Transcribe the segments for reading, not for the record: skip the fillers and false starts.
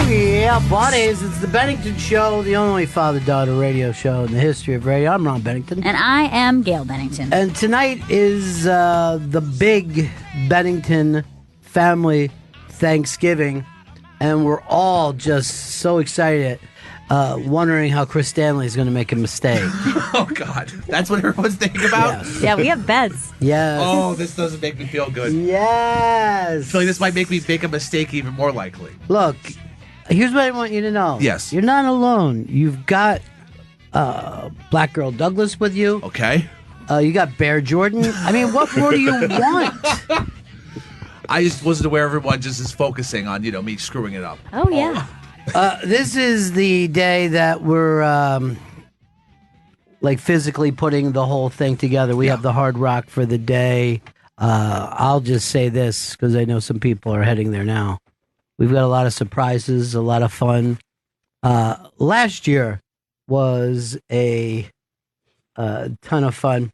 Yeah, buddies. It's the Bennington Show, the only father-daughter radio show in the history of radio. I'm Ron Bennington. And I am Gail Bennington. And tonight is the big Bennington family Thanksgiving. And we're all just so excited, wondering how Chris Stanley is going to make a mistake. Oh, God. That's what everyone's thinking about? Yes. Yeah, we have beds. Yes. Oh, this doesn't make me feel good. Yes. I feel like this might make me make a mistake even more likely. Look, here's what I want you to know. Yes. You're not alone. You've got Black Girl Douglas with you. Okay. You got Bear Jordan. I mean, what more do you want? I just wasn't aware everyone just is focusing on, me screwing it up. Oh, yeah. This is the day that we're physically putting the whole thing together. We have the Hard Rock for the day. I'll just say this because I know some people are heading there now. We've got a lot of surprises, a lot of fun. Last year was a ton of fun.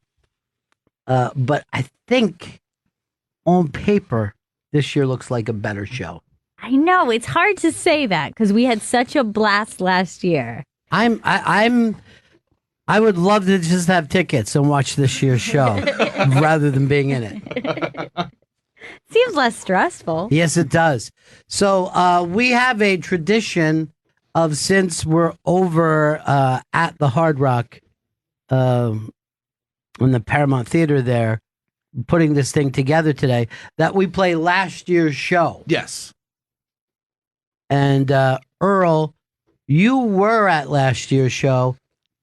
But I think on paper, this year looks like a better show. I know. It's hard to say that because we had such a blast last year. I would love to just have tickets and watch this year's show rather than being in it. Seems less stressful. Yes, it does. So we have a tradition of, since we're over at the Hard Rock in the Paramount Theater there, putting this thing together today, that we play last year's show. Yes. And Earl, you were at last year's show,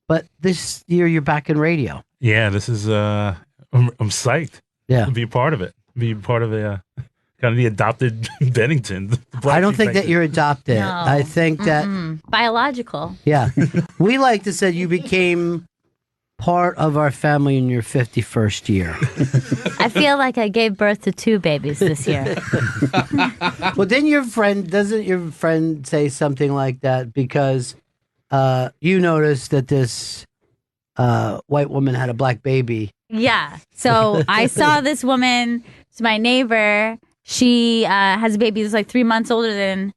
but this year you're back in radio. Yeah, this is, I'm psyched. Yeah. To be a part of it. Be part of kind of the adopted Bennington. I don't think that you're adopted. No. I think that... Biological. Yeah. We like to say you became part of our family in your 51st year. I feel like I gave birth to 2 babies this year. Well, doesn't your friend say something like that because you noticed that this white woman had a black baby? Yeah. So I saw this woman, it's my neighbor. She has a baby that's like 3 months older than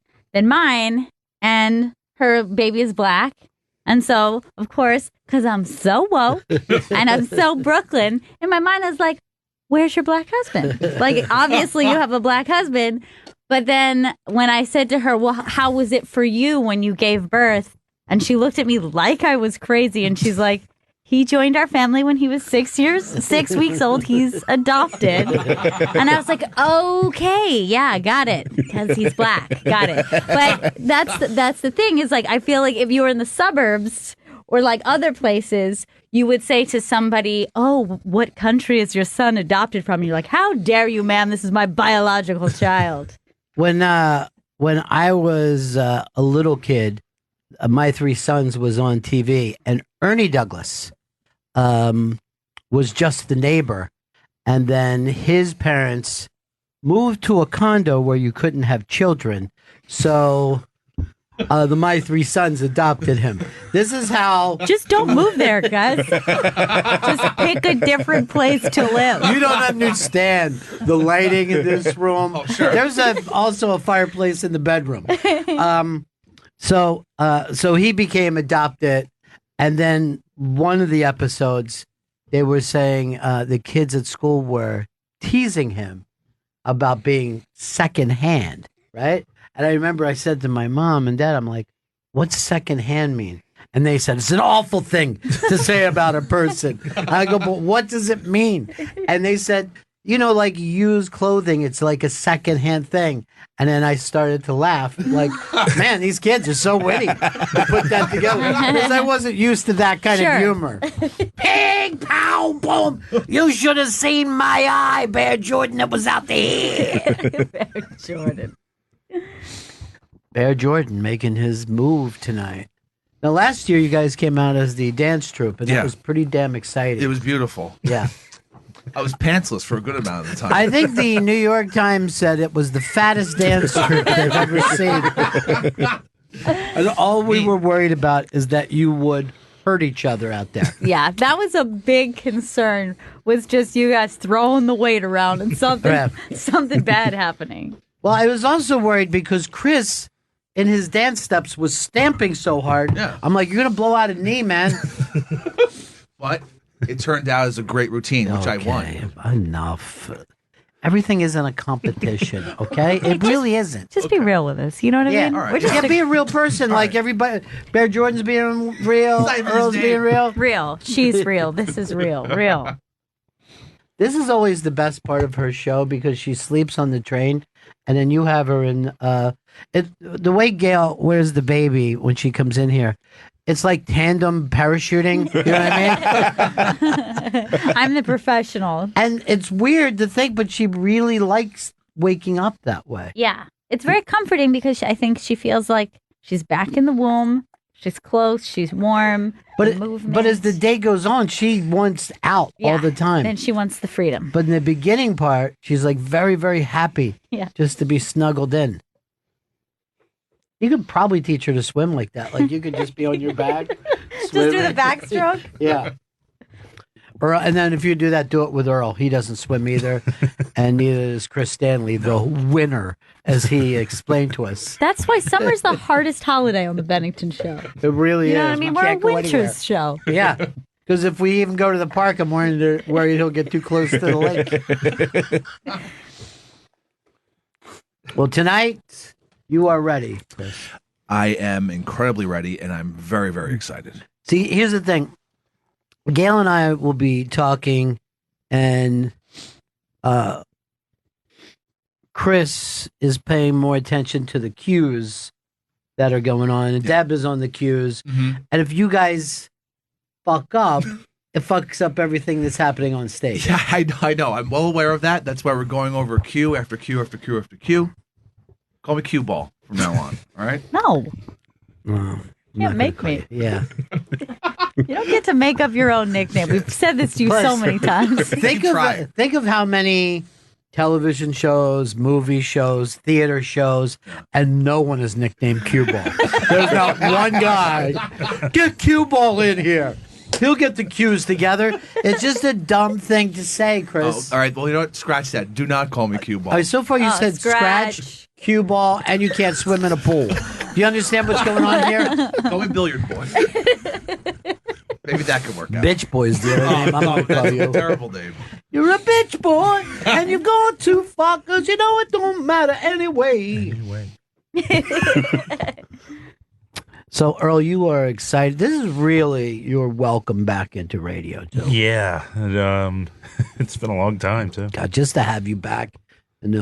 mine, and her baby is black. And so, of course, because I'm so woke and I'm so Brooklyn, in my mind I was like, where's your black husband? Like, obviously you have a black husband. But then when I said to her, well, how was it for you when you gave birth? And she looked at me like I was crazy. And she's like, he joined our family when he was 6 weeks old. He's adopted. And I was like, okay, yeah, got it. Because he's black. Got it. But that's the thing is, like, I feel like if you were in the suburbs or like other places, you would say to somebody, oh, what country is your son adopted from? And you're like, how dare you, ma'am? This is my biological child. When I was a little kid, My 3 Sons was on TV, and Ernie Douglas was just the neighbor. And then his parents moved to a condo where you couldn't have children. So the My 3 Sons adopted him. This is how... Just don't move there, guys. Just pick a different place to live. You don't understand the lighting in this room. Oh, sure. There's also a fireplace in the bedroom. So he became adopted, and then one of the episodes, they were saying the kids at school were teasing him about being secondhand, right? And I remember I said to my mom and dad, I'm like, what's secondhand mean? And they said, it's an awful thing to say about a person. I go, but what does it mean? And they said, like used clothing, it's like a secondhand thing. And then I started to laugh, like, man, these kids are so witty to put that together. Because I wasn't used to that kind of humor. Ping, pow, boom. You should have seen my eye, Bear Jordan, that was out there. Bear Jordan. Bear Jordan making his move tonight. Now, last year, you guys came out as the dance troupe, and that was pretty damn exciting. It was beautiful. Yeah. I was pantsless for a good amount of the time. I think the New York Times said it was the fattest dance troupe they've ever seen. And all we were worried about is that you would hurt each other out there. Yeah, that was a big concern, was just you guys throwing the weight around and something bad happening. Well, I was also worried because Chris in his dance steps was stamping so hard. Yeah. I'm like, you're gonna blow out a knee, man. But it turned out as a great routine, which I won. Enough. Everything isn't a competition, okay? It really isn't. Just be real with us. You know what I Yeah, mean? all right. We're just Be a real person, like everybody. Bear Jordan's being real. Not even his Earl's name. being real. real. She's real. This is real. Real. This is always the best part of her show because she sleeps on the train, and then you have her in. The way Gail wears the baby when she comes in here, it's like tandem parachuting. You know what I mean? I'm the professional. And it's weird to think, but she really likes waking up that way. Yeah. It's very comforting because I think she feels like she's back in the womb. She's close. She's warm. But movement. as the day goes on, she wants out all the time. Then she wants the freedom. But in the beginning part, she's like very, very happy just to be snuggled in. You could probably teach her to swim like that. Like you could just be on your back. Just do the backstroke? Yeah. And then if you do that, do it with Earl. He doesn't swim either. And neither does Chris Stanley, the winner, as he explained to us. That's why summer's the hardest holiday on the Bennington show. It really You is. know what I mean? We're a can't go anywhere. winter's show. Yeah. Because if we even go to the park, I'm worried he'll get too close to the lake. Well, tonight, you are ready, Chris. I am incredibly ready, and I'm very, very excited. See, here's the thing. Gail and I will be talking, and Chris is paying more attention to the cues that are going on, and Deb is on the cues. Mm-hmm. And if you guys fuck up, it fucks up everything that's happening on stage. Yeah, I know. I'm well aware of that. That's why we're going over cue after cue after cue after cue. Call me Cue Ball from now on. All right? No. Oh, Can't make me. Yeah. You don't get to make up your own nickname. We've said this to you so many times. Think of how many television shows, movie shows, theater shows, and no one is nicknamed Cue Ball. There's not one guy. Get Cue Ball in here. He'll get the cues together. It's just a dumb thing to say, Chris. Oh, all right. Well, you know what? Scratch that. Do not call me Cue Ball. All right, so far you said scratch, Cue Ball, and you can't swim in a pool. Do you understand what's going on here? Call me Billiard Boy. Maybe that could work out. Bitch Boy's the other name. I'm gonna call you. Terrible name. You're a bitch boy, and you're going too far, because you know it don't matter anyway. So, Earl, you are excited. This is really your welcome back into radio, too. Yeah. And, it's been a long time, too. God, just to have you back and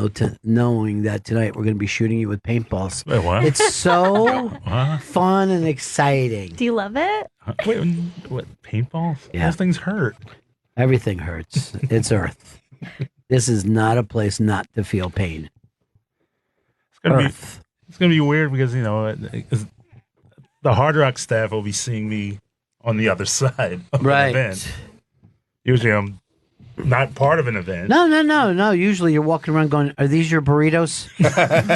knowing that tonight we're going to be shooting you with paintballs. Wait, what? It's so What? fun and exciting. Do you love it? Wait, what? Paintballs? Yeah. Those things hurt. Everything hurts. It's Earth. This is not a place not to feel pain. Earth. It's gonna be weird because the Hard Rock staff will be seeing me on the other side of Right. an event. Usually, I'm not part of an event. No. Usually you're walking around going, are these your burritos?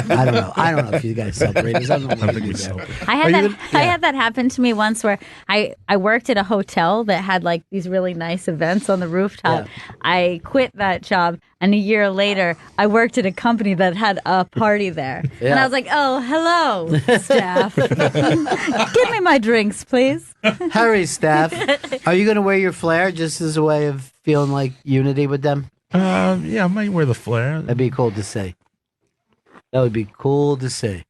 I don't know. I don't know if you guys sell burritos. I don't know what you do there. I had that happen to me once where I worked at a hotel that had like these really nice events on the rooftop. Yeah. I quit that job, and a year later I worked at a company that had a party there. Yeah. And I was like, oh, hello, staff. Give me my drinks, please. Hurry, staff. Are you going to wear your flare just as a way of feeling like unity with them? Yeah, I might wear the flare. That'd be cool to say. That would be cool to say.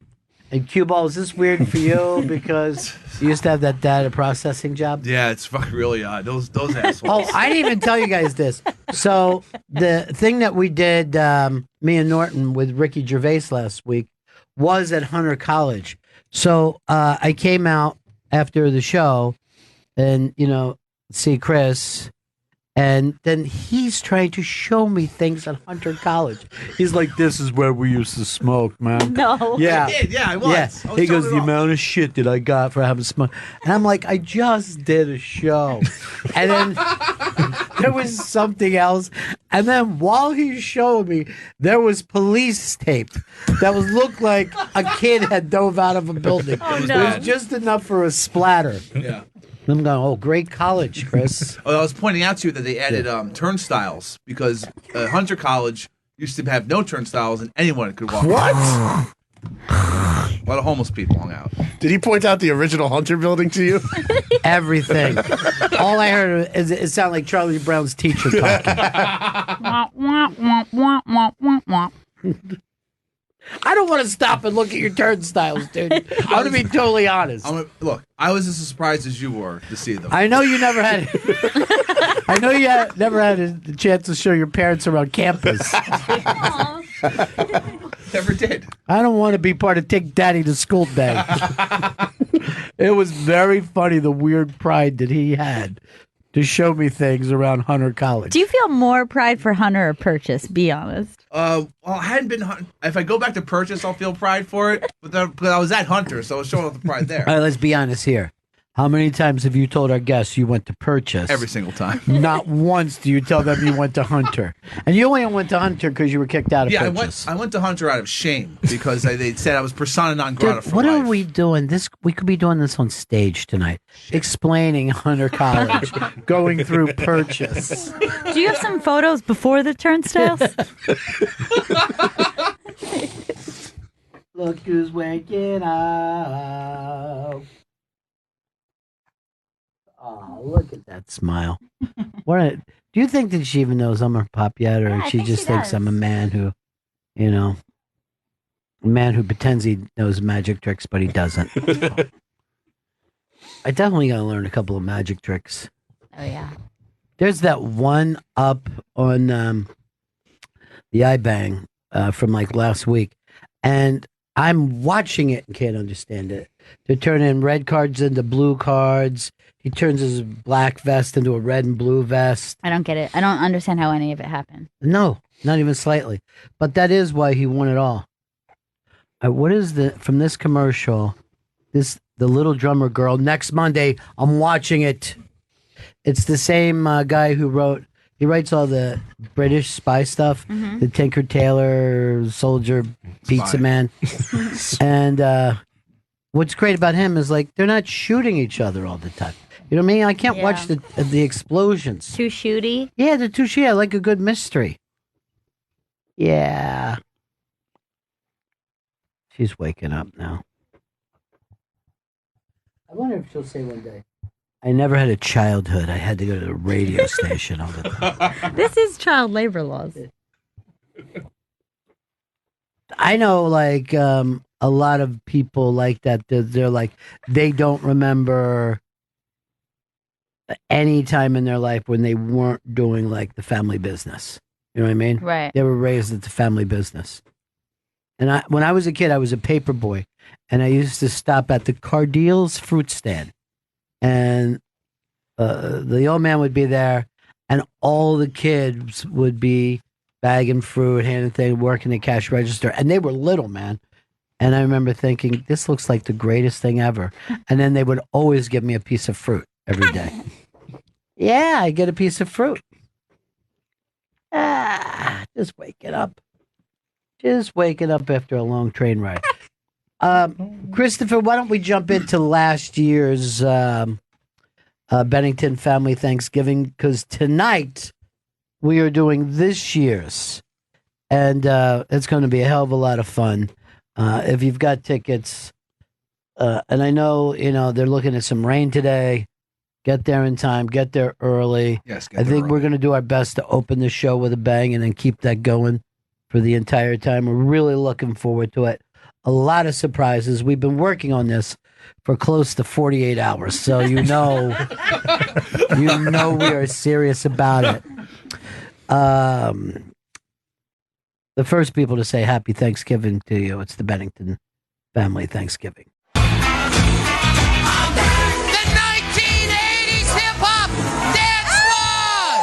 And Cue Ball, is this weird for you because you used to have that data processing job? Yeah, it's fucking really odd. Those assholes. Oh, I didn't even tell you guys this. So the thing that we did, me and Norton with Ricky Gervais last week, was at Hunter College. So I came out after the show and, see Chris. And then he's trying to show me things at Hunter College. He's like, this is where we used to smoke, man. No. Yeah. I did, yeah, I was. Yeah. I was He goes, showing it the off. amount of shit that I got for having smoke. And I'm like, I just did a show. And then there was something else. And then while he's showing me, there was police tape that looked like a kid had dove out of a building. Oh, It no. was just enough for a splatter. Yeah. I'm going, oh, great college, Chris. Well, I was pointing out to you that they added turnstiles because Hunter College used to have no turnstiles and anyone could walk. What? A lot of homeless people hung out. Did he point out the original Hunter building to you? Everything. All I heard is it sounded like Charlie Brown's teacher talking. I don't want to stop and look at your turnstiles, dude. I'm going to be totally honest. Look, I was as surprised as you were to see them. I know you never had. I know you never had a chance to show your parents around campus. Never did. I don't want to be part of Take Daddy to School Day. It was very funny, the weird pride that he had to show me things around Hunter College. Do you feel more pride for Hunter or Purchase? Be honest. Well, I hadn't been. If I go back to Purchase, I'll feel pride for it. But I was at Hunter, so I was showing off the pride there. All right, let's be honest here. How many times have you told our guests you went to Purchase? Every single time. Not once do you tell them you went to Hunter. And you only went to Hunter because you were kicked out of Purchase. I went to Hunter out of shame because they said I was persona non grata for what life. are we doing? We could be doing this on stage tonight. Explaining Hunter College, going through Purchase. Do you have some photos before the turnstiles? Look who's waking up. Oh, look at that smile. Do you think that she even knows I'm her pop yet, or she just thinks I'm a man who, a man who pretends he knows magic tricks, but he doesn't? I definitely got to learn a couple of magic tricks. Oh, yeah. There's that one up on the iBang from like last week, and I'm watching it and can't understand it. They're turning red cards into blue cards. He turns his black vest into a red and blue vest. I don't get it. I don't understand how any of it happened. No, not even slightly. But that is why he won it all. What is from this commercial? The little drummer girl. Next Monday, I'm watching it. It's the same guy who writes all the British spy stuff. Mm-hmm. The Tinker Tailor Soldier Pizza Man. And what's great about him is like they're not shooting each other all the time. You know what I mean? I can't watch the explosions. Too shooty? Yeah, they're too shooty. I like a good mystery. Yeah. She's waking up now. I wonder if she'll say one day, I never had a childhood. I had to go to the radio station all the time. This is child labor laws. I know, like, a lot of people like that. They're like, they don't remember any time in their life when they weren't doing, like, the family business. You know what I mean? Right. They were raised at the family business. And when I was a kid, I was a paper boy. And I used to stop at the Cardeal's fruit stand. And the old man would be there. And all the kids would be bagging fruit, handing things, working the cash register. And they were little, man. And I remember thinking, this looks like the greatest thing ever. And then they would always give me a piece of fruit every day. Yeah, I get a piece of fruit. Just waking up. Just waking up after a long train ride. Christopher, why don't we jump into last year's Bennington Family Thanksgiving? Because tonight we are doing this year's. And it's going to be a hell of a lot of fun. If you've got tickets, and I know, they're looking at some rain today. Get there in time. Get there early. Yes, I think we're going to do our best to open the show with a bang and then keep that going for the entire time. We're really looking forward to it. A lot of surprises. We've been working on this for close to 48 hours. So we are serious about it. The first people to say happy Thanksgiving to you, it's the Bennington Family Thanksgiving. The 1980s hip-hop dance squad!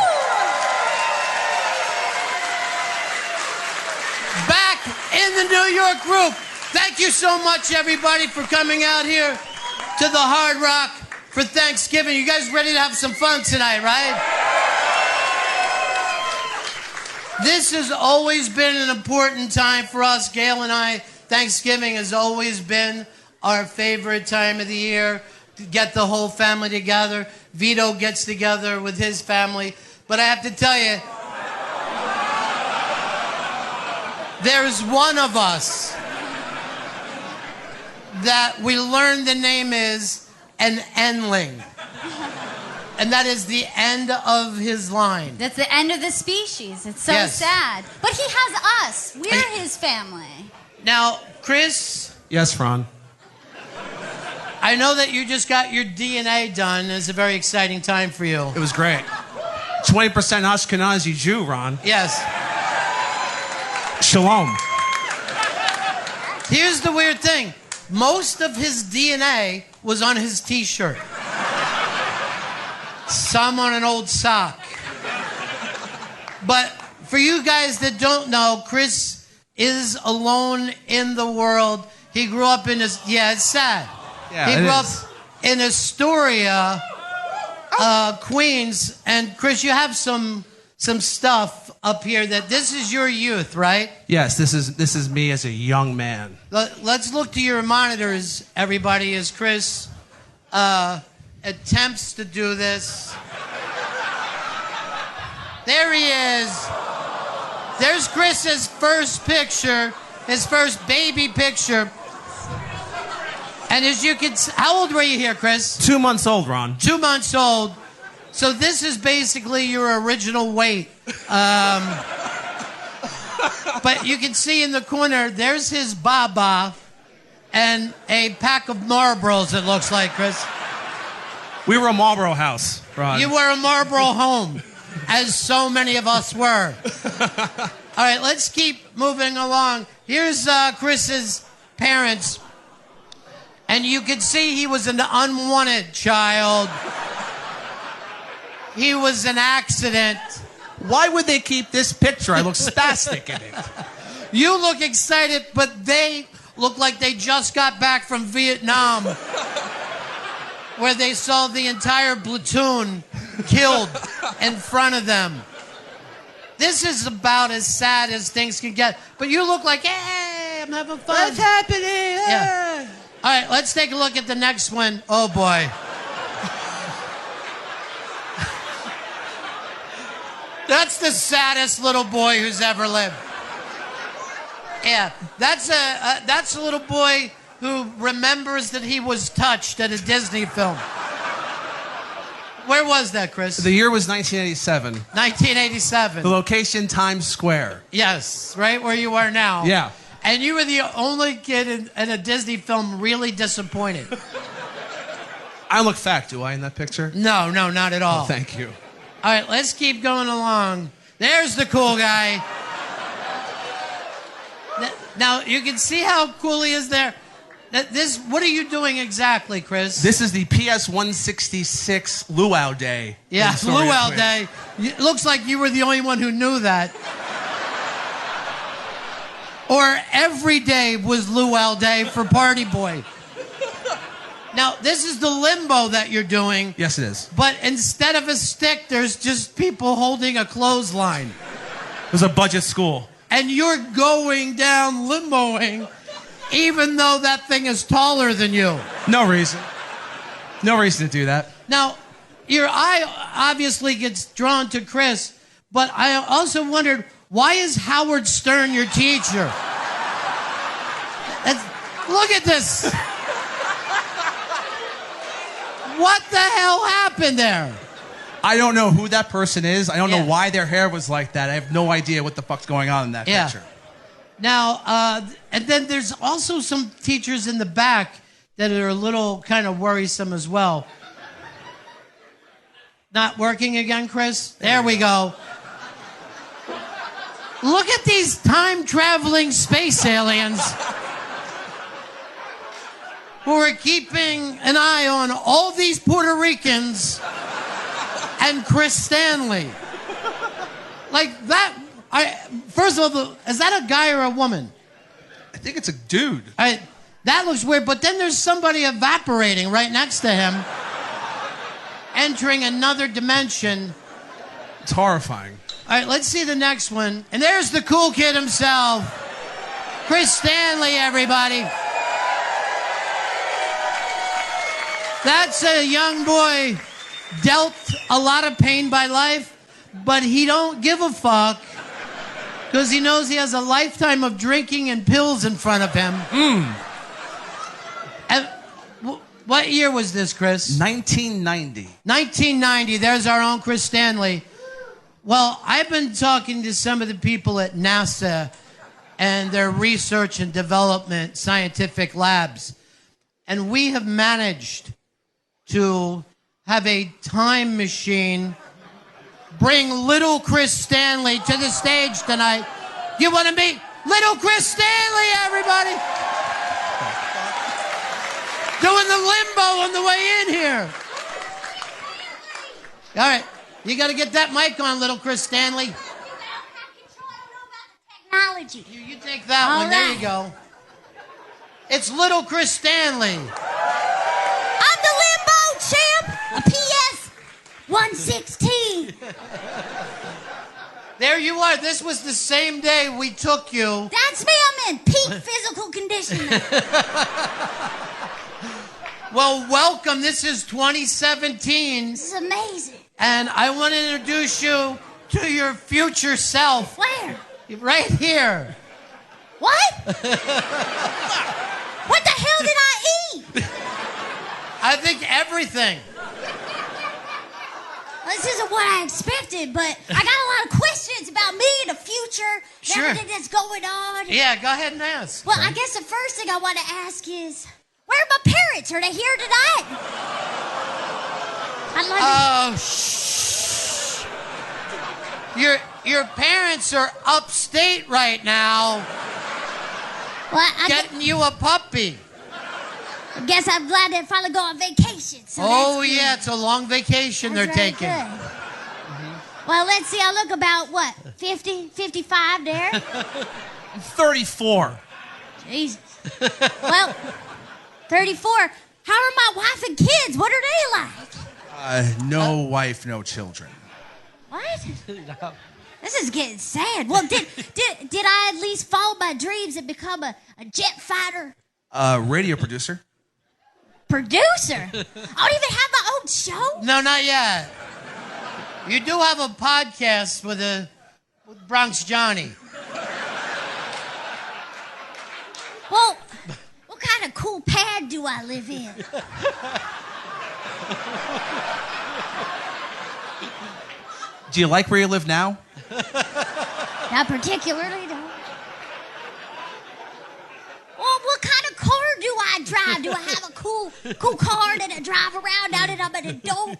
Back in the New York group. Thank you so much, everybody, for coming out here to the Hard Rock for Thanksgiving. You guys ready to have some fun tonight, right? This has always been an important time for us, Gail and I. Thanksgiving has always been our favorite time of the year to get the whole family together. Vito gets together with his family. But I have to tell you, there's one of us that we learned the name is an endling. And that is the end of his line. That's the end of the species. It's so Yes. sad. But he has us. We're his family. Now, Chris, Yes, Ron. I know that you just got your DNA done. It's a very exciting time for you. It was great. 20% Ashkenazi Jew, Ron. Yes. Shalom. Here's the weird thing. Most of his DNA was on his T-shirt. Some on an old sock. But for you guys that don't know, Chris is alone in the world. He grew up in it's sad. Yeah, he it grew up is. in Astoria, Queens. And Chris, you have some stuff up here that this is your youth, right? Yes, this is me as a young man. Let's look to your monitors, everybody, as Chris attempts to do this. There he is. There's Chris's first picture, his first baby picture. And as you can see, how old were you here, Chris? 2 months old, Ron. 2 months old. So this is basically your original weight. But you can see in the corner, there's his baba and a pack of Marlboros, it looks like, Chris. We were a Marlboro house, Ron. You were a Marlboro home, as so many of us were. All right, let's keep moving along. Here's Chris's parents. And you can see he was an unwanted child. He was an accident. Why would they keep this picture? I look spastic in it. You look excited, but they look like they just got back from Vietnam, where they saw the entire platoon killed in front of them. This is about as sad as things can get. But you look like, hey, I'm having fun. What's happening? Yeah. All right, let's take a look at the next one. Oh, boy. That's the saddest little boy who's ever lived. Yeah, that's a little boy who remembers that he was touched at a Disney film. Where was that, Chris? The year was 1987. 1987. The location, Times Square. Yes, right where you are now. Yeah. And you were the only kid in a Disney film really disappointed. I look fat, do I, in that picture? No, not at all. Oh, thank you. All right, let's keep going along. There's the cool guy. Now, you can see how cool he is there. What are you doing exactly, Chris? This is the PS 166 Luau Day. Yeah, in Astoria, Luau Queens. Day. It looks like you were the only one who knew that. Or every day was Luau Day for Party Boy. Now, this is the limbo that you're doing. Yes, it is. But instead of a stick, there's just people holding a clothesline. It was a budget school. And you're going down limboing, even though that thing is taller than you. No reason. No reason to do that. Now, your eye obviously gets drawn to Chris, but I also wondered, why is Howard Stern your teacher? Look at this. What the hell happened there? I don't know who that person is. I don't Yeah. know why their hair was like that. I have no idea what the fuck's going on in that Yeah. picture. Now, and then there's also some teachers in the back that are a little kind of worrisome as well. Not working again, Chris? There we go. Look at these time-traveling space aliens who are keeping an eye on all these Puerto Ricans and Chris Stanley. Like that, first of all, is that a guy or a woman? I think it's a dude. That looks weird, but then there's somebody evaporating right next to him, entering another dimension. It's horrifying. All right, let's see the next one. And there's the cool kid himself, Chris Stanley, everybody. That's a young boy dealt a lot of pain by life, but he don't give a fuck because he knows he has a lifetime of drinking and pills in front of him. What year was this, Chris? 1990. 1990. There's our own Chris Stanley. Well, I've been talking to some of the people at NASA and their research and development scientific labs, and we have managed to have a time machine bring little Chris Stanley to the stage tonight. You want to meet little Chris Stanley, everybody? Doing the limbo on the way in here. All right, you got to get that mic on, little Chris Stanley. Technology. You take that All one. There right. you go. It's little Chris Stanley. I'm the limbo champ. A PS 116. There you are. This was the same day we took you. That's me. I'm in peak physical condition. Well, welcome. This is 2017. This is amazing. And I want to introduce you to your future self. Where? Right here. What? What the hell did I eat? I think everything. This isn't what I expected, but I got a lot of questions about me, the future, Sure. everything that's going on. Yeah, go ahead and ask. Well, I guess the first thing I want to ask is, where are my parents? Are they here tonight? I'd love Oh, shh. Your parents are upstate right now, Well, I getting you a puppy. guess I'm glad they finally go on vacation. So Oh, that's good. yeah, it's a long vacation That's they're very taking. good. Well, let's see. I look about, what, 50, 55 there? 34. Jesus. Well, 34. How are my wife and kids? What are they like? No wife, no children. What? This is getting sad. Well, did I at least follow my dreams and become a jet fighter Radio producer. producer? I don't even have my own show. No, not yet. You do have a podcast with Bronx Johnny. Well, what kind of cool pad do I live in? Do you like where you live now? Not particularly, no. Well, what kind of car do I drive? Do I have a cool car that I drive around now that I'm an adult?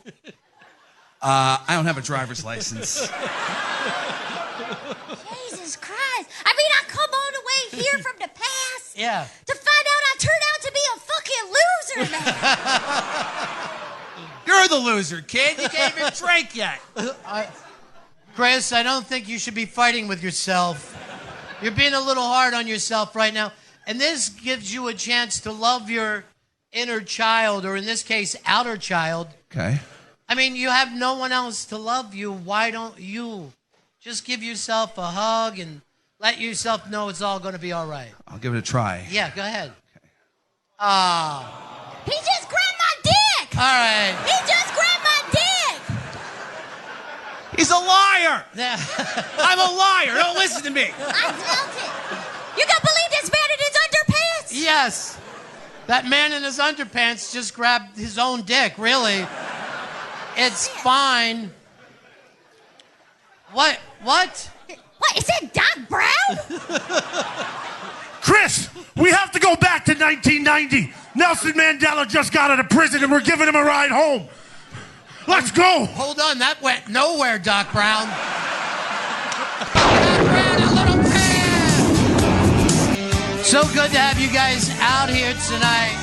I don't have a driver's license. Jesus Christ. I mean, I come all the way here from the past Yeah. to find out I turned out to be a fucking loser, man. You're the loser, kid. You can't even drink yet. Chris, I don't think you should be fighting with yourself. You're being a little hard on yourself right now. And this gives you a chance to love your inner child, or in this case, outer child. Okay. I mean, you have no one else to love you. Why don't you just give yourself a hug and let yourself know it's all going to be all right? I'll give it a try. Yeah, go ahead. He just grabbed my dick. All right. He just grabbed my dick. He's a liar. Yeah. I'm a liar. Don't listen to me. I felt it. You can believe this man in his underpants? Yes. That man in his underpants just grabbed his own dick, really. It's fine. What? What, is that Doc Brown? Chris, we have to go back to 1990. Nelson Mandela just got out of prison and we're giving him a ride home. Let's go. Hold on, that went nowhere, Doc Brown. Doc Brown, a little man. So good to have you guys out here tonight.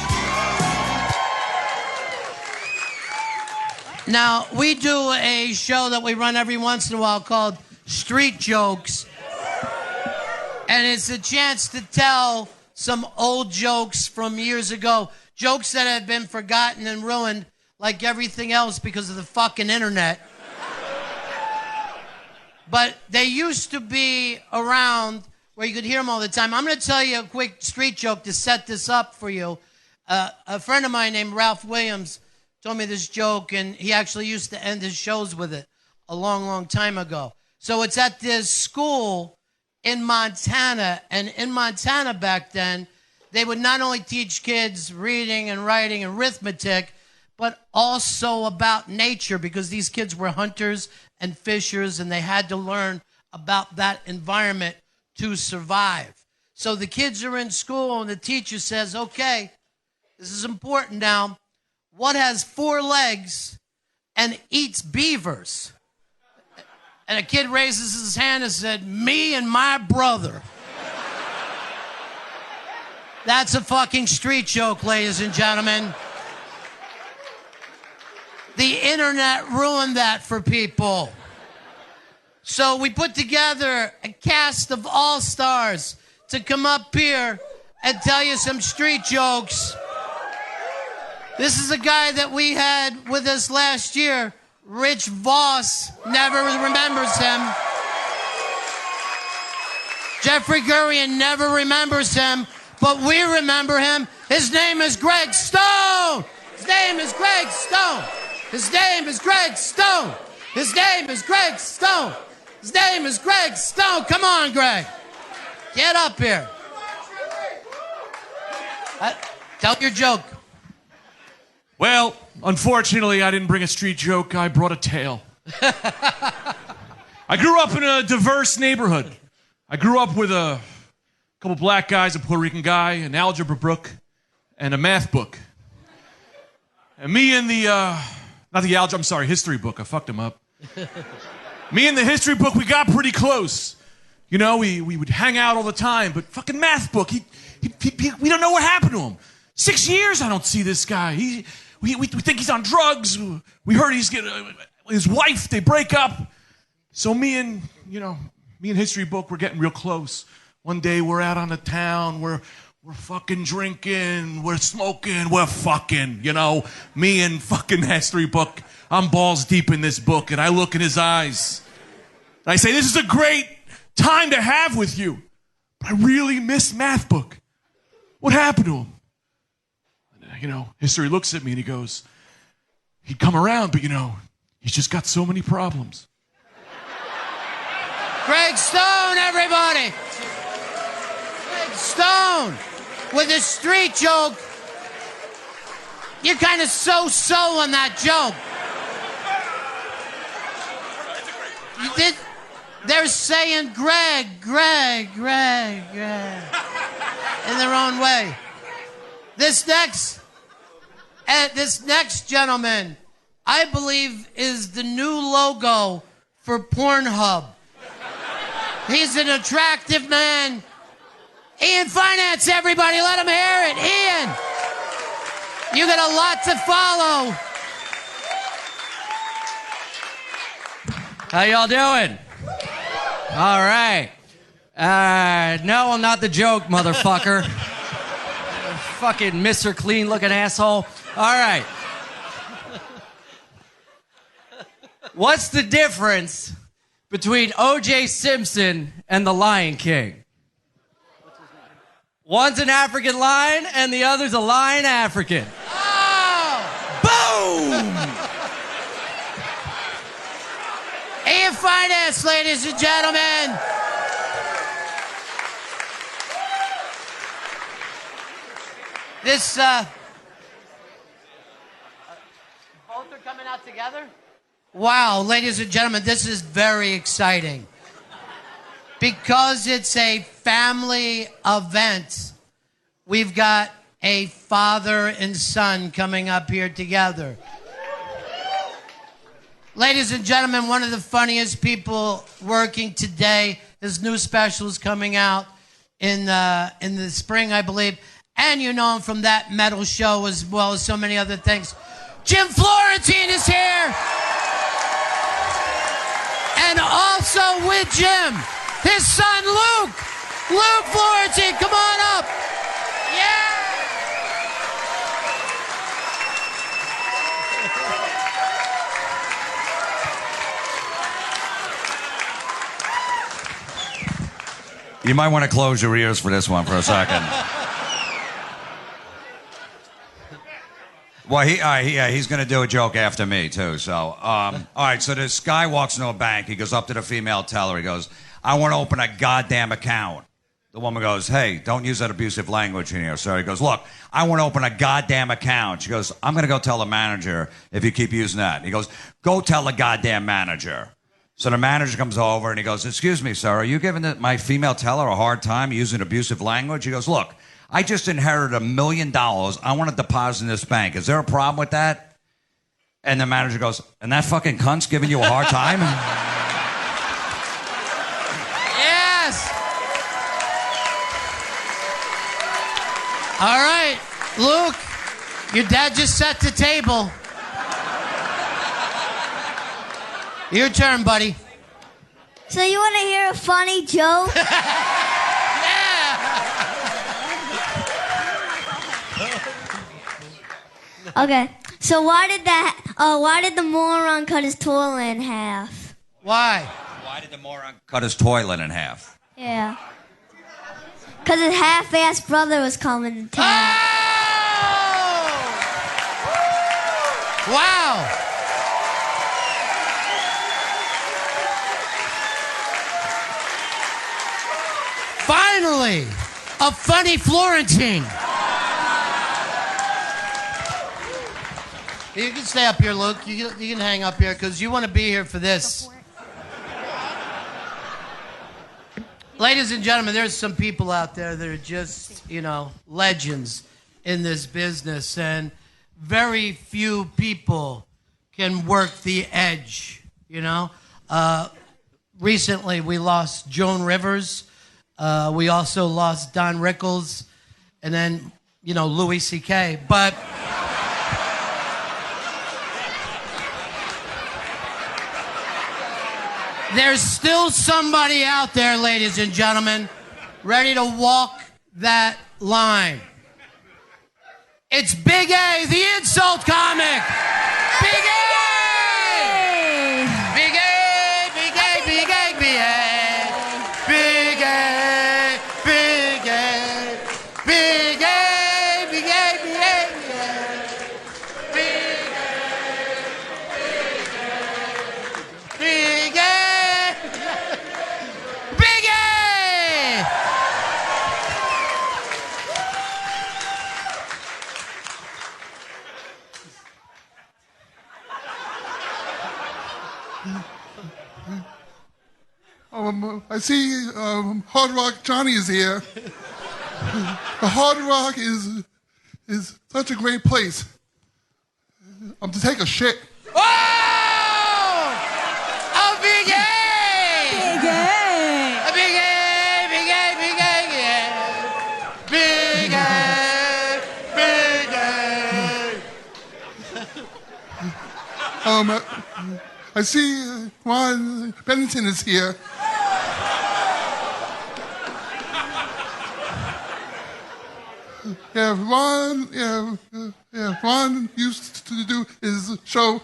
Now, we do a show that we run every once in a while called Street Jokes. And it's a chance to tell some old jokes from years ago. Jokes that have been forgotten and ruined like everything else because of the fucking internet. But they used to be around where you could hear them all the time. I'm going to tell you a quick street joke to set this up for you. A friend of mine named Ralph Williams told me this joke, and he actually used to end his shows with it a long, long time ago. So it's at this school in Montana, and in Montana back then, they would not only teach kids reading and writing and arithmetic, but also about nature, because these kids were hunters and fishers, and they had to learn about that environment to survive. So the kids are in school, and the teacher says, okay, this is important now. What has 4 legs and eats beavers? And a kid raises his hand and said, me and my brother. That's a fucking street joke, ladies and gentlemen. The internet ruined that for people. So we put together a cast of all-stars to come up here and tell you some street jokes. This is a guy that we had with us last year. Rich Voss never remembers him. Jeffrey Gurian never remembers him, but we remember him. His name is Greg Stone. His name is Greg Stone. His name is Greg Stone. His name is Greg Stone. His name is Greg Stone. Come on, Greg. Get up here. Tell your joke. Well, unfortunately, I didn't bring a street joke. I brought a tale. I grew up in a diverse neighborhood. I grew up with a couple black guys, a Puerto Rican guy, an algebra book, and a math book. And me and history book. I fucked him up. Me and the history book, we got pretty close. You know, we would hang out all the time, but fucking math book, we don't know what happened to him. 6 years I don't see this guy. We think he's on drugs. We heard he's getting his wife, they break up. So me and history book, we're getting real close. One day we're out on the town, we're fucking drinking, we're smoking, we're fucking, me and fucking history book. I'm balls deep in this book, and I look in his eyes. And I say, this is a great time to have with you, but I really miss math book. What happened to him? History looks at me and he goes, he'd come around, but he's just got so many problems. Greg Stone, everybody. Greg Stone with a street joke. You're kind of so on that joke. They're saying Greg, in their own way. This next gentleman, I believe, is the new logo for Pornhub. He's an attractive man. Ian Finance, everybody, let him hear it. Ian, you got a lot to follow. How y'all doing? All right. No, I'm not the joke, motherfucker. Fucking Mr. Clean looking asshole. All right. What's the difference between O.J. Simpson and the Lion King? One's an African lion and the other's a lion African. Oh! Boom! Ian Finance, ladies and gentlemen. This, both are coming out together? Wow, ladies and gentlemen, this is very exciting. Because it's a family event, we've got a father and son coming up here together. Ladies and gentlemen, one of the funniest people working today. His new special is coming out in the spring, I believe. And you know him from that metal show as well as so many other things. Jim Florentine is here. And also with Jim, his son Luke. Luke Florentine, come on up. Yeah. You might want to close your ears for this one for a second. Well, he's going to do a joke after me, too. So, all right, so this guy walks into a bank. He goes up to the female teller. He goes, I want to open a goddamn account. The woman goes, hey, don't use that abusive language in here, sir. He goes, look, I want to open a goddamn account. She goes, I'm going to go tell the manager if you keep using that. He goes, go tell the goddamn manager. So the manager comes over and he goes, excuse me, sir, are you giving my female teller a hard time using abusive language? He goes, look, I just inherited $1 million. I want to deposit in this bank. Is there a problem with that? And the manager goes, and that fucking cunt's giving you a hard time? Yes! All right, Luke, your dad just set the table. Your turn, buddy. So you want to hear a funny joke? Okay. So why did the moron cut his toilet in half? Why? Why did the moron cut his toilet in half? Yeah. Because his half-assed brother was coming to town. Wow. Finally, a funny Florentine. You can stay up here, Luke. You can hang up here because you want to be here for this. Ladies and gentlemen, there's some people out there that are just, legends in this business, and very few people can work the edge, Recently, we lost Joan Rivers. We also lost Don Rickles, and then, Louis C.K. But there's still somebody out there, ladies and gentlemen, ready to walk that line. It's Big A, the insult comic. Big A! Big A, Big A, Big A, Big A. Big A, Big A, Big A, Big A, Big A, Big A, Big A, Big A. I see Hard Rock Johnny is here. Hard Rock is such a great place. To take a shit. Oh! Oh, Big A! Big A! Big A, Big A, Big A, Big A, Big A. I see Ron Bennington is here. Ron used to do his show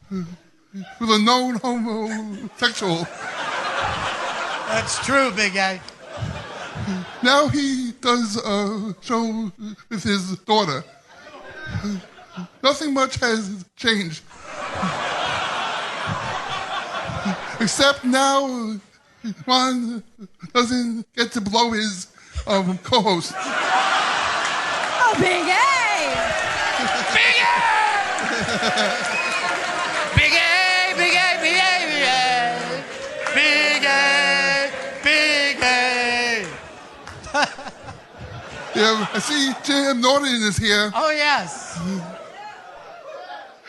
with a known homosexual. That's true, Big A. Now he does a show with his daughter. Nothing much has changed. Except now, Ron doesn't get to blow his co-host. Oh, Big A! Big A! Big A, Big A, Big A, Big A, Big A, Big A. Yeah, I see Jim Norton is here. Oh, yes.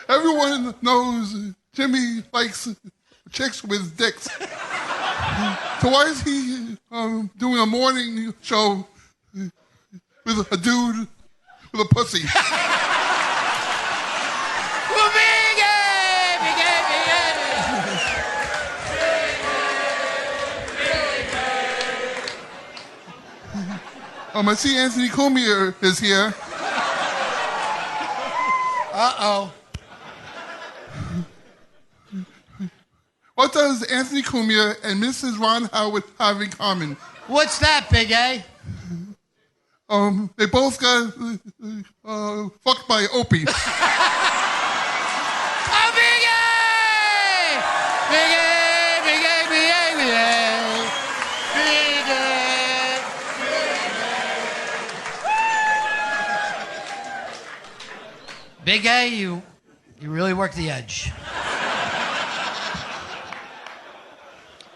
Everyone knows Jimmy likes chicks with dicks. So why is he doing a morning show with a dude with a pussy? Well, Big A, Big A, Big A. I see Anthony Cormier is here. Uh-oh. What does Anthony Cormier and Mrs. Ron Howard have in common? What's that, Big A? They both got fucked by Opie. Oh, Big A! Big A, Big A, Big A, Big A. Big A, Big A, you really work the edge.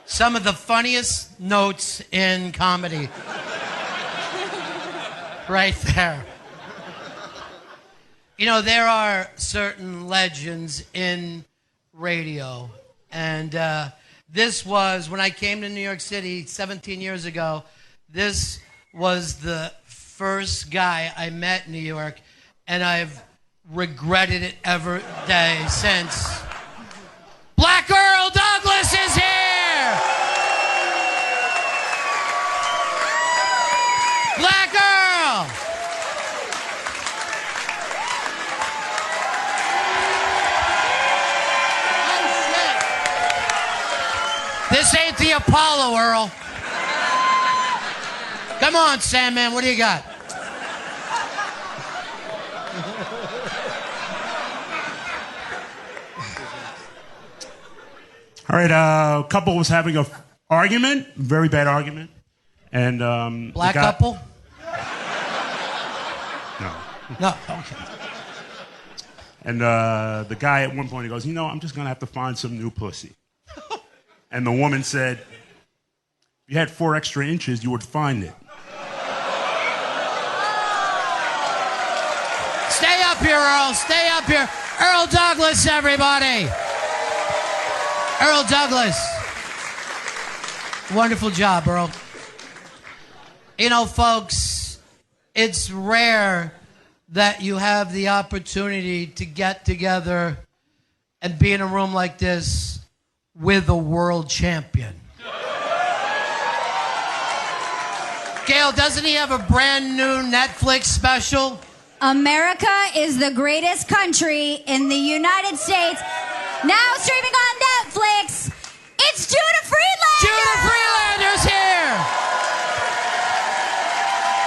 Some of the funniest notes in comedy. Right there. You know, there are certain legends in radio. And this was, when I came to New York City 17 years ago, this was the first guy I met in New York. And I've regretted it every day since. Black Earl Douglas is here! Black Earl! This ain't the Apollo, Earl. Come on, Sandman, what do you got? All right, a couple was having an argument, very bad argument. And Black couple? No. No, okay. And the guy at one point, he goes, you know, I'm just going to have to find some new pussy. And the woman said, if you had 4 extra inches, you would find it. Stay up here, Earl. Stay up here. Earl Douglas, everybody. Earl Douglas. Wonderful job, Earl. You know, folks, it's rare that you have the opportunity to get together and be in a room like this with a world champion. Gail, doesn't he have a brand new Netflix special? America is the greatest country in the United States. Now streaming on Netflix, it's Judah Friedlander! Judah Friedlander's here!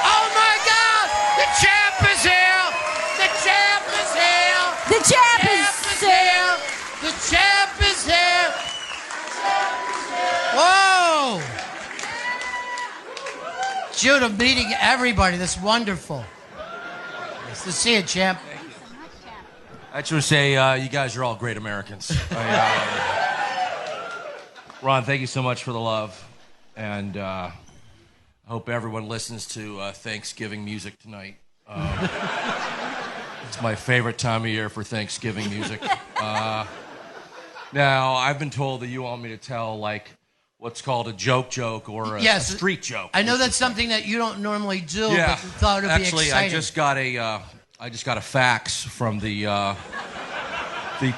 Oh my God! The champ is here! The champ is here! The champ is here! The champ is here! Whoa! Judah meeting everybody. That's wonderful. Nice to see you, champ. I just want to say you guys are all great Americans. Ron, thank you so much for the love. And I hope everyone listens to Thanksgiving music tonight. It's my favorite time of year for Thanksgiving music. Now, I've been told that you want me to tell, like, what's called a joke or a street joke. I know that's something that you don't normally do, Yeah. but you thought it would be exciting. Actually, I just got a fax from the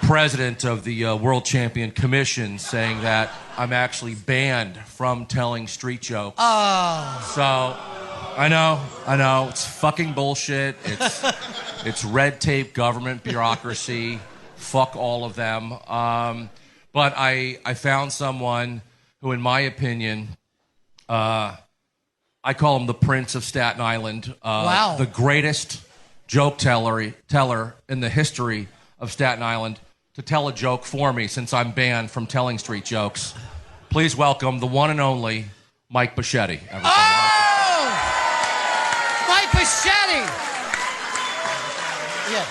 president of the World Champion Commission saying that I'm actually banned from telling street jokes. Oh. So, I know, it's fucking bullshit. It's red tape government bureaucracy. Fuck all of them. But I found someone who, in my opinion, I call him the Prince of Staten Island. Wow. The greatest joke teller in the history of Staten Island to tell a joke for me since I'm banned from telling street jokes. Please welcome the one and only Mike Bichetti. Oh! Mike Bichetti! Yeah.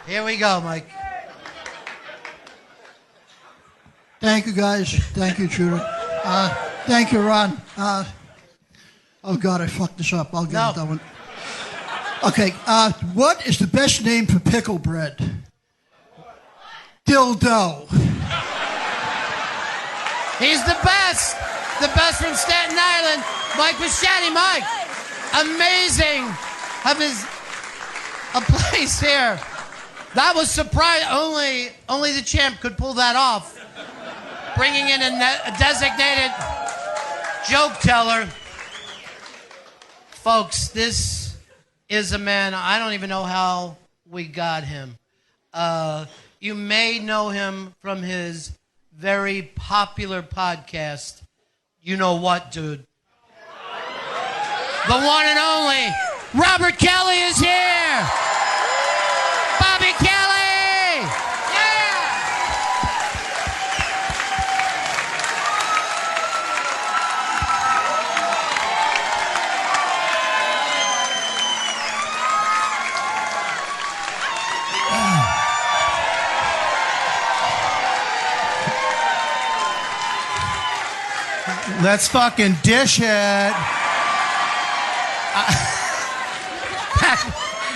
Here we go, Mike. Thank you, guys. Thank you, Judah. Thank you, Ron. Oh, God, I fucked this up. I'll get that one. Okay, what is the best name for pickle bread? Dildo. He's the best. The best from Staten Island. Mike Bichetti. Mike. Amazing. Have a place here. That was surprising. Only the champ could pull that off. Bringing in a designated joke teller. Folks, this is a man, I don't even know how we got him. You may know him from his very popular podcast, You Know What, Dude. The one and only Robert Kelly is here. Bobby Kelly. Yeah. Let's fucking dish it.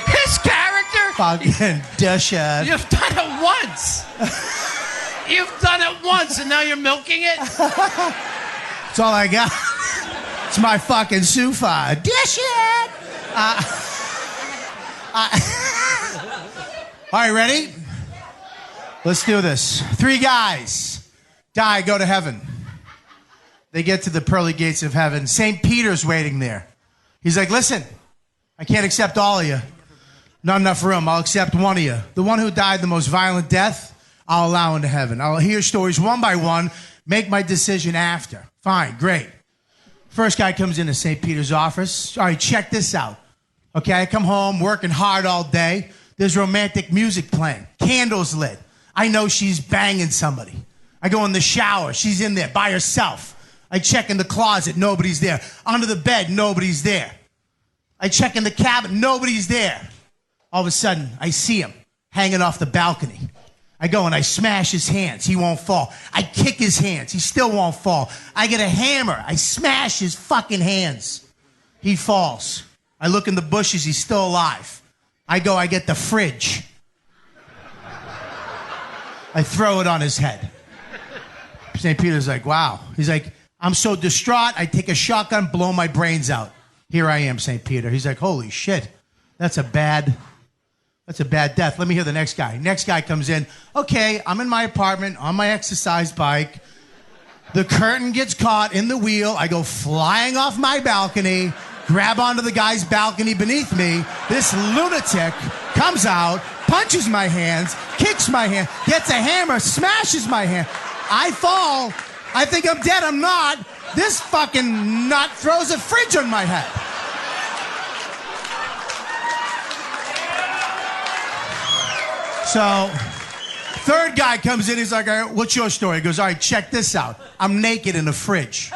His character? Fucking dish it. You've done it once. You've done it once, and now you're milking it? That's all I got. It's my fucking sofa. Dish it. All right, ready? Let's do this. 3 guys die, go to heaven. They get to the pearly gates of heaven. St. Peter's waiting there. He's like, listen, I can't accept all of you. Not enough room. I'll accept one of you. The one who died the most violent death, I'll allow into heaven. I'll hear stories one by one, make my decision after. Fine, great. First guy comes into St. Peter's office. All right, check this out. Okay, I come home working hard all day. There's romantic music playing. Candles lit. I know she's banging somebody. I go in the shower. She's in there by herself. I check in the closet. Nobody's there. Under the bed. Nobody's there. I check in the cabinet. Nobody's there. All of a sudden, I see him hanging off the balcony. I go and I smash his hands. He won't fall. I kick his hands. He still won't fall. I get a hammer. I smash his fucking hands. He falls. I look in the bushes. He's still alive. I go, I get the fridge. I throw it on his head. St. Peter's like, wow. He's like, I'm so distraught, I take a shotgun, blow my brains out. Here I am, St. Peter. He's like, holy shit. That's a bad death. Let me hear the next guy. Next guy comes in. Okay, I'm in my apartment on my exercise bike. The curtain gets caught in the wheel. I go flying off my balcony, grab onto the guy's balcony beneath me. This lunatic comes out, punches my hands, kicks my hand, gets a hammer, smashes my hand. I fall. I think I'm dead. I'm not. This fucking nut throws a fridge on my head. So, third guy comes in. He's like, all right, what's your story? He goes, all right, check this out. I'm naked in a fridge.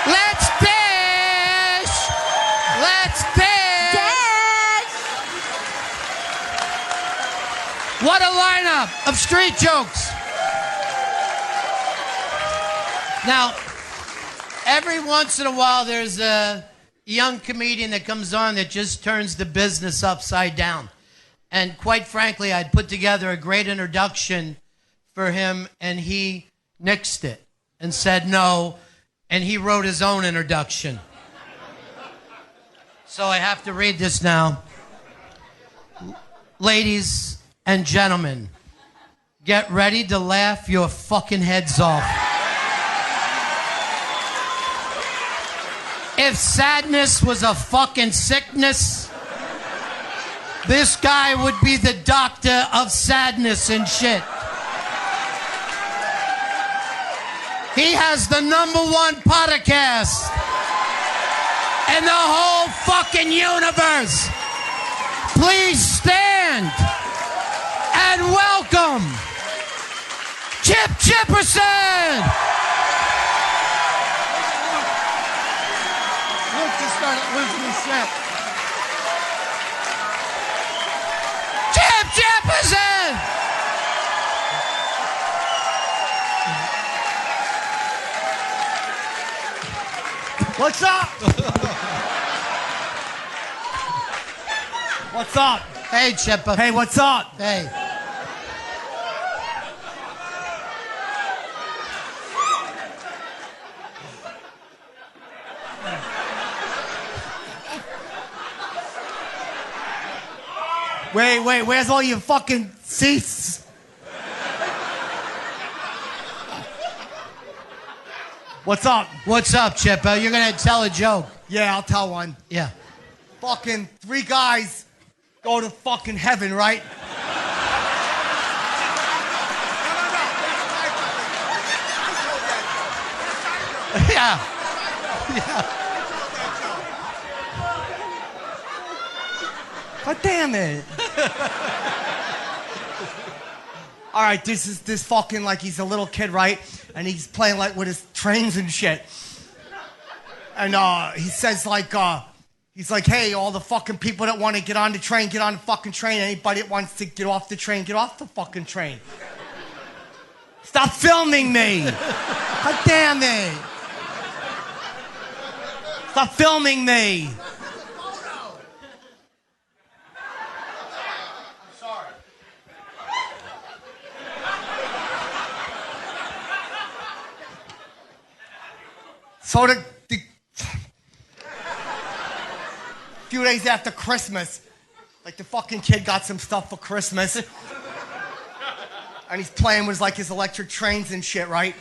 Let's dish! Let's dish! What a lineup of street jokes. Now, every once in a while, there's a young comedian that comes on that just turns the business upside down. And quite frankly, I'd put together a great introduction for him, and he nixed it and said no, and he wrote his own introduction. So I have to read this now. Ladies and gentlemen, get ready to laugh your fucking heads off. If sadness was a fucking sickness, this guy would be the doctor of sadness and shit. He has the #1 podcast in the whole fucking universe. Please stand and welcome Chip Chipperson. Chip Chipperson. What's up? What's up? Hey, Chipper. Hey, what's up? Hey. Wait, where's all your fucking seats? What's up? What's up, Chipper? You're gonna tell a joke. Yeah, I'll tell one. Yeah. Fucking 3 guys go to fucking heaven, right? Yeah. God damn it. All right, this fucking, like, he's a little kid, right? And he's playing, like, with his trains and shit. And he says, like, he's like, hey, all the fucking people that want to get on the train, get on the fucking train. Anybody that wants to get off the train, get off the fucking train. Stop filming me. God damn it. Stop filming me. So the few days after Christmas, like the fucking kid got some stuff for Christmas. And he's playing with like his electric trains and shit, right?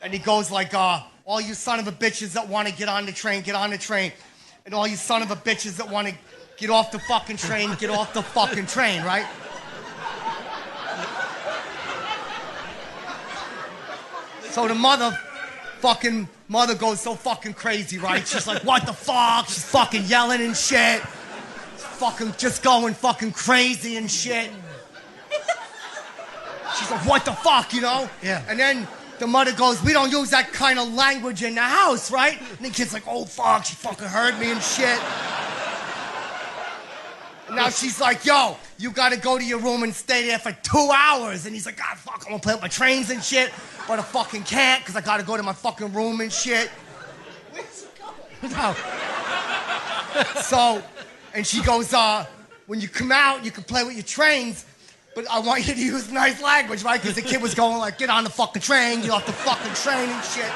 And he goes like, all you son of a bitches that want to get on the train, get on the train. And all you son of a bitches that want to get off the fucking train, get off the fucking train, right? So the mother goes so fucking crazy, right? She's like, what the fuck? She's fucking yelling and shit. Fucking just going fucking crazy and shit. She's like, what the fuck, you know? Yeah. And then the mother goes, we don't use that kind of language in the house, right? And the kid's like, oh fuck, she fucking heard me and shit. And now she's like, yo, you gotta go to your room and stay there for 2 hours. And he's like, God, fuck, I'm gonna play with my trains and shit. But I fucking can't, because I gotta go to my fucking room and shit. Where's he going? No. So, and she goes, when you come out, you can play with your trains, but I want you to use nice language, right? Because the kid was going like, get on the fucking train, get off the fucking train and shit.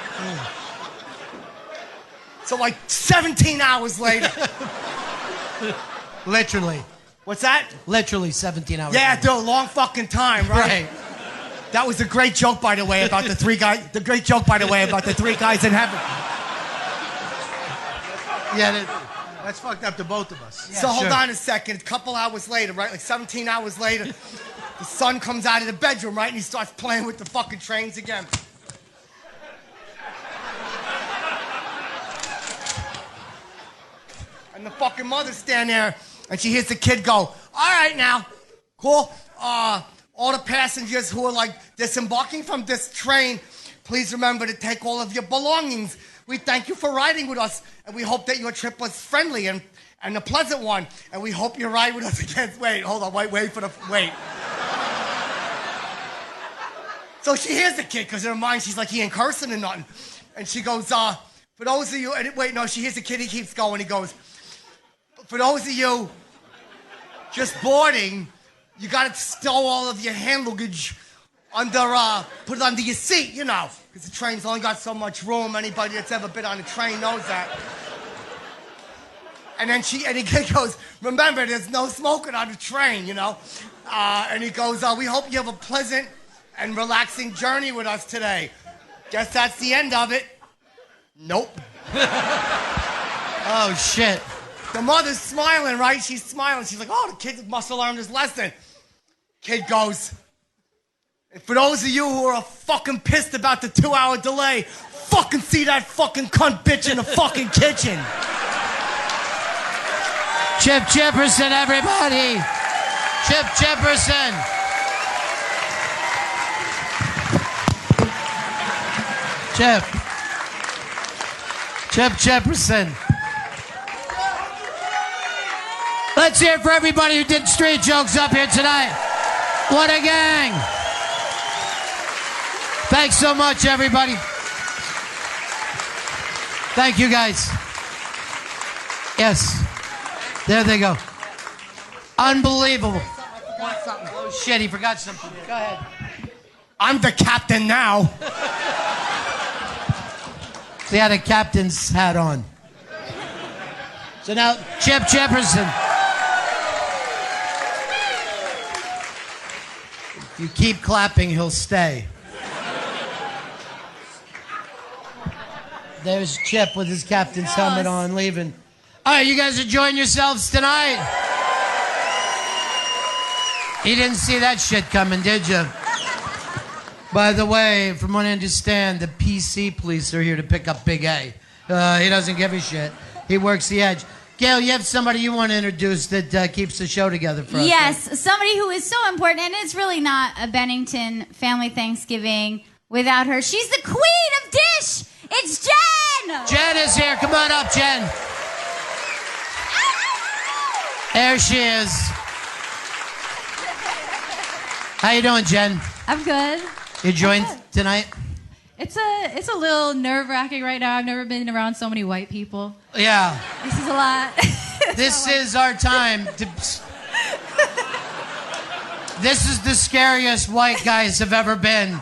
So like 17 hours later. Literally. What's that? Literally 17 hours. Yeah, later. dude, long fucking time, right? That was a great joke, by the way, about the three guys. The great joke, by the way, about the three guys in heaven. Yeah, that's fucked up to both of us. So hold on a second. A couple hours later, right? Like 17 hours later, the son comes out of the bedroom, right? And he starts playing with the fucking trains again. And the fucking mother's standing there, and she hears the kid go, all right now, cool. All the passengers who are like disembarking from this train, please remember to take all of your belongings. We thank you for riding with us, and we hope that your trip was friendly and a pleasant one. And we hope you ride with us again. Wait, hold on, wait. So she hears the kid, because in her mind, she's like, he ain't cursing or nothing. And she goes, for those of you, and she hears the kid, he keeps going, he goes, for those of you just boarding, you gotta stow all of your hand luggage put it under your seat, you know, because the train's only got so much room. Anybody that's ever been on a train knows that. And then the kid goes, remember, there's no smoking on the train, you know. And he goes, we hope you have a pleasant and relaxing journey with us today. Guess that's the end of it. Nope. Oh, shit. The mother's smiling, right? She's smiling. She's like, oh, the kid must have learned his lesson. Kid goes, for those of you who are fucking pissed about the 2-hour delay, fucking see that fucking cunt bitch in the fucking kitchen. Chip Chipperson, everybody. Chip Chipperson. Chip Chipperson. Let's hear it for everybody who did street jokes up here tonight. What a gang. Thanks so much, everybody. Thank you, guys. Yes. There they go. Unbelievable. Oh, shit, he forgot something. Go ahead. I'm the captain now. He had a captain's hat on. So now, Chip Chipperson. If you keep clapping, he'll stay. There's Chip with his captain's helmet on, leaving. All right, you guys enjoying yourselves tonight? You didn't see that shit coming, did you? By the way, from what I understand, the PC police are here to pick up Big A. He doesn't give a shit. He works the edge. Gail, you have somebody you want to introduce that keeps the show together for us. Yes, right? somebody who is so important, and it's really not a Bennington family Thanksgiving without her. She's the queen of dish. It's Jen. Jen is here. Come on up, Jen. There she is. How you doing, Jen? I'm good. You joined tonight? It's a little nerve-wracking right now. I've never been around so many white people. Yeah. This is a lot. This is our time to... This is the scariest white guys have ever been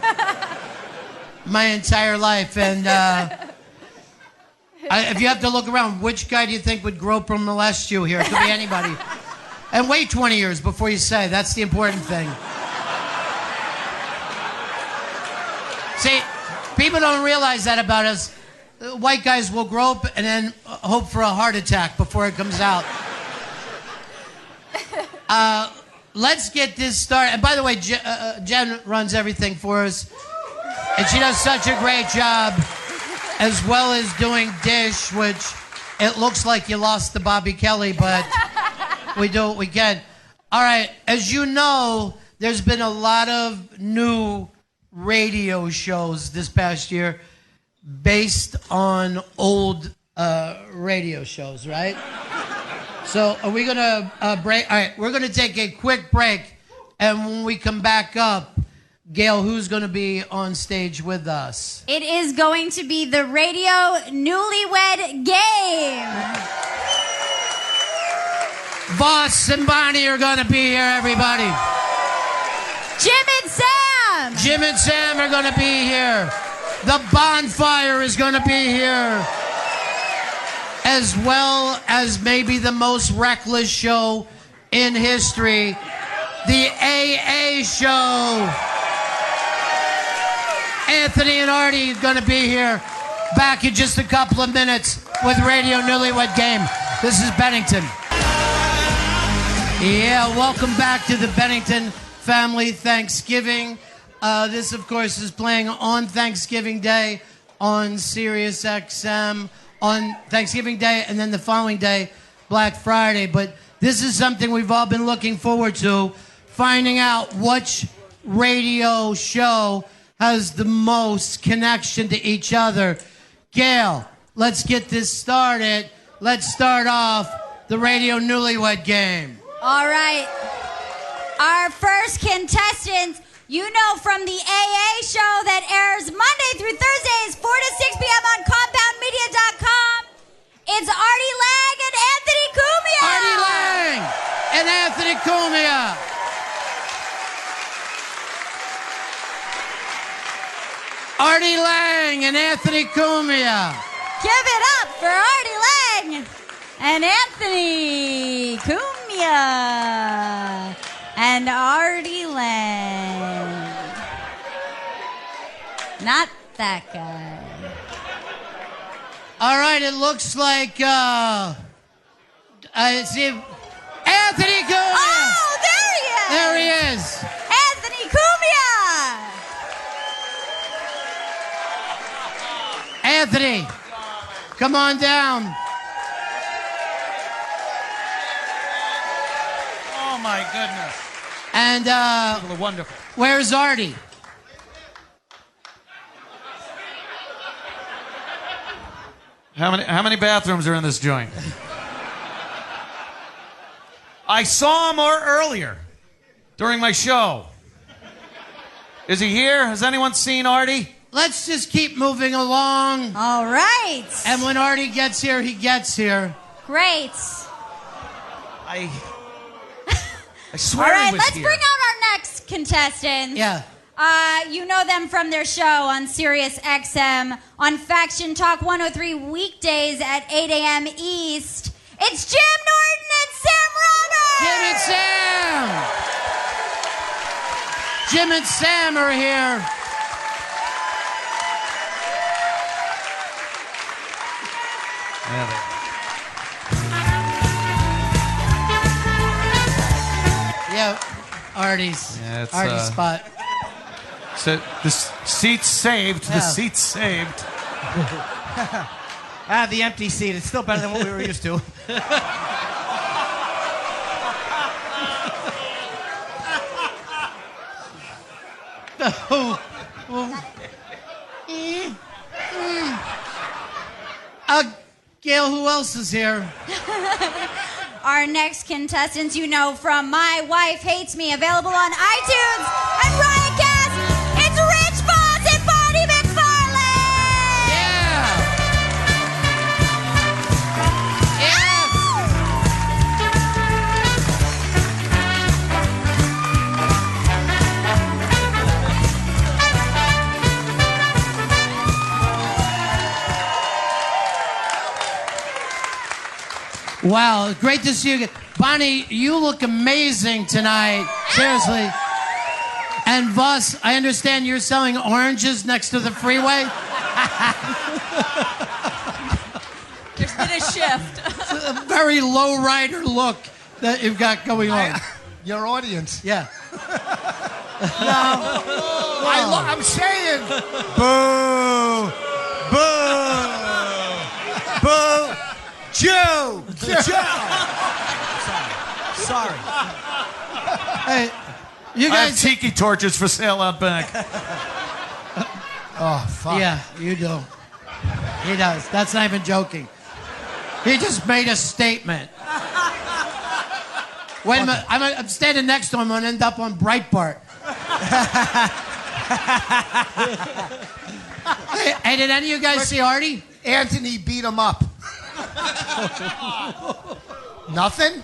my entire life. And if you have to look around, which guy do you think would grope or molest you here? It could be anybody. And wait 20 years before you say. That's the important thing. See, people don't realize that about us. White guys will grope and then hope for a heart attack before it comes out. Let's get this started. And by the way, Jen runs everything for us. And she does such a great job, as well as doing Dish, which it looks like you lost to Bobby Kelly, but we do what we can. All right, as you know, there's been a lot of new radio shows this past year based on old radio shows, right? So are we going to break? All right, we're going to take a quick break. And when we come back up, Gail, who's going to be on stage with us? It is going to be the Radio Newlywed Game. Voss and Bonnie are going to be here, everybody. Jim and Sam. Jim and Sam are going to be here. The Bonfire is going to be here. As well as maybe the most reckless show in history, the AA Show. Anthony and Artie are going to be here. Back in just a couple of minutes with Radio Newlywed Game. This is Bennington. Yeah, welcome back to the Bennington Family Thanksgiving. This, of course, is playing on Thanksgiving Day on Sirius XM. On Thanksgiving Day, and then the following day, Black Friday. But this is something we've all been looking forward to, finding out which radio show has the most connection to each other. Gail, let's get this started. Let's start off the Radio Newlywed Game. All right. Our first contestants, you know from the AA show that airs Monday through Thursdays, 4 to 6 p.m. on compoundmedia.com. It's Artie Lang and Anthony Cumia. Artie Lang and Anthony Cumia. Artie Lang and Anthony Cumia. Give it up for Artie Lang and Anthony Cumia. And Artie Lang. Not that guy. All right, it looks like, I see Anthony Cumia. Oh, there he is. There he is. Anthony Cumia. Anthony, come on down. Oh, my goodness. And, wonderful. Where's Artie? How many bathrooms are in this joint? I saw him earlier during my show. Is he here? Has anyone seen Artie? Let's just keep moving along. All right. And when Artie gets here, he gets here. Great. I swear All right, he was let's here. bring out our next contestants. Yeah. You know them from their show on Sirius XM on Faction Talk 103 weekdays at 8 a.m. East. It's Jim Norton and Sam Roberts! Jim and Sam! Jim and Sam are here. Yeah, Artie's spot. So the seat's saved. The seat's saved. The empty seat. It's still better than what we were used to. Gail, who else is here? Our next contestants, you know from My Wife Hates Me, available on iTunes and Riotcast. It's Rich Wow, great to see you again. Bonnie, you look amazing tonight. Seriously. And Voss, I understand you're selling oranges next to the freeway? There's been a shift. It's a very low-rider look that you've got going on. Your audience. Yeah. I'm saying. Boo! Boo! Boo! Joe! Sorry. Hey, you I guys. have tiki torches for sale out back. Oh, fuck. Yeah, you do. He does. That's not even joking. He just made a statement. Wait a minute. I'm standing next to him. I'm going to end up on Breitbart. Hey, did any of you guys see Artie? Anthony beat him up. Nothing?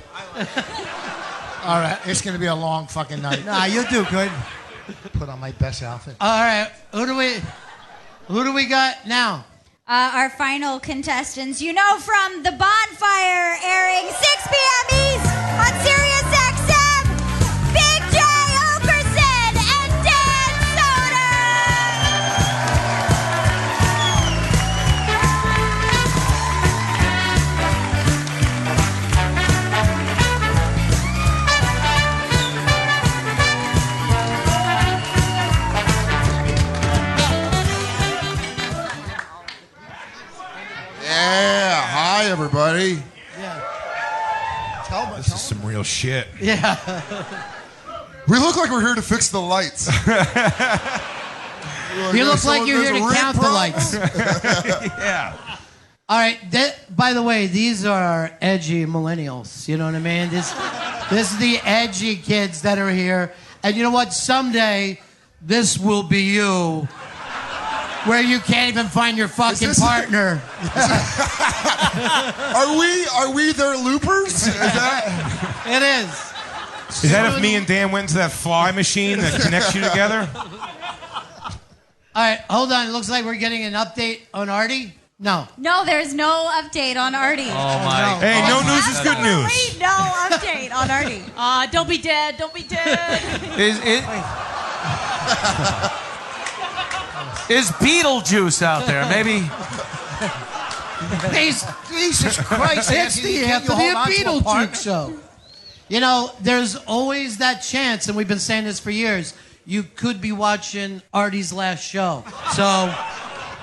All right, it's going to be a long fucking night. Nah, you'll do good. Put on my best outfit. All right. Who do we got now? Our final contestants, you know, from The Bonfire, airing 6 p.m. East on Sirius XM, Big J Okerson and Dan Soder. Yeah, hi everybody. Yeah. This is some real shit. Yeah. We look like we're here to fix the lights. You look like you're here to count the lights. Yeah. All right. By the way, these are edgy millennials. You know what I mean? This is the edgy kids that are here. And you know what? Someday, this will be you. Where you can't even find your fucking partner. Are we their loopers? Is that? It is. Is that if me and Dan went into that fly machine that connects you together? All right, hold on. It looks like we're getting an update on Artie. No. No, there's no update on Artie. Oh my! Hey, no news is good news. Absolutely no update on Artie. Don't be dead. Don't be dead. Is Beetlejuice out there? Maybe. Jesus Christ! It's the Anthony and Beetlejuice show. You know, there's always that chance, and we've been saying this for years. You could be watching Artie's last show, so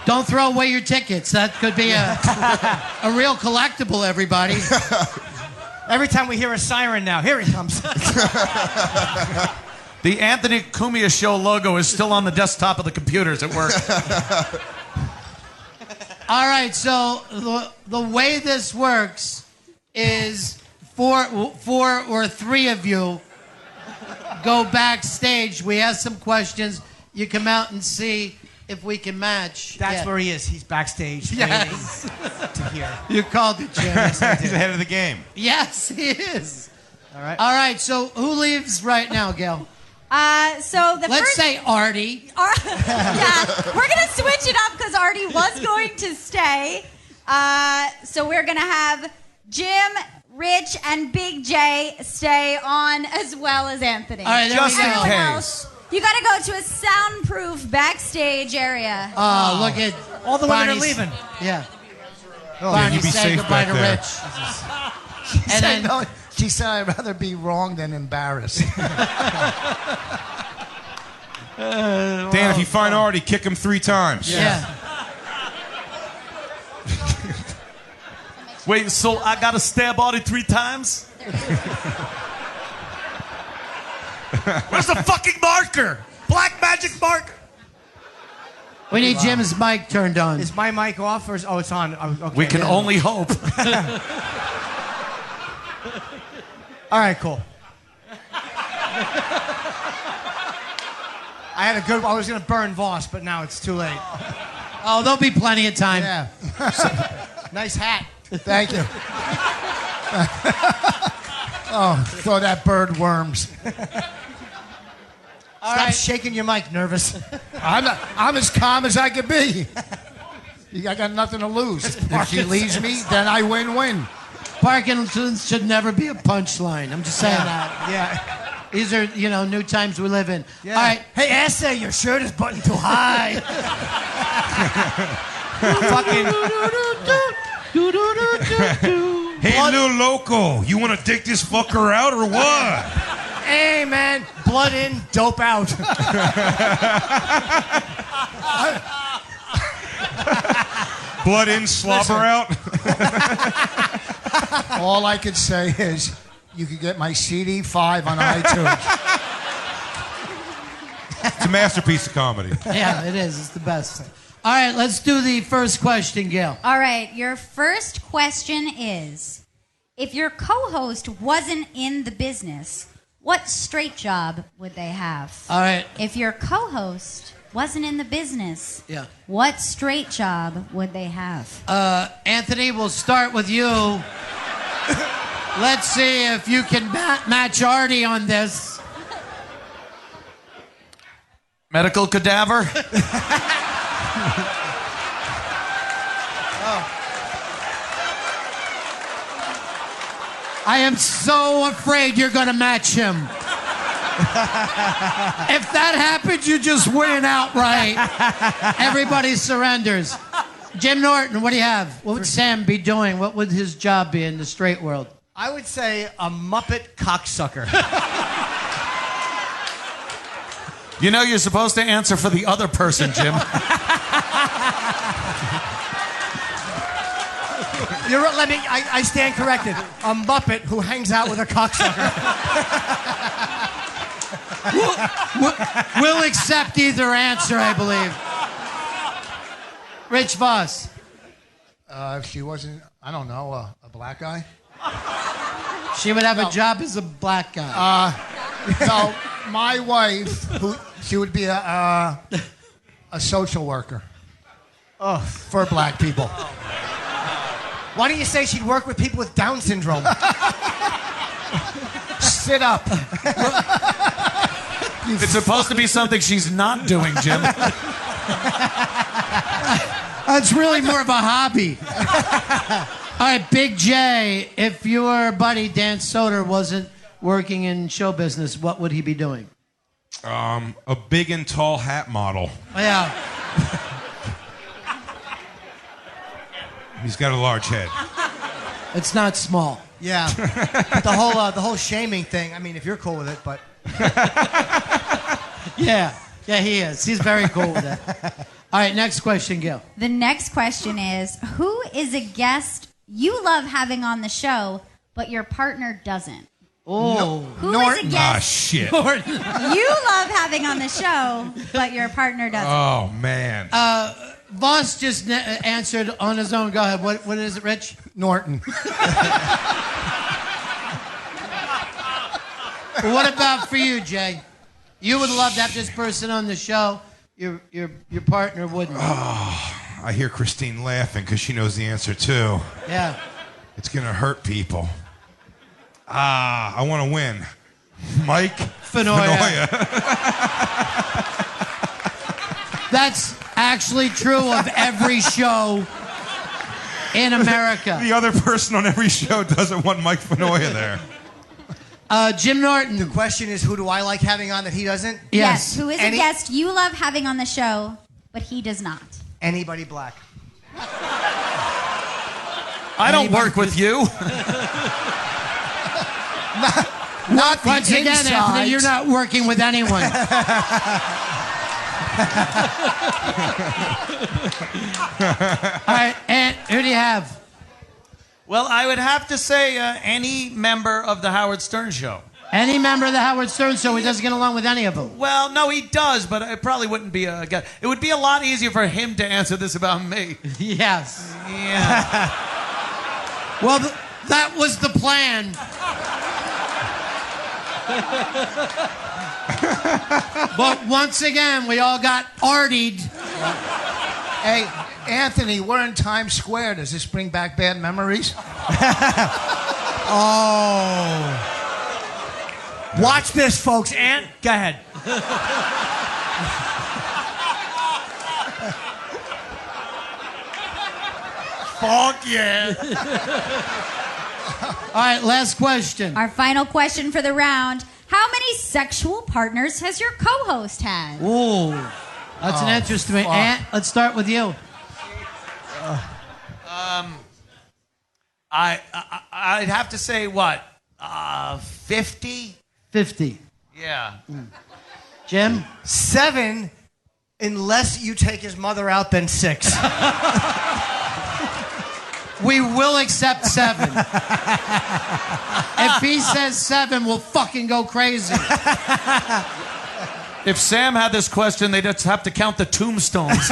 don't throw away your tickets. That could be a real collectible. Everybody. Every time we hear a siren now, here he comes. The Anthony Cumia Show logo is still on the desktop of the computers at work. All right, so the way this works is four or three of you go backstage. We ask some questions. You come out and see if we can match. That's where he is. He's backstage Yes. waiting to hear. You called it, Jim. He's ahead of the game. Yes, he is. All right. All right, so who leaves right now, Gail? So the Let's first... say Artie. Yeah, we're going to switch it up because Artie was going to stay. So we're going to have Jim, Rich, and Big J stay on as well as Anthony. All right, there we go. Everyone else, you got to go to a soundproof backstage area. Oh, look at all the women are Bonnie's- leaving. Yeah. Oh, Bonnie you be said safe goodbye back to there. Rich. And then, no, she said, I'd rather be wrong than embarrassed. Dan, if you find Artie, kick him 3 times. Yeah. Wait, so I gotta stab Artie 3 times? Where's the fucking marker? Black magic marker. We need Jim's mic turned on. Is my mic off or is... Oh, it's on. Okay. We can only hope. All right, cool. I was going to burn Voss, but now it's too late. Oh, there'll be plenty of time. Yeah. Nice hat. Thank you. Oh, throw that bird worms. Stop shaking your mic, nervous. I'm as calm as I could be. I got nothing to lose. If she leaves me, then I win. Parkinson's should never be a punchline. I'm just saying that. Yeah. These are, new times we live in. Yeah. All right. Hey, Asa, your shirt is buttoned too high. Fucking. Hey, little loco, you want to take this fucker out or what? Hey, man, blood in, dope out. Blood in, slobber out. All I could say is you could get my CD 5 on iTunes. It's a masterpiece of comedy. Yeah, it is. It's the best. All right, let's do the first question, Gail. All right, your first question is, if your co-host wasn't in the business, what straight job would they have? All right. If your co-host wasn't in the business, Yeah. what straight job would they have? Anthony, we'll start with you. Let's see if you can match Artie on this. Medical cadaver? I am so afraid you're going to match him. If that happens, you just win outright. Everybody surrenders. Jim Norton, what do you have? What would Sam be doing? What would his job be in the straight world? I would say a Muppet cocksucker. You're supposed to answer for the other person, Jim. I stand corrected. A Muppet who hangs out with a cocksucker. We'll accept either answer, I believe. Rich Voss. If she wasn't, I don't know, a black guy? She would have a job as a black guy. No, my wife, she would be a social worker. Oh, for black people. Why don't you say she'd work with people with Down syndrome? Sit up. It's supposed to be something she's not doing, Jim. It's really more of a hobby. All right, Big J, if your buddy Dan Soder wasn't working in show business, what would he be doing? A big and tall hat model. Oh, yeah. He's got a large head. It's not small. Yeah. But the whole shaming thing, I mean, if you're cool with it, but... Yeah, he is. He's very cool with that. All right, next question, Gail. The next question is, who is a guest you love having on the show, but your partner doesn't? Oh. Who is a guest Ah, shit. you love having on the show, but your partner doesn't? Oh, man. Voss just answered on his own. Go ahead. What is it, Rich? Norton. What about for you, Jay? You would love to have this person on the show. Your partner wouldn't. Oh, I hear Christine laughing because she knows the answer, too. Yeah. It's going to hurt people. I want to win. Mike Fenoya. That's actually true of every show in America. The other person on every show doesn't want Mike Fenoya there. Jim Norton. The question is, who do I like having on that he doesn't? Yes. Who is a guest you love having on the show, but he does not? Anybody black. I don't work with you. Not once again, Anthony, you're not working with anyone. All right, and who do you have? Well, I would have to say any member of the Howard Stern Show. Any member of the Howard Stern Show, he doesn't get along with any of them. Well, no, he does, but it probably wouldn't be a guy. It would be a lot easier for him to answer this about me. Yes. Yeah. Well, that was the plan. But once again, we all got artied. Hey, Anthony, we're in Times Square. Does this bring back bad memories? Oh. Watch this, folks. Ant, go ahead. Fuck yeah. All right, last question. Our final question for the round. How many sexual partners has your co-host had? Ooh, that's an interesting one. Ant, let's start with you. I'd have to say what? 50? 50. Yeah. Jim? 7, unless you take his mother out, then 6. We will accept 7. If he says 7, we'll fucking go crazy. If Sam had this question, they'd just have to count the tombstones.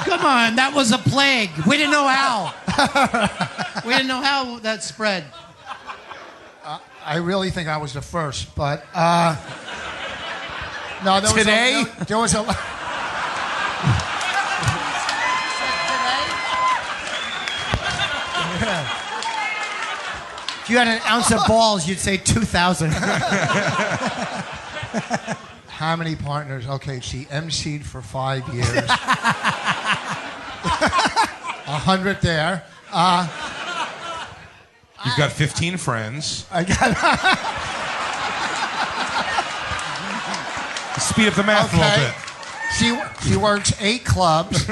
Come on, that was a plague. We didn't know how. We didn't know how that spread. I really think I was the first, but no, there Today? there was a. If you had an ounce of balls, you'd say 2,000. How many partners? Okay, she emceed for 5 years. 100 there. You've got 15 friends. I got. Speed up the math a little bit. She works 8 clubs.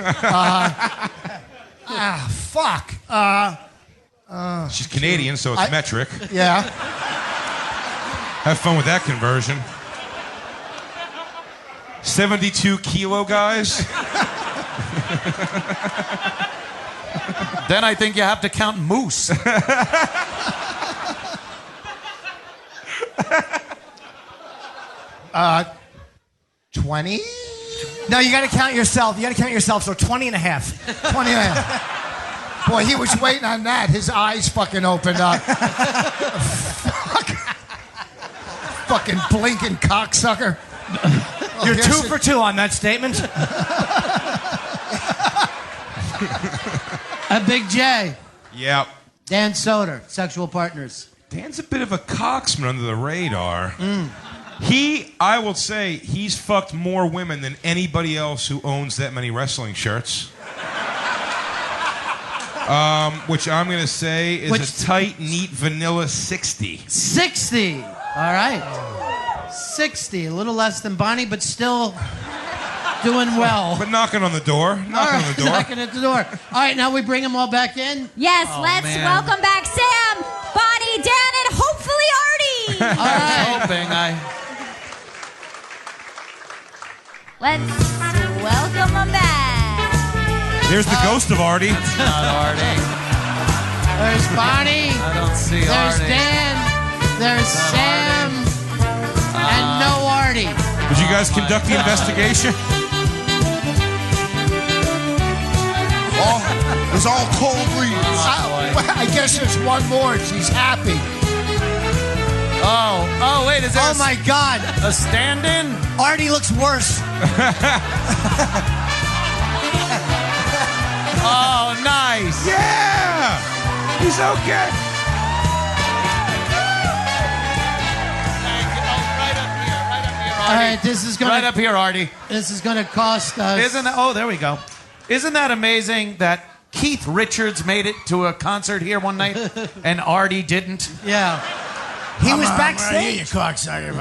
Fuck. She's Canadian, so it's metric. Yeah. Have fun with that conversion. 72 kilo guys. Then I think you have to count moose. 20? No, you got to count yourself. You got to count yourself, so 20 and a half. 20 and a half. Boy, he was waiting on that. His eyes fucking opened up. Fucking blinking cocksucker. You're 2 for 2 on that statement. A Big J. Yep. Dan Soder, sexual partners. Dan's a bit of a cocksman under the radar. I will say, he's fucked more women than anybody else who owns that many wrestling shirts. Which I'm going to say is a tight, neat, vanilla 60. 60. All right. 60. A little less than Bonnie, but still doing well. But knocking on the door. Knocking on the door. Knocking at the door. All right, now we bring them all back in. Yes, let's welcome back Sam, Bonnie, Dan, and hopefully Artie. All right. Hoping Let's welcome them back. There's the ghost of Artie. That's not Artie. There's Bonnie. I don't see There's Artie. Dan. There's Sam. And no Artie. Did you guys conduct the investigation? It's all cold breeze. I guess there's one more. She's happy. Oh, wait, is there Oh, my God. a stand-in? Artie looks worse. Oh, nice. Yeah! He's okay. All right, this is going Right up here, Artie. This is going to cost us. There we go. Isn't that amazing that Keith Richards made it to a concert here one night and Artie didn't? Yeah. He was Right backstage. here, you cocksucker.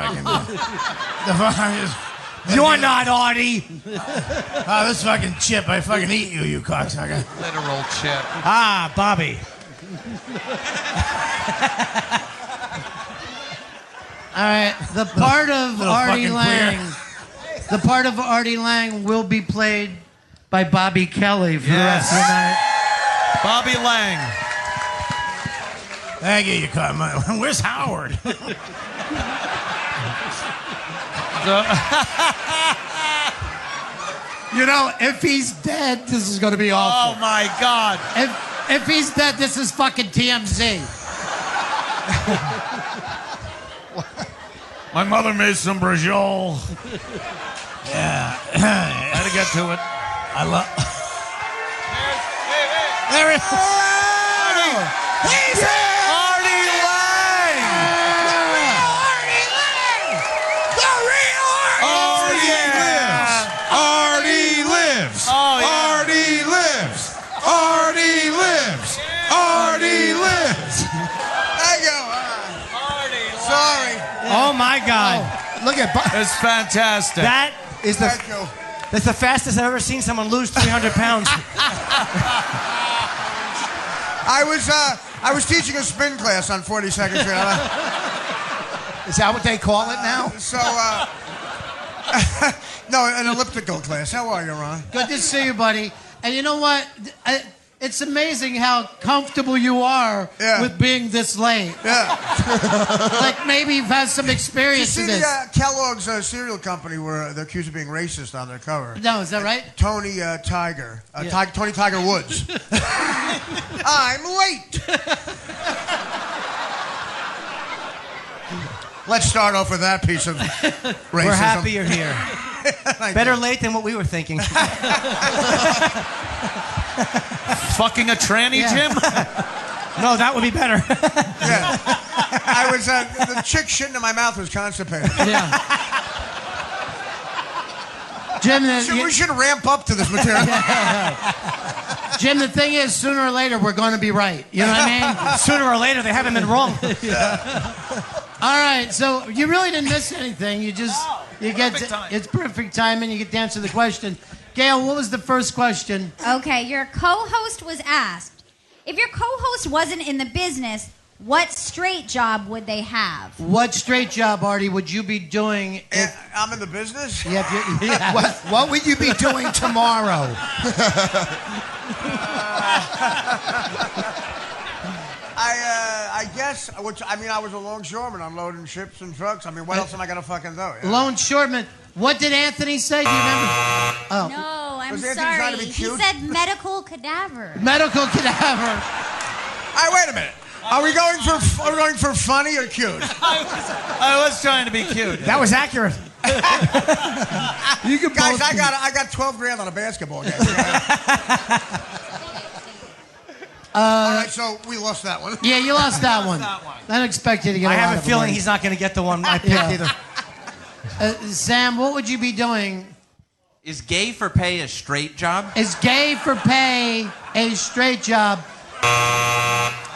You're not Artie. Oh, this fucking chip. I fucking eat you, you cocksucker. Literal chip. Ah, Bobby. All right, the part of Little Artie fucking Lang, the part of Artie Lang will be played by Bobby Kelly for the rest of the night. Bobby Lang. Thank you, you cocksucker. Where's Howard? You know, if he's dead, this is going to be awful. Oh my God. If he's dead, this is fucking TMZ. My mother made some brajol. Yeah. Had to get to it. I love. There it is. He's Artie Lang. Artie lives. Artie lives. Oh, yeah. Artie lives. Artie lives. God. Look at It's fantastic. That is that's the fastest I've ever seen someone lose 300 pounds. I was teaching a spin class on 42nd Street. Is that what they call it now? No, an elliptical class. How are you, Ron? Good to see you, buddy. And you know what? It's amazing how comfortable you are with being this late. Yeah. Like maybe you've had some experience Did in you see this. the Kellogg's cereal company where they're accused of being racist on their cover? No, is that right? Tony Tiger. Tony Tiger Woods. I'm late. Let's start off with that piece of racism. We're happy you're here. Better late than what we were thinking. Fucking a tranny, Jim? No, that would be better. Yeah. I was, the chick shitting in my mouth was constipated. Yeah. Jim, we should ramp up to this material. Jim, the thing is, sooner or later, we're going to be right. You know what I mean? Sooner or later, they haven't been wrong. All right, so you really didn't miss anything. You just, it's perfect timing. You get to answer the question. Gail, what was the first question? Okay, your co-host was asked, if your co-host wasn't in the business, what straight job would they have? What straight job, Artie, would you be doing if... I'm in the business? Yeah, What would you be doing tomorrow? I guess, I was a longshoreman unloading ships and trucks. I mean, what else am I going to fucking do? Yeah. Longshoreman. What did Anthony say? Do you remember? Oh. No, I'm Was Anthony trying sorry. to be He cute? said medical cadaver. Medical cadaver. All right, wait a minute. Are we going for funny or cute? I was trying to be cute. That was accurate. You can Guys, both I got 12 grand on a basketball game. All right, so we lost that one. Yeah, you lost that one. I didn't expect you to get I a lot have a of feeling money. he's not going to get the one I picked either. Sam, what would you be doing? Is gay for pay a straight job? Is gay for pay a straight job?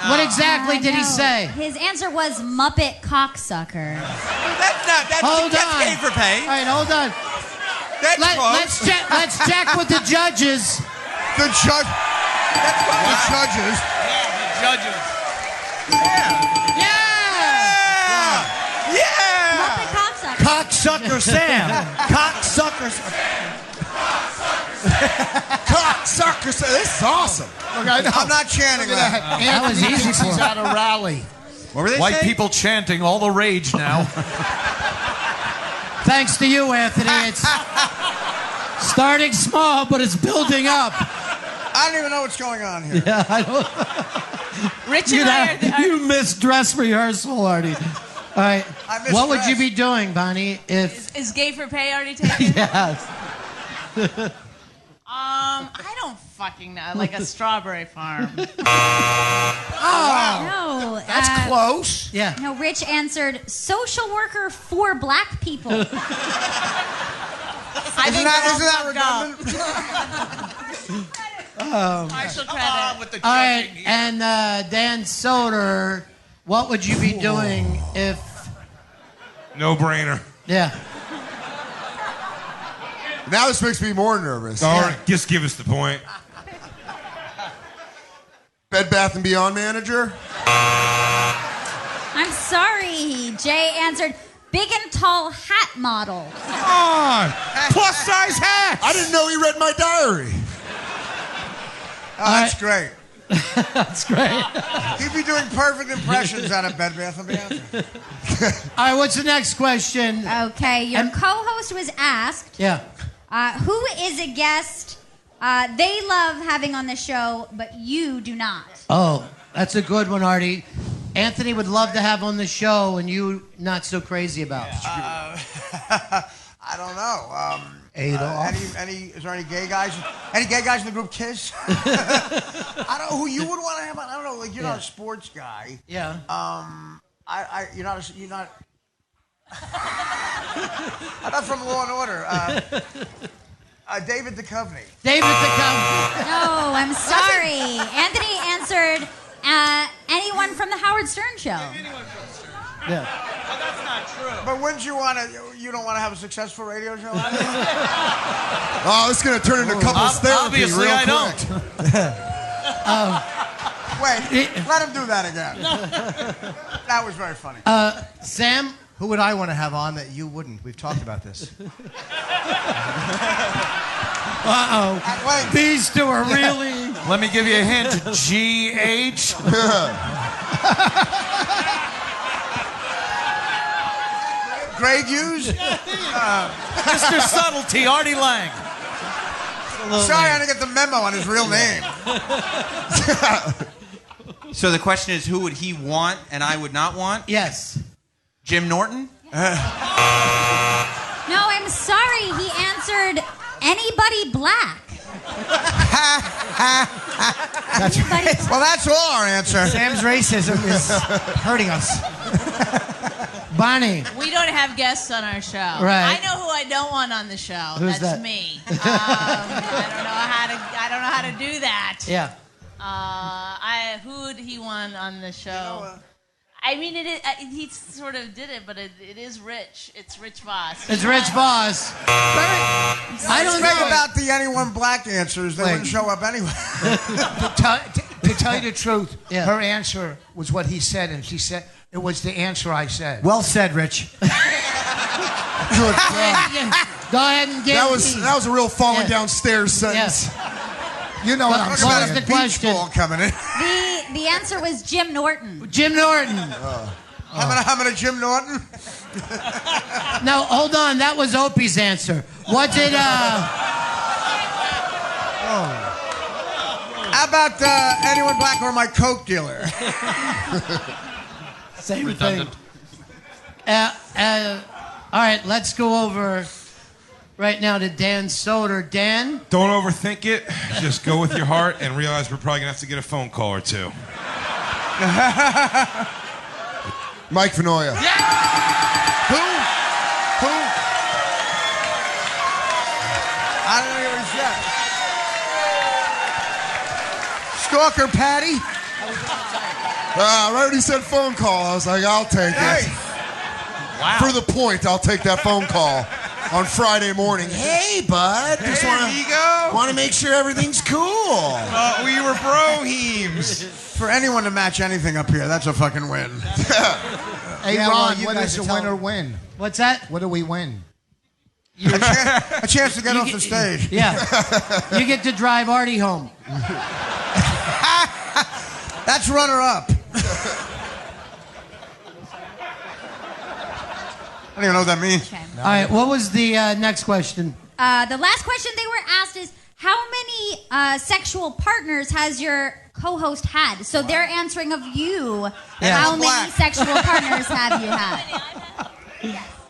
What exactly did he No. say? His answer was Muppet cocksucker. Hold on. Gay for pay. All right, hold on. Let's check with the judges. The judge. That's what the judges. Muppet cocksucker. Cocksucker Sam. Cocksucker. Cocksucker. This is awesome. Look, I know. I'm not chanting that. That was easy for He's him. at a rally. What were they White saying? people chanting, all the rage now. Thanks to you, Anthony. It's starting small, but it's building up. I don't even know what's going on here. Yeah, I don't. Rich and I are You missed dress rehearsal, Artie. All right. I missed What would dress. you be doing, Bonnie, if... is gay for pay already taken? Yes. I don't fucking know. Like a strawberry farm. No. That's close. Yeah. No, Rich answered social worker for black people. I Isn't think that redundant? redundant? Partial credit. With the All right, and Dan Soder, what would you be doing if... No brainer. Yeah. Now this makes me more nervous. All right, just give us the point. Bed Bath & Beyond manager? I'm sorry. Jay answered big and tall hat model. Come on! Plus size hats! I didn't know he read my diary. Oh, that's great. That's great. He'd be doing perfect impressions out of Bed Bath & Beyond. All right, what's the next question? Okay, your co-host was asked, Yeah. who is a guest they love having on the show, but you do not? Oh, that's a good one, Artie. Anthony would love to have on the show, and you not so crazy about. I don't know. Adolf. Is there any gay guys? Any gay guys in the group Kiss? I don't know who you would want to have on. I don't know. Like you're not a sports guy. Yeah. You're not. I'm not from Law and Order. David Duchovny. David Duchovny. No, I'm sorry. Anthony answered anyone from the Howard Stern show. Yeah. Well, that's not true. But wouldn't you want to? You don't want to have a successful radio show? Oh, it's going to turn into couples therapy Obviously, real I quick. Wait, let him do that again. That was very funny. Sam, who would I want to have on that you wouldn't? We've talked about this. Uh-oh. Wait. These two are really... Let me give you a hint. G.H. Greg Hughes? Mr. Subtlety, Artie Lang. Sorry, I didn't get the memo on his real name. So the question is, who would he want and I would not want? Yes. Jim Norton? No, I'm sorry. He answered anybody black. That's right. Well, that's all our answer. Sam's racism is hurting us. Bonnie. We don't have guests on our show. Right. I know who I don't want on the show. Who's That's that? me. I don't know how to do that. Yeah. Who would he want on the show? I mean, he sort of did it, but it is Rich. It's Rich Voss. It's Rich Voss. I don't know about the anyone black answers. They wouldn't show up anyway. To tell you the truth, her answer was what he said, and she said it was the answer I said. Well said, Rich. Good God. Go ahead and get That was a real falling downstairs sentence. You know what I'm saying. What was the question? Coming in. The answer was Jim Norton. Jim Norton. I'm gonna Jim Norton. No, hold on. That was Opie's answer. What did How about anyone black or my coke dealer? Same thing. All right, let's go over right now to Dan Soder. Dan? Don't overthink it. Just go with your heart and realize we're probably going to have to get a phone call or two. Mike Vanoia. Who? I don't know what he said. Stalker Patty? I already said phone call. I was like, I'll take it. Wow. For the point, I'll take that phone call on Friday morning. Hey, bud. Just want to make sure everything's cool. We were bro-heems. For anyone to match anything up here, that's a fucking win. Hey, Yeah, Ron, well, you what guys is are a win or telling- win? What's that? What do we win? A chance to get off the stage. Yeah. You get to drive Artie home. That's runner-up. I don't even know what that means. Okay. All right, what was the next question? The last question they were asked is, how many sexual partners has your co-host had? So they're answering of you. Yeah. How many Black. sexual partners have you had?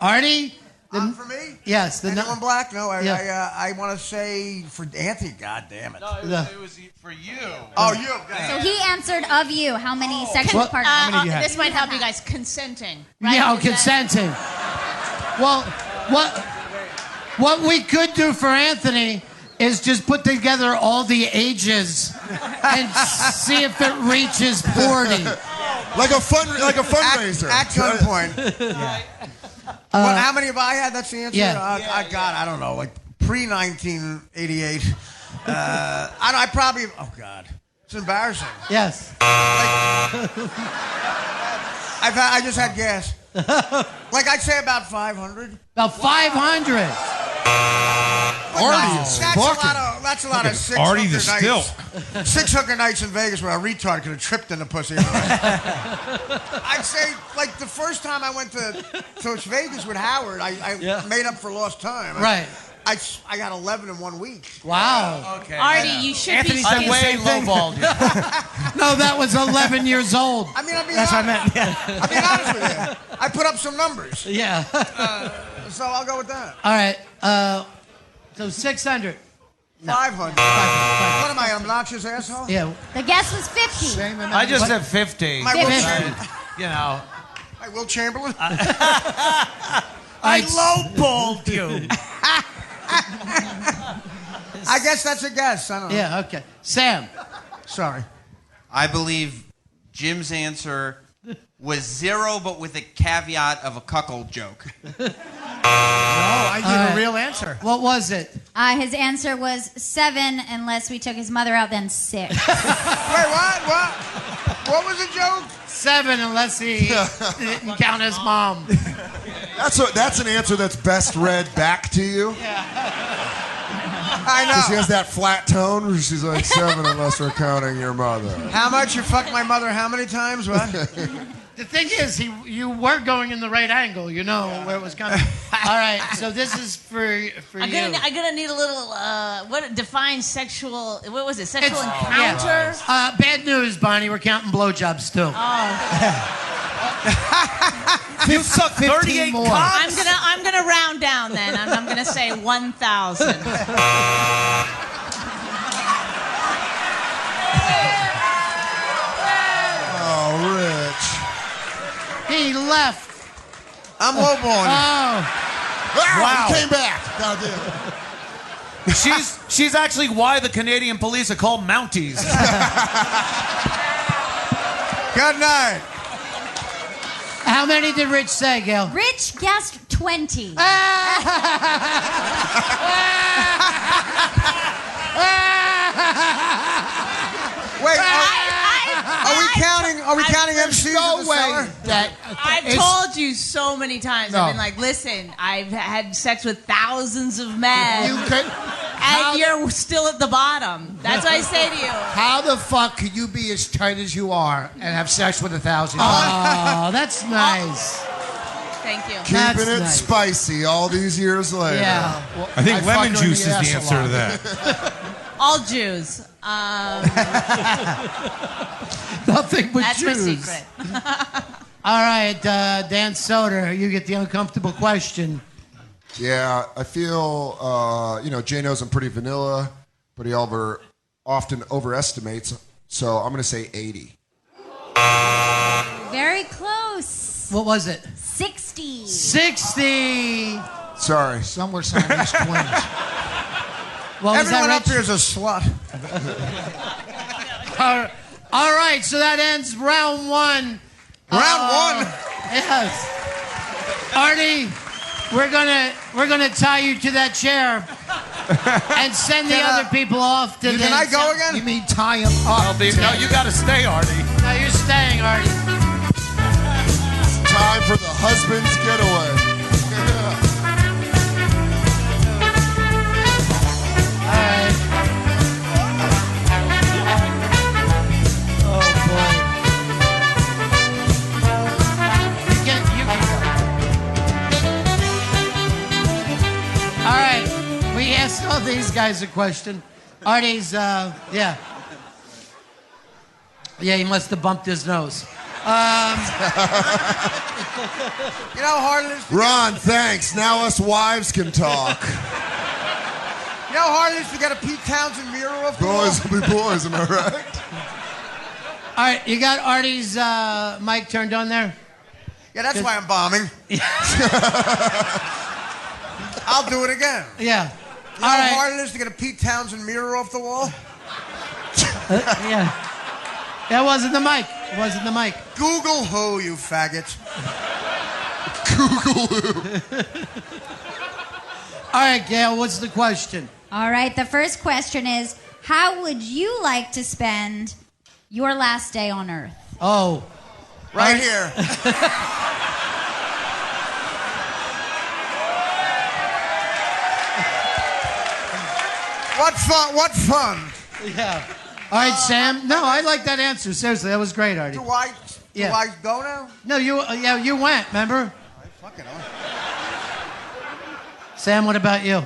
Artie? For me? Yes. Anyone black? No, Yeah. I want to say for Anthony. God damn it. No, it was for you. Oh, you. So he answered of you. How many sexual partners? How many do you have? This might help you guys. Consenting. Right? Yeah, Is that- consenting. Well, what we could do for Anthony is just put together all the ages and see if it reaches 40. Like a fundraiser. At gunpoint. How many have I had? That's the answer? Yeah. God, I don't know. Like pre-1988. I probably... Oh, God. It's embarrassing. Yes. I just had gas. Like, I'd say about 500. About 500. Artie is fucking. That's a lot of six Artie hooker the nights. 6 hooker nights in Vegas where a retard could have tripped in the pussy. I'd say, like, the first time I went to Vegas with Howard, I made up for lost time. Right. I got 11 in 1 week. Wow. Okay. Artie, you should Anthony be. said way lowballed you. No, that was 11 years old. I mean, That's what I meant. Yeah. I'll be honest with you. I put up some numbers. Yeah. So I'll go with that. All right. So 600. 500. What am I, an obnoxious asshole? Yeah. The guess was 50. I just said 50. My Will 50. Chamberlain. You know. My Will Chamberlain. I lowballed you. I guess that's a guess. I don't know. Yeah, okay. Sam. Sorry. I believe Jim's answer was 0, but with a caveat of a cuckold joke. I need a real answer. What was it? His answer was 7, unless we took his mother out, then 6. Wait, what? What was the joke? 7, unless he didn't count his mom. That's an answer that's best read back to you. I know. Because she has that flat tone where she's like 7 unless we're counting your mother. How much you fucked my mother? How many times? What? The thing is, you were going in the right angle. You know where it was coming. All right, so this is for you. I'm gonna need a little. What defines sexual? What was it? Sexual It's- encounter. yeah. Bad news, Bonnie. We're counting blowjobs too. You suck 38 more. cocks. I'm gonna round down then. I'm gonna say 1,000. Oh, Rich. He left. I'm lowballing. Wow. He came back. God damn. She's actually why the Canadian police are called Mounties. Good night. How many did Rich say, Gail? Rich guessed 20. Wait, are we counting MCs? No in the way. cellar? I've told you so many times. No. I've been like, listen, I've had sex with thousands of men. You could. And you're still at the bottom. That's what I say to you. How the fuck could you be as tight as you are and have sex with 1,000? Oh, that's nice. Thank you. Keeping it spicy all these years later. Yeah. Well, I think fuck lemon her in juice is the ass a answer to lot. that. All Jews. Nothing but That's Jews. my secret. All right, Dan Soder, you get the uncomfortable question. Yeah, I feel, Jay knows I'm pretty vanilla, but he often overestimates, so I'm going to say 80. Very close. What was it? 60. 60. Sorry. Some were Siamese twins. What was Everyone that, up here is a slut. All right, so that ends round 1. Round 1? Yes. Artie, we're gonna tie you to that chair and send the other people off to the. Can I go again? You mean tie him up? No, you got to stay, Artie. No, you're staying, Artie. Time for the husband's getaway. All right, we asked all these guys a question. Artie's, yeah, he must have bumped his nose. You know how hard it is? Ron, thanks. Now us wives can talk. You know how hard it is to get a Pete Townsend mirror off the wall? Boys will be boys, am I right? All right, you got Artie's mic turned on there? Yeah, that's why I'm bombing. I'll do it again. Yeah. You know how hard it is to get a Pete Townsend mirror off the wall? Yeah. That wasn't the mic. It wasn't the mic. Google who, you faggot. Google who. All right, Gail, what's the question? All right, the first question is, how would you like to spend your last day on Earth? Oh. Right here. What fun, what fun. Yeah. All right, Sam. No, I like that answer. Seriously, that was great, Artie. Do I go now? No, you went, remember? I fucking know. Sam, what about you?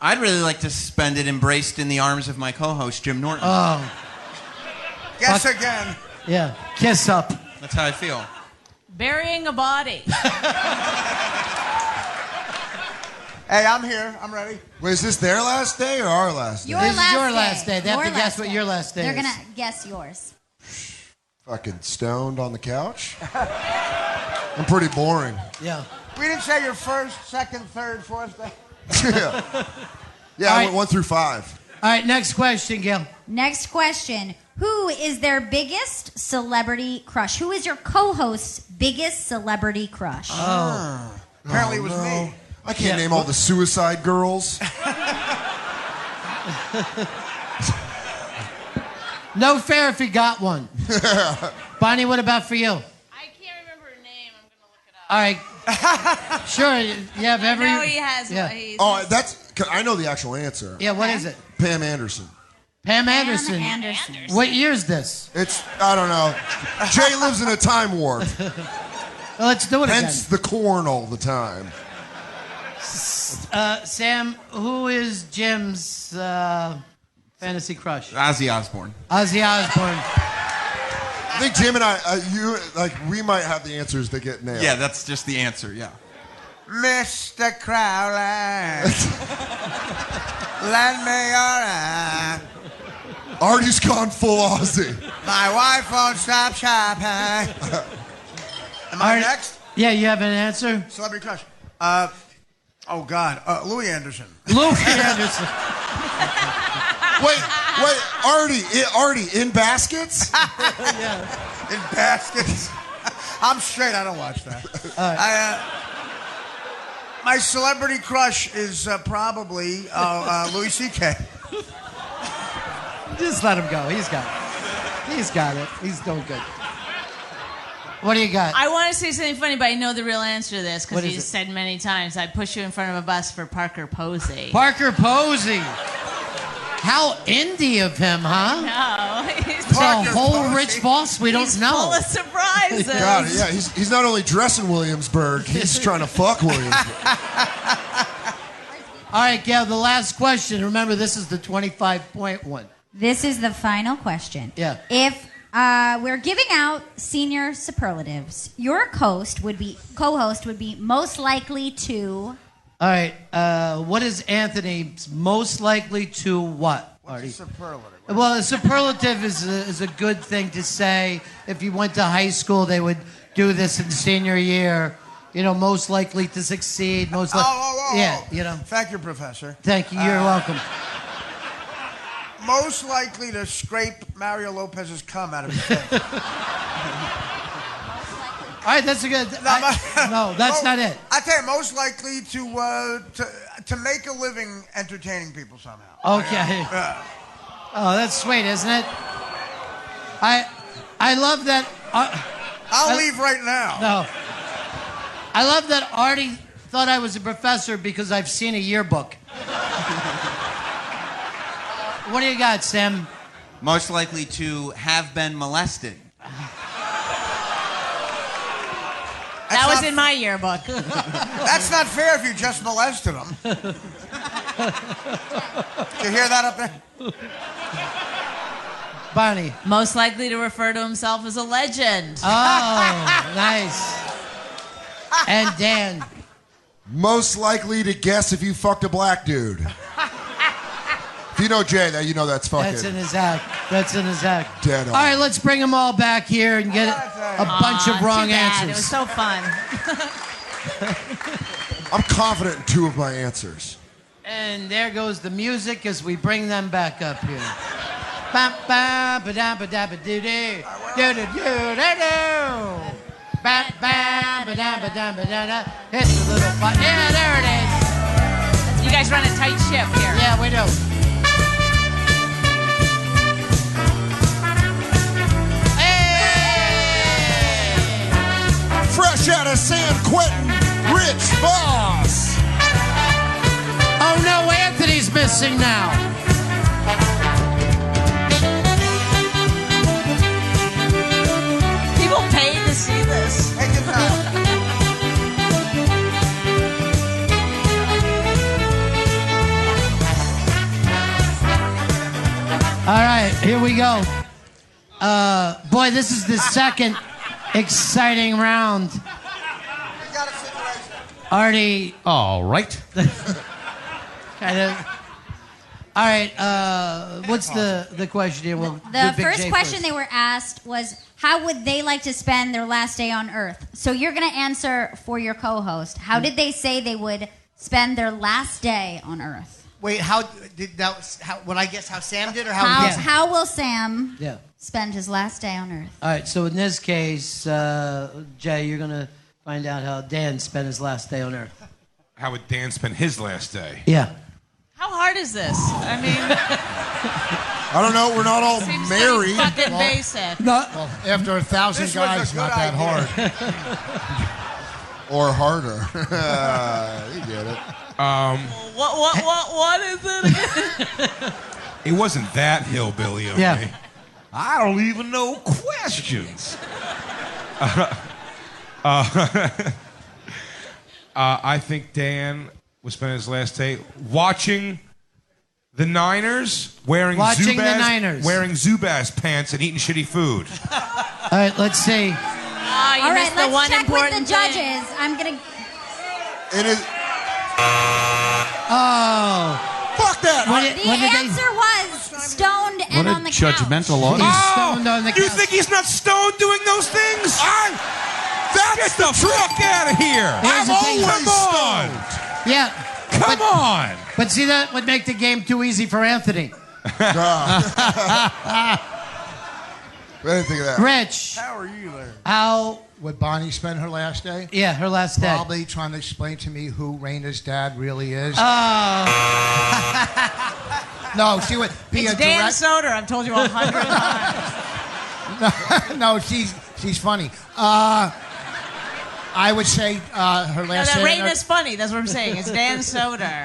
I'd really like to spend it embraced in the arms of my co-host, Jim Norton. Oh. Guess again. Yeah. Kiss up. That's how I feel. Burying a body. Hey, I'm here. I'm ready. Wait, is this their last day or our last day? This is your last day. They have Your to guess last what day. your last day They're is. going to guess yours. Fucking stoned on the couch? I'm pretty boring. Yeah. We didn't say your first, second, third, fourth day. Yeah, All I right. went 1 through 5. All right, next question, Gail. Next question. Who is their biggest celebrity crush? Who is your co-host's biggest celebrity crush? Apparently it was me. I can't name all the Suicide Girls. No fair if he got one. Bonnie, what about for you? I can't remember her name. I'm gonna look it up. All right. Sure, you have every... I know he has. Yeah. Oh, I know the actual answer. Yeah, what is it? Pam Anderson. Pam Anderson. What year is this? I don't know. Jay lives in a time warp. Well, let's do it Hence the corn all the time. Sam, who is Jim's fantasy crush? Ozzy Osbourne. Ozzy Osbourne. I think Jim and we might have the answers that get nailed. Yeah, that's just the answer. Yeah. Mr. Crowley, lend me your eye. Artie's gone full Ozzy. My wife won't stop shopping. Am I next? Yeah, you have an answer? Celebrity crush. Louis Anderson. Louis Anderson. Wait, Artie, in baskets? Yeah. In baskets. I'm straight. I don't watch that. My celebrity crush is probably Louis C.K. Just let him go. He's got it. He's got it. He's doing good. What do you got? I want to say something funny, but I know the real answer to this What because is you it? said many times. I push you in front of a bus for Parker Posey. Parker Posey. How indie of him, huh? No, he's It's a whole rich boss we don't know. full of surprises. God, yeah, he's not only dressing Williamsburg, he's trying to fuck Williamsburg. All right, Gail, the last question. Remember, this is the 25-point one. This is the final question. Yeah. If we're giving out senior superlatives, your co-host would be most likely to... All right, what is Anthony most likely to what? What's a superlative? Well, a superlative is a good thing to say. If you went to high school, they would do this in senior year. You know, most likely to succeed. Most Yeah, you know. Thank you, Professor. Thank you. You're welcome. Most likely to scrape Mario Lopez's cum out of his face. All right, that's a good... No, that's not it. I tell you, most likely to make a living entertaining people somehow. Okay. Oh, that's sweet, isn't it? I love that... I'll leave right now. No. I love that Artie thought I was a professor because I've seen a yearbook. What do you got, Sam? Most likely to have been molested. That was in my yearbook. That's not fair if you just molested him. Did you hear that up there? Bonnie. Most likely to refer to himself as a legend. Oh, nice. And Dan. Most likely to guess if you fucked a black dude. If you know Jay, you know that's fucking... That's in his act. That's in his act. Dead on. All right, let's bring them all back here and get a bunch of wrong too bad. answers. It was so fun. I'm confident in two of my answers. And there goes the music as we bring them back up here. Ba ba ba da ba da ba doo doo. Do do do do do. Ba ba ba da ba da ba da da. Hit the little button. Yeah, there it is. You guys run a tight ship here. Yeah, we do. Fresh out of San Quentin, Rich Voss. Oh no, Anthony's missing now. People paid to see this. All right, here we go. Boy, this is the second exciting round. Artie. All right. Kind of. All right. What's the question here? We'll The do Big first J question first. they were asked was, how would they like to spend their last day on Earth? So you're going to answer for your co-host. How did they say they would spend their last day on Earth? Wait, how did that? Would I guess how Sam did, or how? How will Sam Yeah. spend his last day on Earth? All right, so in this case, Jay, you're going to find out how Dan spent his last day on Earth. How would Dan spend his last day? Yeah. How hard is this? I mean, I don't know. We're not all seems married. pretty fucking basic. Well, after 1,000 This was a guys, good not that hard. Or harder. You get it. What is it again? It wasn't that hillbilly of me. I don't even know questions. I think Dan was spending his last day watching the Niners, wearing Zubaz pants and eating shitty food. All right, let's see. All right, let's check with the judges. I'm gonna. It is. Oh. Fuck that. The answer was stoned and on the couch. Judgmental audience. You think he's not stoned doing those things? Get the fuck out of here! Here's the thing. Come on! Yeah. Come on! But see, that would make the game too easy for Anthony. I didn't think of that. Rich. How are you there? How would Bonnie spend her last day? Yeah, her last day. Probably trying to explain to me who Raina's dad really is. Oh. No, she would be It's a Dan direct... Soder. I've told you 100 times. No, she's funny. I would say her last No, day. that Raina's funny. That's what I'm saying. It's Dan Soder.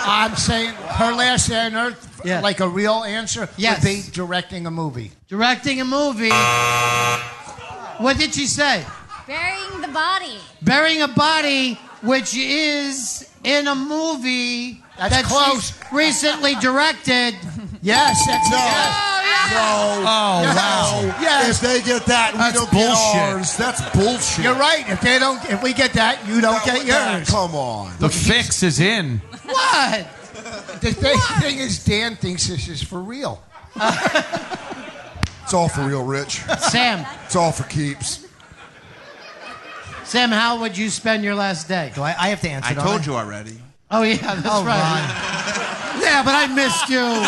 I'm saying her last day on Earth, like a real answer, Yes. would be directing a movie. Directing a movie. What did she say? Burying the body. Burying a body, which is in a movie That's close. she's recently directed. Yes, that's No. yes. No. Yes. If they get that, we don't get ours. That's bullshit. You're right. If we get that, you don't get yours. Come on. The fix is in. What? The thing is, Dan thinks this is for real. It's all for real, Rich. Sam. It's all for keeps. Sam, how would you spend your last day? Do I have to answer? I told you already. Oh, yeah, that's right. Yeah, but I missed you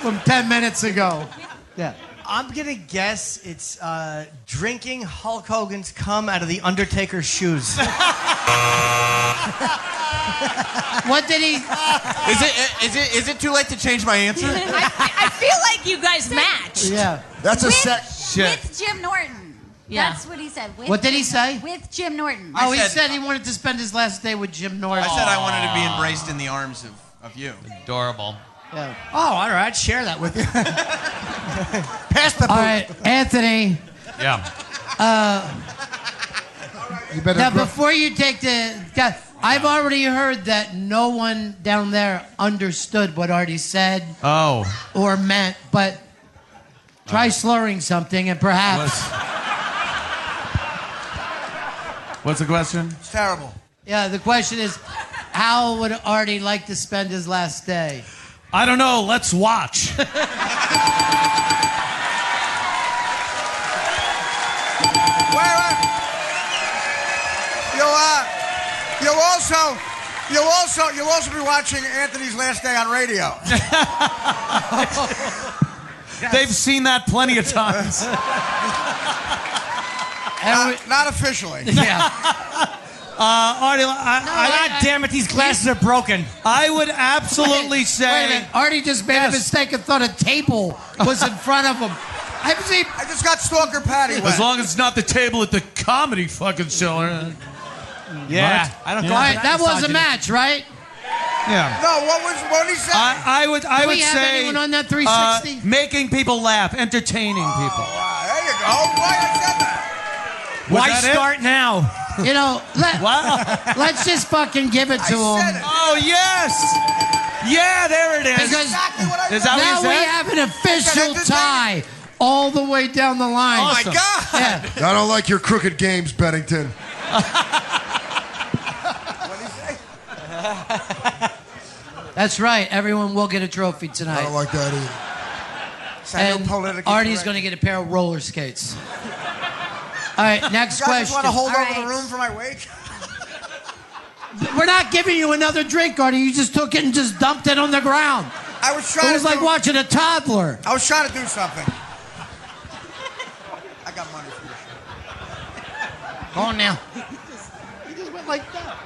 from 10 minutes ago. Yeah. I'm gonna guess it's drinking Hulk Hogan's cum out of the Undertaker's shoes. What did he? Is it too late to change my answer? I feel like you guys match. Yeah. That's a With Jim Norton. Yeah. That's what he said. With What did he Jim- say? With Jim Norton. Oh, he said he wanted to spend his last day with Jim Norton. I said I wanted to be embraced in the arms of you. Adorable. Yeah. Oh, all right. I'd share that with you. Pass the boot. All right, Anthony. Yeah. You better. Now, before you take I've already heard that no one down there understood what Artie said or meant, but try slurring something and perhaps. What's the question? It's terrible. Yeah, the question is, how would Artie like to spend his last day? I don't know. Let's watch. You'll also be watching Anthony's last day on radio. They've seen that plenty of times. Not officially. Yeah. Artie, God damn it, these glasses are broken. I would absolutely say. Wait a minute. Artie just made a mistake and thought a table was in front of him. I just got Stalker Patty wet. As long as it's not the table at the comedy fucking show. Yeah. What? I don't go All for right, that was a match, right? Yeah. No, what did he say? I would Do we have say anyone on that 360? making people laugh, entertaining people. Wow, there you go. Boy, I said that. Was Why that it? start now? You know, let's just fucking give it to him. said it. Oh yes. Yeah, there it is. Because Exactly what I Is that now what you we said? have an official tie all the way down the line. Awesome. Oh, my God. Yeah. I don't like your crooked games, Bennington. What did he say? That's right. Everyone will get a trophy I tonight. don't like that either. And politically Artie's correct. going to get a pair of roller skates. All right, next You guys just question. want to hold All over right. the room for my wake? We're not giving you another drink, Artie. You just took it and just dumped it on the ground. I was trying. It was like watching a toddler. I was trying to do something. I got money for this. Go on now. He just went like that.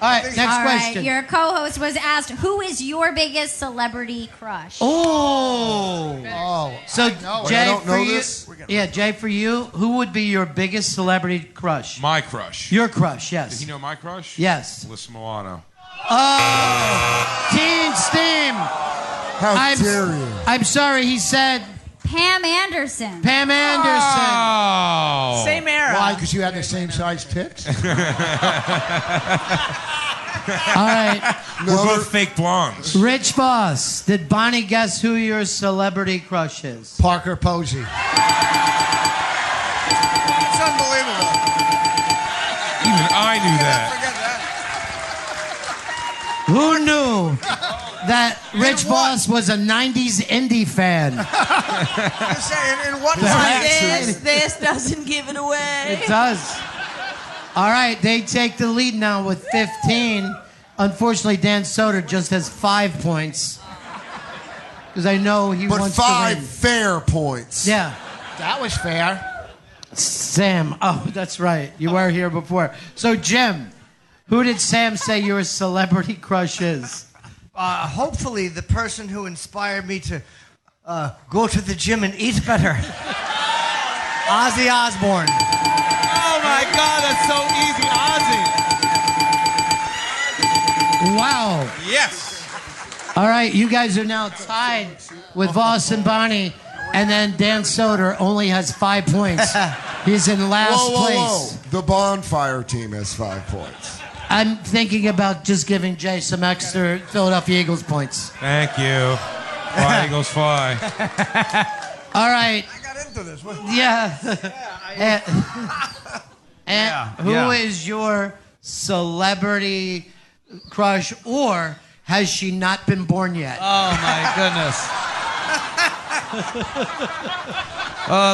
All right, next All question. right, your co-host was asked, who is your biggest celebrity crush? Oh. So, know. Jay, I don't for know you, this. yeah, Jay, for you, who would be your biggest celebrity crush? My crush. Your crush, yes. Did he know my crush? Yes. Alyssa Milano. Oh, Teen Steam. How dare you? I'm sorry, he said Pam Anderson. Pam Anderson. Oh. Same era. Why? Because you have the same size tits? All right. We're both fake blondes. Rich Voss, did Bonnie guess who your celebrity crush is? Parker Posey. It's unbelievable. Even I knew that. Who knew that Rich Voss was a 90s indie fan? I'm saying, in what This doesn't give it away. It does. All right, they take the lead now with 15. Unfortunately, Dan Soder just has 5 points. Because I know he But wants 5 to win. fair points. Yeah. That was fair. Sam. Oh, that's right. You were here before. So, Jim, who did Sam say your celebrity crush is? Hopefully, the person who inspired me to go to the gym and eat better. Ozzy Osbourne. Oh my God, that's so easy, Ozzy. Wow. Yes. All right, you guys are now tied with Voss and Bonnie, and then Dan Soder only has 5 points. He's in last place. Whoa. The Bonfire team has 5 points. I'm thinking about just giving Jay some extra Philadelphia Eagles points. Thank you. Fly, Eagles, fly. All right. I got into this. Yeah. And who is your celebrity crush, or has she not been born yet? Oh my goodness.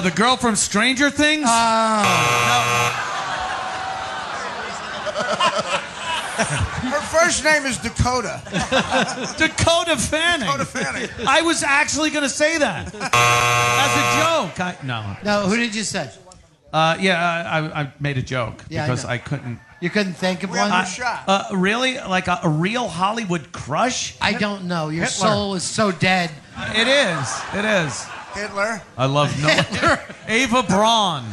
The girl from Stranger Things? Her first name is Dakota. Dakota Fanning. Dakota Fanning. I was actually going to say that as a joke. No. No, who did you say? I made a joke Yeah, because I know. I couldn't. You couldn't think of We one? have no shot. Really? Like a real Hollywood crush? I don't know. Your Hitler. soul is so dead. It is. It is. Hitler. I love Ava Braun.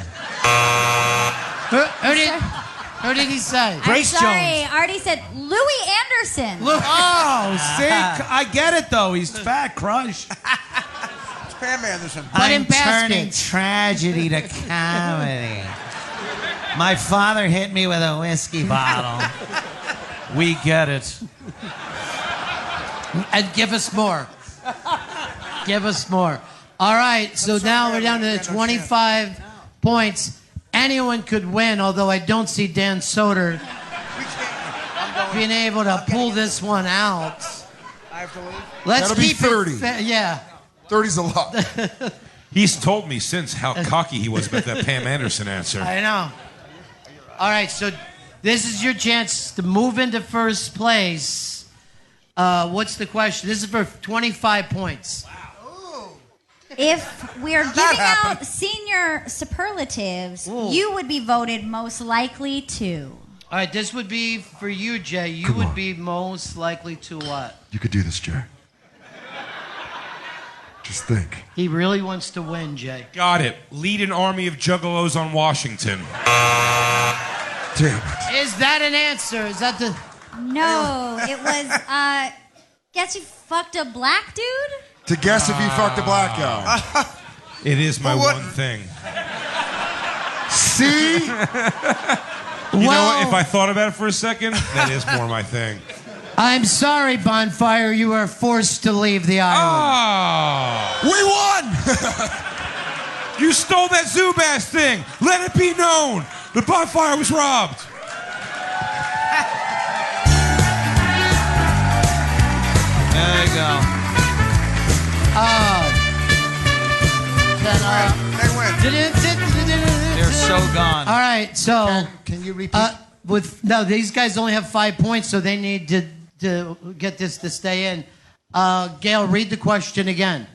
Who did he say? Grace I'm sorry, Jones. Artie said Louis Anderson. Oh, see? I get it, though. He's fat, crush. It's Pam Anderson. But in I'm turning baskets. tragedy to comedy. My father hit me with a whiskey bottle. We get it. And give us more. Give us more. All right, so now we're down to 25 points. Anyone could win, although I don't see Dan Soder being able to pull this one out. I have to leave. Let's That'll be keep 30. it. Yeah. 30's a lot. He's told me since how cocky he was about that Pam Anderson answer. I know. All right, so this is your chance to move into first place. What's the question? This is for 25 points. If we're giving out senior superlatives, you would be voted most likely to. All right, this would be for you, Jay. You would be most likely to what? You could do this, Jay. Just think. He really wants to win, Jay. Got it. Lead an army of juggalos on Washington. Damn it. Is that an answer? Is that the... No, it was, guess you fucked a black dude? To guess if you fucked a black guy. It is my one thing. See? You know what? If I thought about it for a second, that is more my thing. I'm sorry, Bonfire. You are forced to leave the island. We won! You stole that Zubaz thing. Let it be known. The Bonfire was robbed. There you go. They win. They're so gone. All right, so... Can you repeat? these guys only have 5 points, so they need to get this to stay in. Gail, read the question again.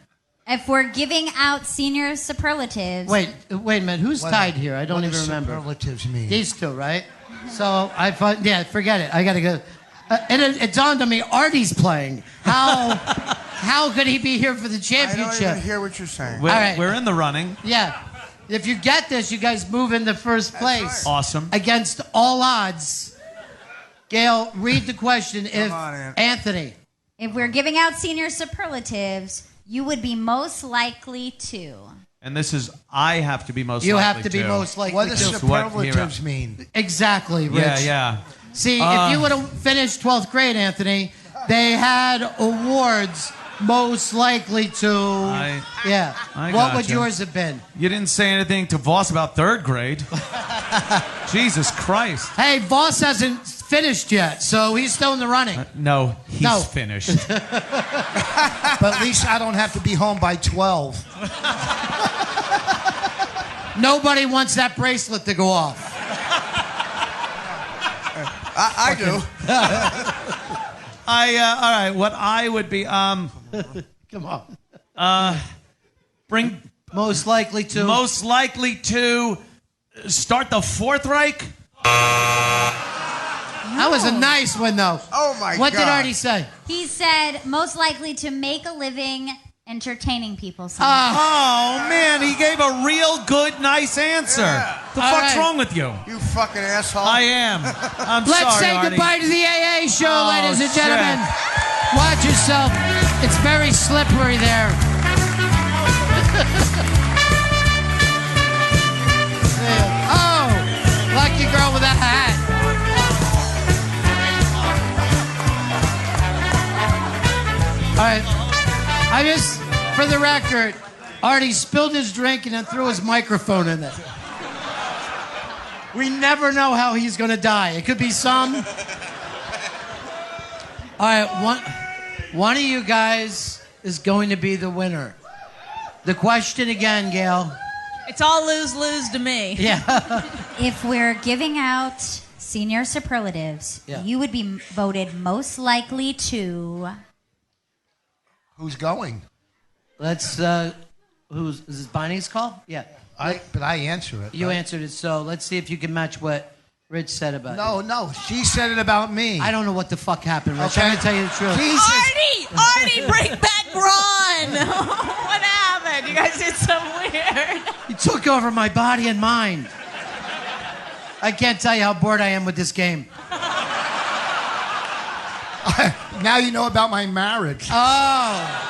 If we're giving out senior superlatives. Wait a minute. Who's tied here? I don't even remember. What does superlatives mean? These two, right? So I thought, forget it. I got to go. It dawned on me, Artie's playing. How could he be here for the championship? I don't even hear what you're saying. We're, All right. we're in the running. Yeah. If you get this, you guys move into first place. Right. Awesome. Against all odds. Gail, read the question. Anthony. If we're giving out senior superlatives, you would be most likely to. And this is, I have to be most You likely have to be most likely What does to. superlatives mean? Exactly, Rich. Yeah. See, if you would have finished 12th grade, Anthony, they had awards most likely to. I What would gotcha. yours have been? You didn't say anything to Voss about third grade. Jesus Christ. Hey, Voss hasn't finished yet, so he's still in the running. No, he's finished. But at least I don't have to be home by 12. Nobody wants that bracelet to go off. I do. All right, what I would be, Come on. bring most likely to start the Fourth Reich. That was a nice one, though. Oh my God. What did Artie say? He said most likely to make a living entertaining people somehow. Oh man, he gave a real good, nice answer. Yeah. The All fuck's right. wrong with you? You fucking asshole. I am. I'm Let's sorry, say Artie. goodbye to the AA show, Oh, ladies and shit. gentlemen. Watch yourself. It's very slippery there. Oh, lucky girl with that hat. All right. I just, for the record, Artie spilled his drink and then threw his microphone in it. We never know how he's going to die. It could be some. All right, one of you guys is going to be the winner. The question again, Gail. It's all lose-lose to me. Yeah. If we're giving out senior superlatives, you would be voted most likely to. Who's going? Let's, is this Bonnie's call? Yeah. But I answer it. You right? answered it, so let's see if you can match what Rich said about you. No, she said it about me. I don't know what the fuck happened, Rich. Okay. I'm going to tell you the truth. Artie, bring back Ron. What happened? You guys did some weird. You took over my body and mind. I can't tell you how bored I am with this game. Now you know about my marriage. Oh.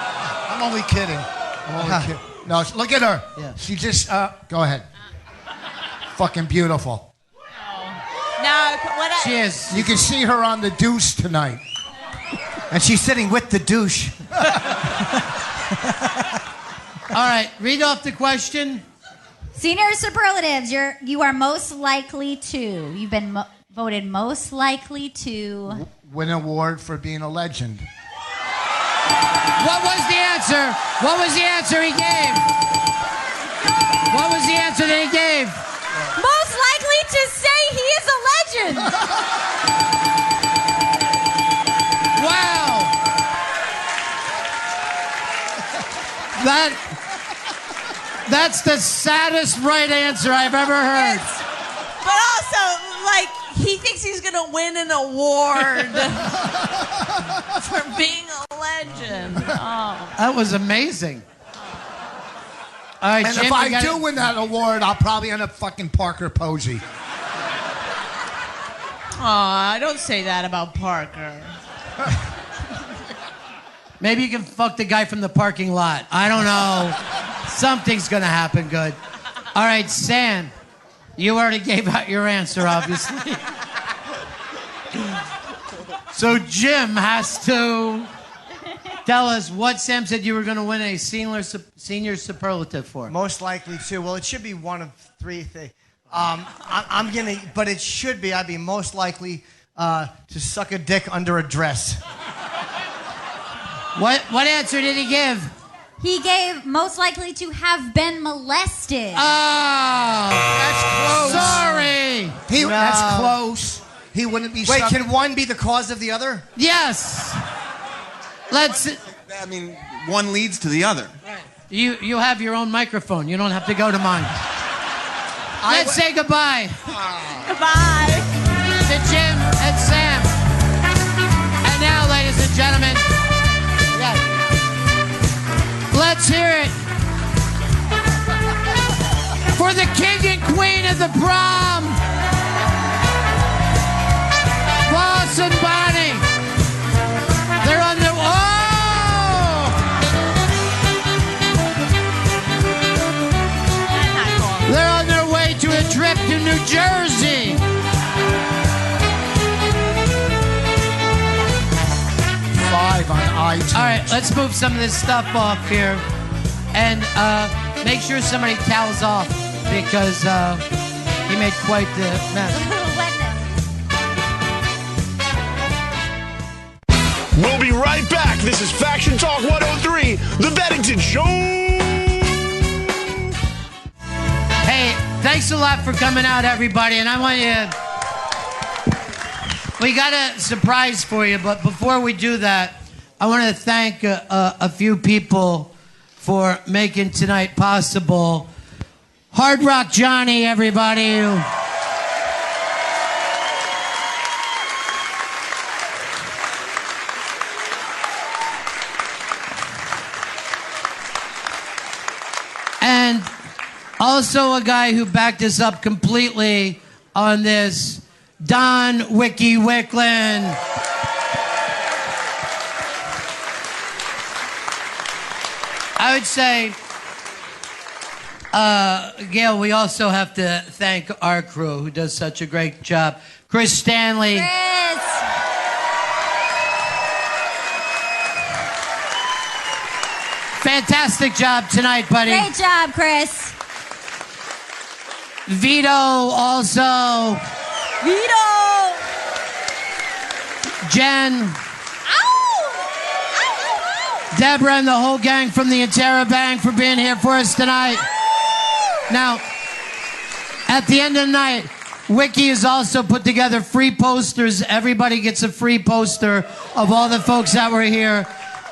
I'm only kidding. No, look at her. Yeah. She just, go ahead. Fucking beautiful. No, what She is. You can see her on the deuce tonight. And she's sitting with the douche. All right, read off the question. Senior superlatives, you are most likely to. You've been voted most likely to. Win an award for being a legend. What was the answer? What was the answer he gave? What was the answer that he gave? Most likely to say he is a legend. Wow. That's the saddest right answer I've ever heard. But also, like, he thinks he's going to win an award for being a legend. Oh. That was amazing. All right, And Jim, if you I got do it? win that award, I'll probably end up fucking Parker Posey. Aw, don't say that about Parker. Maybe you can fuck the guy from the parking lot. I don't know. Something's going to happen good. All right, Sam, you already gave out your answer, obviously. So Jim has to tell us what Sam said you were going to win a senior superlative for. Most likely to. Well, it should be one of three things. I'm gonna, but it should be. I'd be most likely to suck a dick under a dress. What answer did he give? He gave most likely to have been molested. Oh, That's close. sorry. That's close. he wouldn't be Wait, stuck. can one be the cause of the other? Yes. Let's. I mean, one leads to the other. You have your own microphone. You don't have to go to mine. Let's say goodbye. Goodbye. To Jim and Sam. And now, ladies and gentlemen, let's hear it for the king and queen of the prom, Boss and Bonnie. They're on their They're on their way to a trip to New Jersey. $5 on iTunes. All right, let's move some of this stuff off here, and make sure somebody towels off because he made quite the mess. We'll be right back. This is Faction Talk 103, The Bennington Show. Hey, thanks a lot for coming out, everybody. And I want you. We got a surprise for you, but before we do that, I want to thank a few people for making tonight possible. Hard Rock Johnny, everybody. And also a guy who backed us up completely on this, Don Wiki Wicklin. I would say, Gail, we also have to thank our crew who does such a great job. Chris Stanley. Fantastic job tonight, buddy. Great job, Chris. Vito also. Vito. Jen. Deborah and the whole gang from the Interrobang for being here for us tonight. Now, at the end of the night, Wiki has also put together free posters. Everybody gets a free poster of all the folks that were here.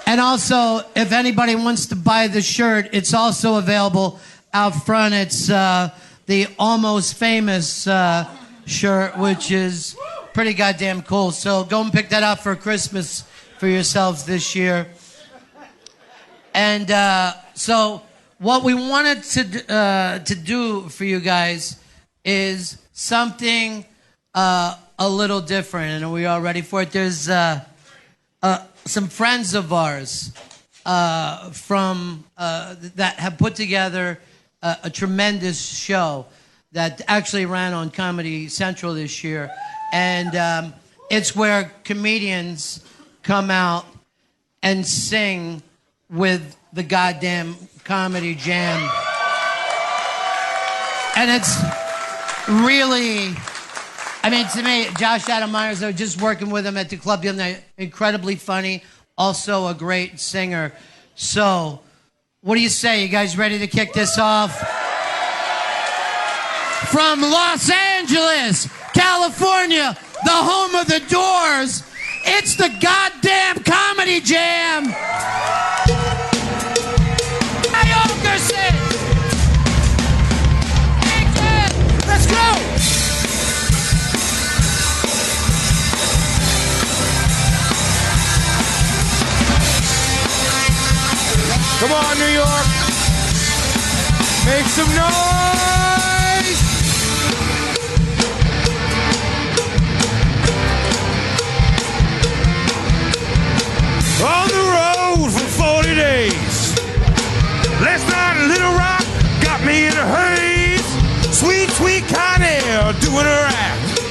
And also, if anybody wants to buy the shirt, it's also available out front. It's the Almost Famous shirt, which is pretty goddamn cool. So go and pick that up for Christmas for yourselves this year. And so what we wanted to do for you guys is something a little different. And are we all ready for it? There's some friends of ours from that have put together a tremendous show that actually ran on Comedy Central this year. And it's where comedians come out and sing with the goddamn Comedy Jam. And it's really, I mean, to me, Josh Adam Myers, I was just working with him at the club the other night. Incredibly funny, also a great singer. So, what do you say? You guys ready to kick this off? From Los Angeles, California, the home of the Doors, it's the goddamn Comedy Jam. Let's go! Come on, New York. Make some noise. On the road for 40 days. Last night in Little Rock got me in a haze. Sweet, sweet Connell doing her act.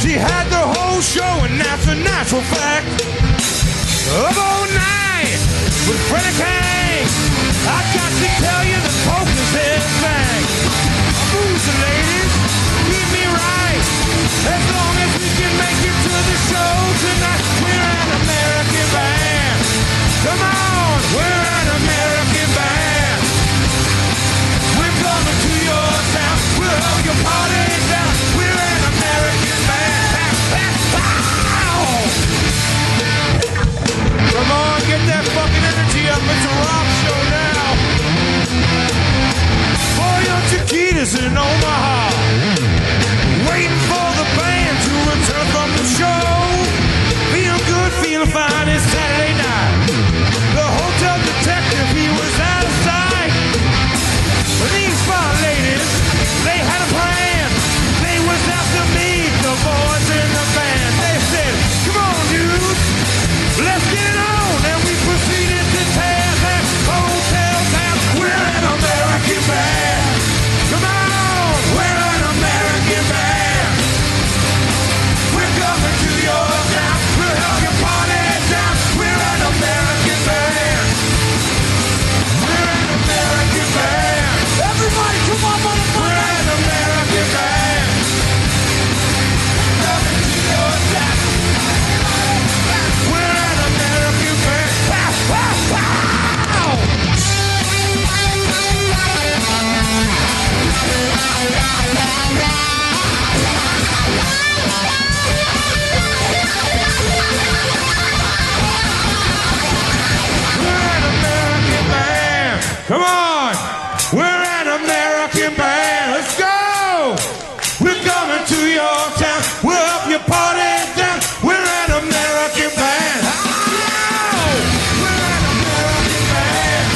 She had the whole show, and that's a natural fact. Up all night with Freddie Kang. I got to tell you, the poker's head bang. Booze, ladies, keep me right. As long as we can make it to the show tonight, we're an American band. Come on, we're an American band. We're coming to your town. We'll hold your party down. We're an American band. Come on. We're an American band. Let's go. We're coming to your town. We'll help you party down. We're an American band. Oh! We're an American band.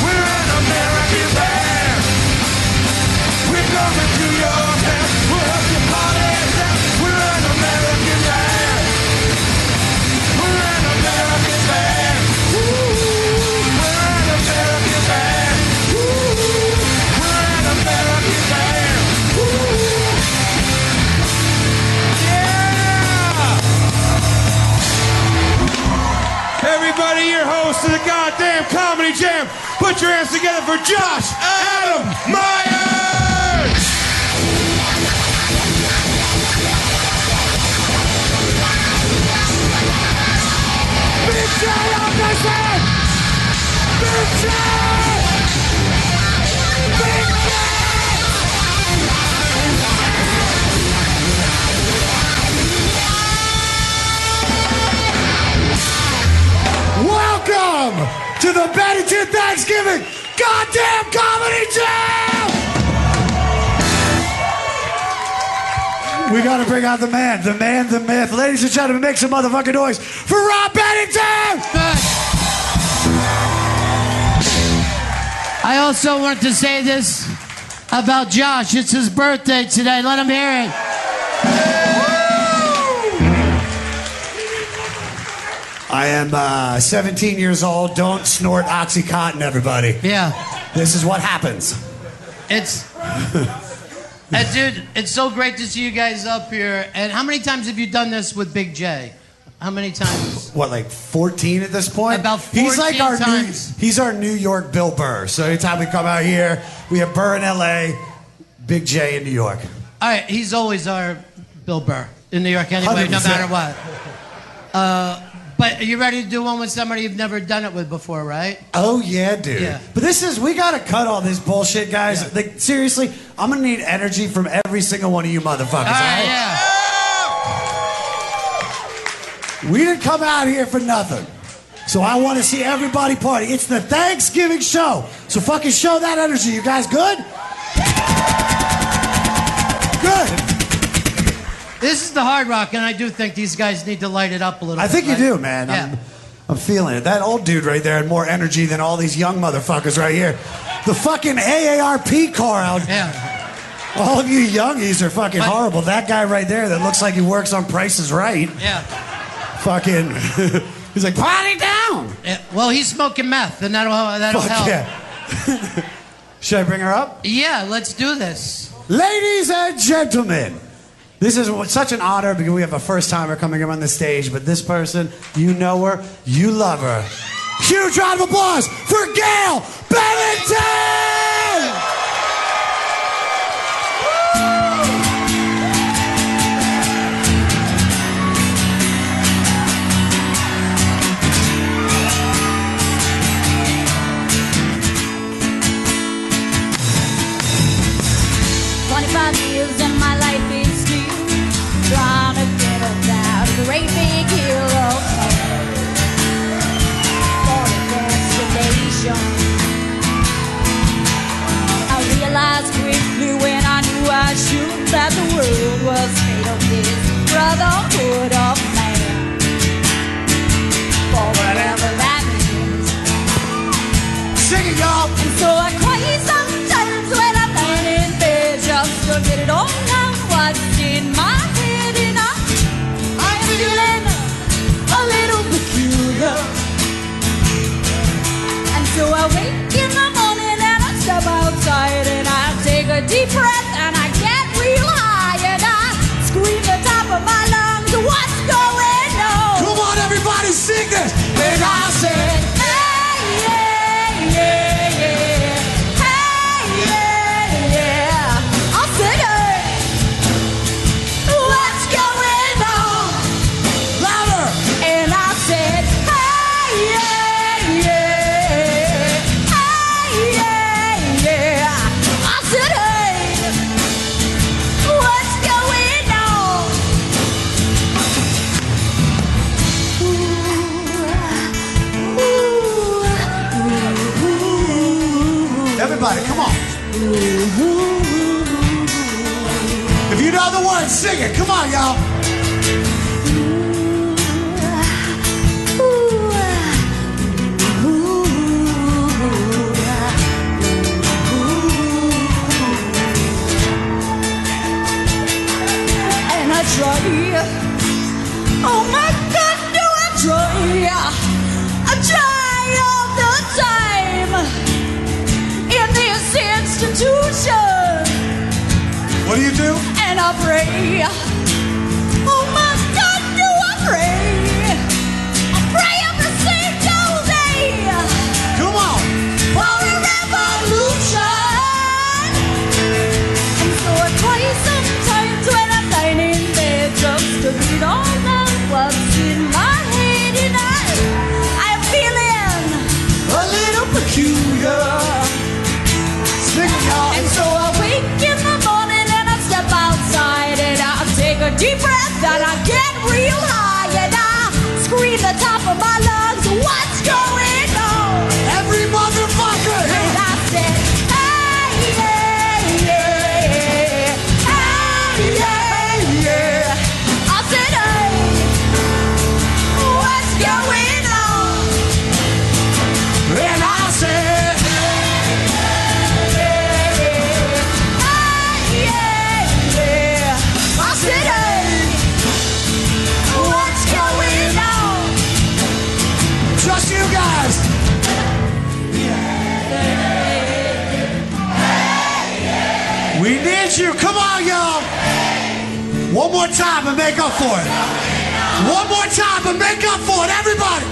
We're an American band. We're coming to your town. We'll help you party down. We're an American band. We're an American band. Ooh, we're an American band. Ooh, we're an American band. Ooh. Yeah! Everybody, your host of the goddamn Comedy Jam. Put your hands together for Josh Adam Myers! Big J on this end! Big J! Big J! Welcome to the Bennington Thanksgiving Goddamn Comedy Jam! We gotta bring out the man, the myth. Ladies and gentlemen, make some motherfucking noise for Ron Bennington! I also want to say this about Josh. It's his birthday today. Let him hear it. I am 17 years old. Don't snort Oxycontin, everybody. Yeah. This is what happens. It's... dude, it's so great to see you guys up here. And how many times have you done this with Big J? How many times? What, like 14 at this point? About 14 he's like our times. he's our New York Bill Burr. So anytime we come out here, we have Burr in L.A., Big J in New York. All right, he's always our Bill Burr in New York anyway, 100%. no matter what. But are you ready to do one with somebody you've never done it with before, right? Oh, yeah, dude. Yeah. But we got to cut all this bullshit, guys. Yeah. Like, seriously, I'm going to need energy from every single one of you motherfuckers. All right, yeah. We didn't come out here for nothing. So I want to see everybody party. It's the Thanksgiving show. So fucking show that energy. You guys good? Good. This is the Hard Rock, and I do think these guys need to light it up a little bit. I think you right? do, man. Yeah. I'm feeling it. That old dude right there had more energy than all these young motherfuckers right here. The fucking AARP crowd. Yeah. All of you youngies are fucking horrible. That guy right there that looks like he works on Price is Right. Yeah. Fucking... He's like, party down! Yeah. Well, he's smoking meth, and that'll help. Yeah. Should I bring her up? Yeah, let's do this. Ladies and gentlemen, this is such an honor because we have a first-timer coming up on the stage, but this person, you know her, you love her. Huge round of applause for Gail Bennington! Years and my life is still trying to get us down a great big hill of pain for the destination. I realized quickly when I knew I should that the world was made of this brotherhood of man, for whatever that means. Sing it, y'all! And so I cry sometimes when I'm laying in bed just to get it all out what's in my head, and I'm feeling a little peculiar. And so I wake in the morning and I step outside and I take a deep breath and I get real high and I scream the top of my lungs, what's going on? Come on, everybody, sing this! And I said, hey, yeah, yeah, yeah. Hey, yeah, yeah. I said, what's going on? Louder! And I said, hey, yeah, yeah. Hey, yeah, yeah. I said, hey, what's going on? Ooh, everybody, come on. If you know the words, sing it. Come on, y'all. And I try. Oh my God, do I try? I try all the time in this institution. What do you do? And I pray. Oh my God, do I pray? I pray every single day. Come on. For a revolution. And so I cry sometimes when I'm lying in bed just to read all the what's in my head, and I'm feeling a little peculiar. Sing it, y'all. And so I wake in the morning and I step outside and I take a deep breath and I get real high and I scream the top of my lungs, what's going on? Every motherfucker. And I said, hey, yeah, yeah, hey, yeah, yeah. I said, hey, what's going on? And I said, I said, hey, what's going on? just you guys. We need you. Come on, y'all. One more time and make up for it. One more time and make up for it, everybody.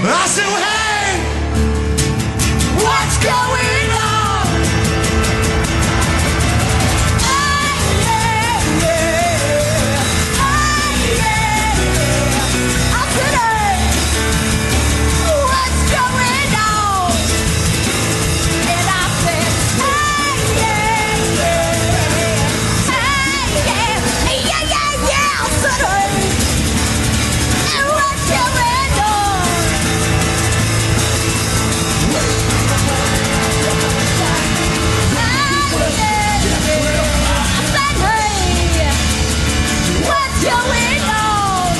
I said, hey, What's going on? I said, hey, what's going on? And I said, hey, yeah. I said, hey, what's going on? What's going on?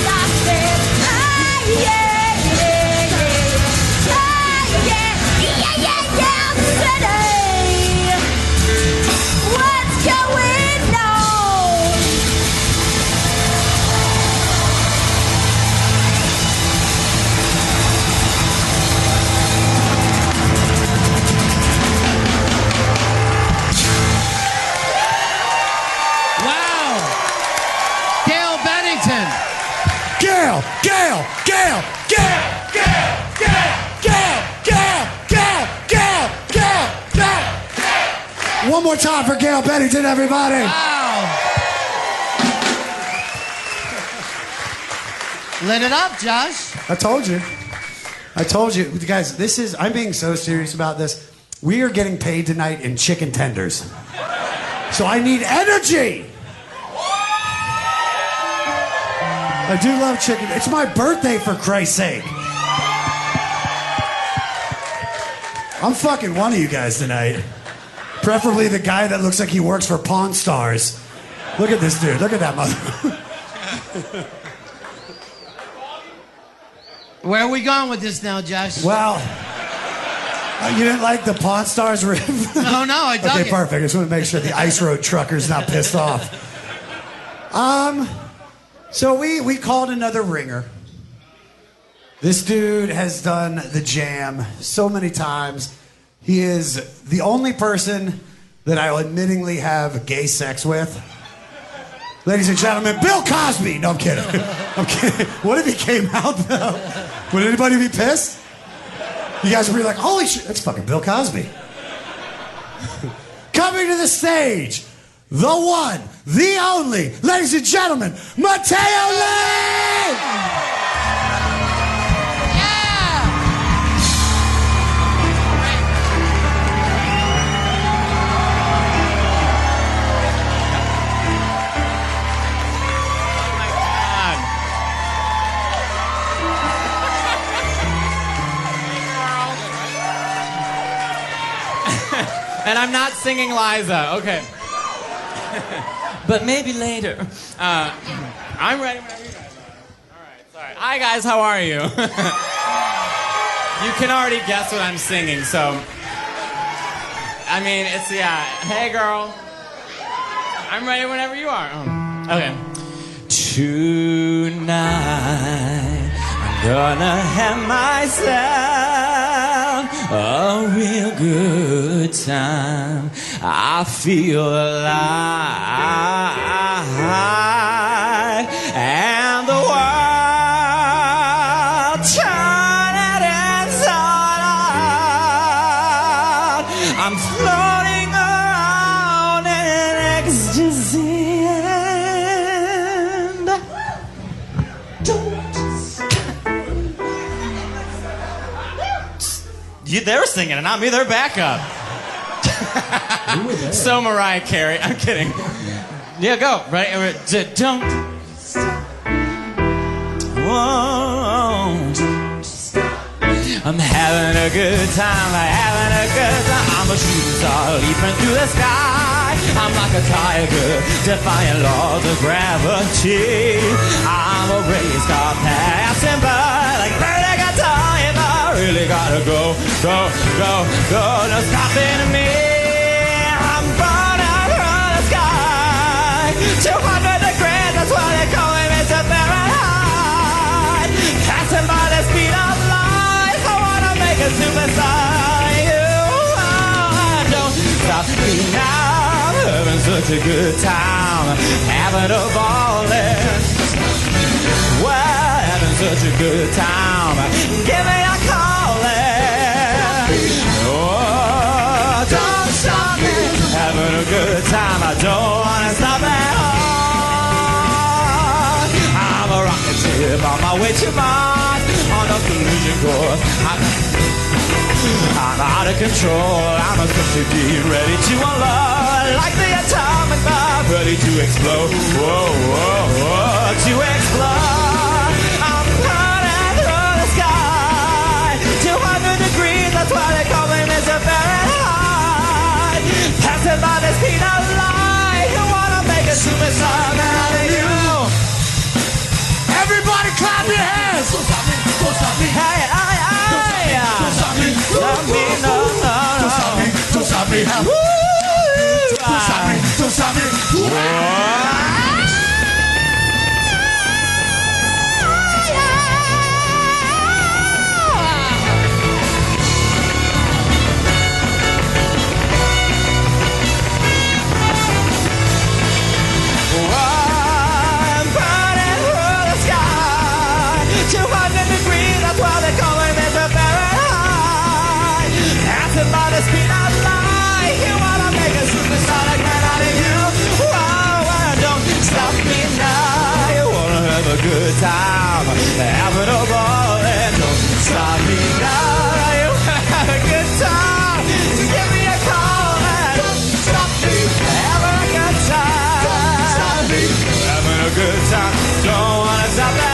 I said, hey, yeah, yeah, yeah. Hey, yeah. I said, hey, what's going on? Wow. Gail Bennington. Gail. One more time for Gail Bennington, everybody. Wow. Lit it up, Josh. I told you. Guys, I'm being so serious about this. We are getting paid tonight in chicken tenders. So I need energy. I do love chicken. It's my birthday, for Christ's sake. I'm fucking one of you guys tonight. Preferably the guy that looks like he works for Pawn Stars. Look at this dude. Look at that mother. Where are we going with this now, Josh? Well, you didn't like the Pawn Stars riff? No, I dug Okay, it. perfect. I just want to make sure the Ice Road trucker's not pissed off. So we called another ringer. This dude has done the jam so many times. He is the only person that I will admittingly have gay sex with. Ladies and gentlemen, Bill Cosby. No, I'm kidding. I'm kidding. What if he came out, though? Would anybody be pissed? You guys would be like, holy shit, that's fucking Bill Cosby. Coming to the stage, the one, the only, ladies and gentlemen, Mateo Lee! And I'm not singing Liza. Okay. But maybe later. I'm ready whenever you guys are. All right, sorry. Hi, guys. How are you? You can already guess what I'm singing, so... I mean, it's, yeah. Hey, girl. I'm ready whenever you are. Okay. Tonight, I'm gonna have myself a real good time. I feel alive, and the world turning inside out. I'm floating around in ecstasy, and they were singing, and not me. They're backup. So Mariah Carey. I'm kidding. Yeah, go. Right? Don't stop. Won't I'm having a good time. I'm a shooting star leaping through the sky. I'm like a tiger defying laws of gravity. I'm a race car passing by like bird. I really gotta go. No stopping me. I'm burning through the sky. 200 degrees, that's why they call me Mr. Fahrenheit. Passing by the speed of light. I wanna make a superstar. You don't stop me now. I'm having such a good time. Having a ball. Well, having such a good time. Give me a calling. Oh, don't stop me. Having a good time. I don't want to stop at all. I'm a rocket ship on my way to Mars. On a collision course. I'm out of control. I'm a spaceship being ready to unload. Like the atomic bomb, ready to explode. Whoa, to explode. I'm burning through the sky. 200 degrees, that's why they call me Mr. Fahrenheit. Passing by the speed of light. You wanna make a superstar out of you. Everybody clap your hands. Don't stop me. Hey. Don't stop me. Don't stop me. Don't stop me. I'm burning through the sky. 200 degrees, that's why they call me Mr. Fahrenheit. Passing by the speed of light. You wanna make a superstar like that out of you. Whoa, don't stop me now. You wanna have a good time. Having a ball and don't stop me now. You wanna have a good time. Give me a call and don't stop me. Having a good time. Don't stop me. Having a good time. Don't wanna stop at all.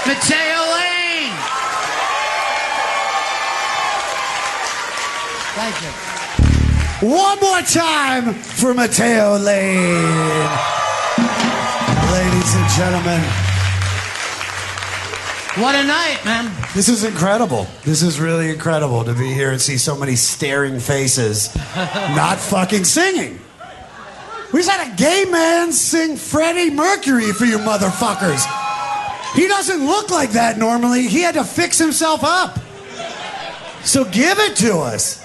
Mateo Lane. Thank you. One more time for Mateo Lane. Ladies and gentlemen. What a night, man. This is incredible. This is really incredible to be here and see so many staring faces not fucking singing. We just had a gay man sing Freddie Mercury for you motherfuckers. He doesn't look like that normally. He had to fix himself up. So give it to us.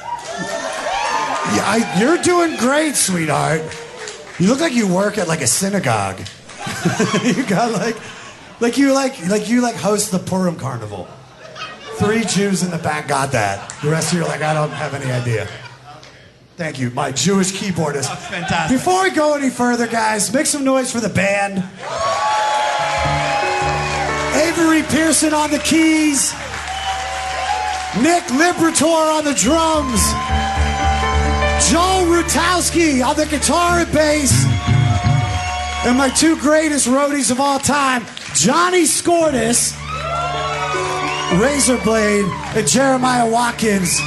You're doing great, sweetheart. You look like you work at like a synagogue. You got like you host the Purim Carnival. 3 Jews in the back got that. The rest of you are like, I don't have any idea. Thank you, my Jewish keyboardist. That's fantastic. Before we go any further, guys, make some noise for the band. Avery Pearson on the keys. Nick Liberator on the drums. Joel Rutowski on the guitar and bass. And my 2 greatest roadies of all time, Johnny Scortis, Razorblade, and Jeremiah Watkins.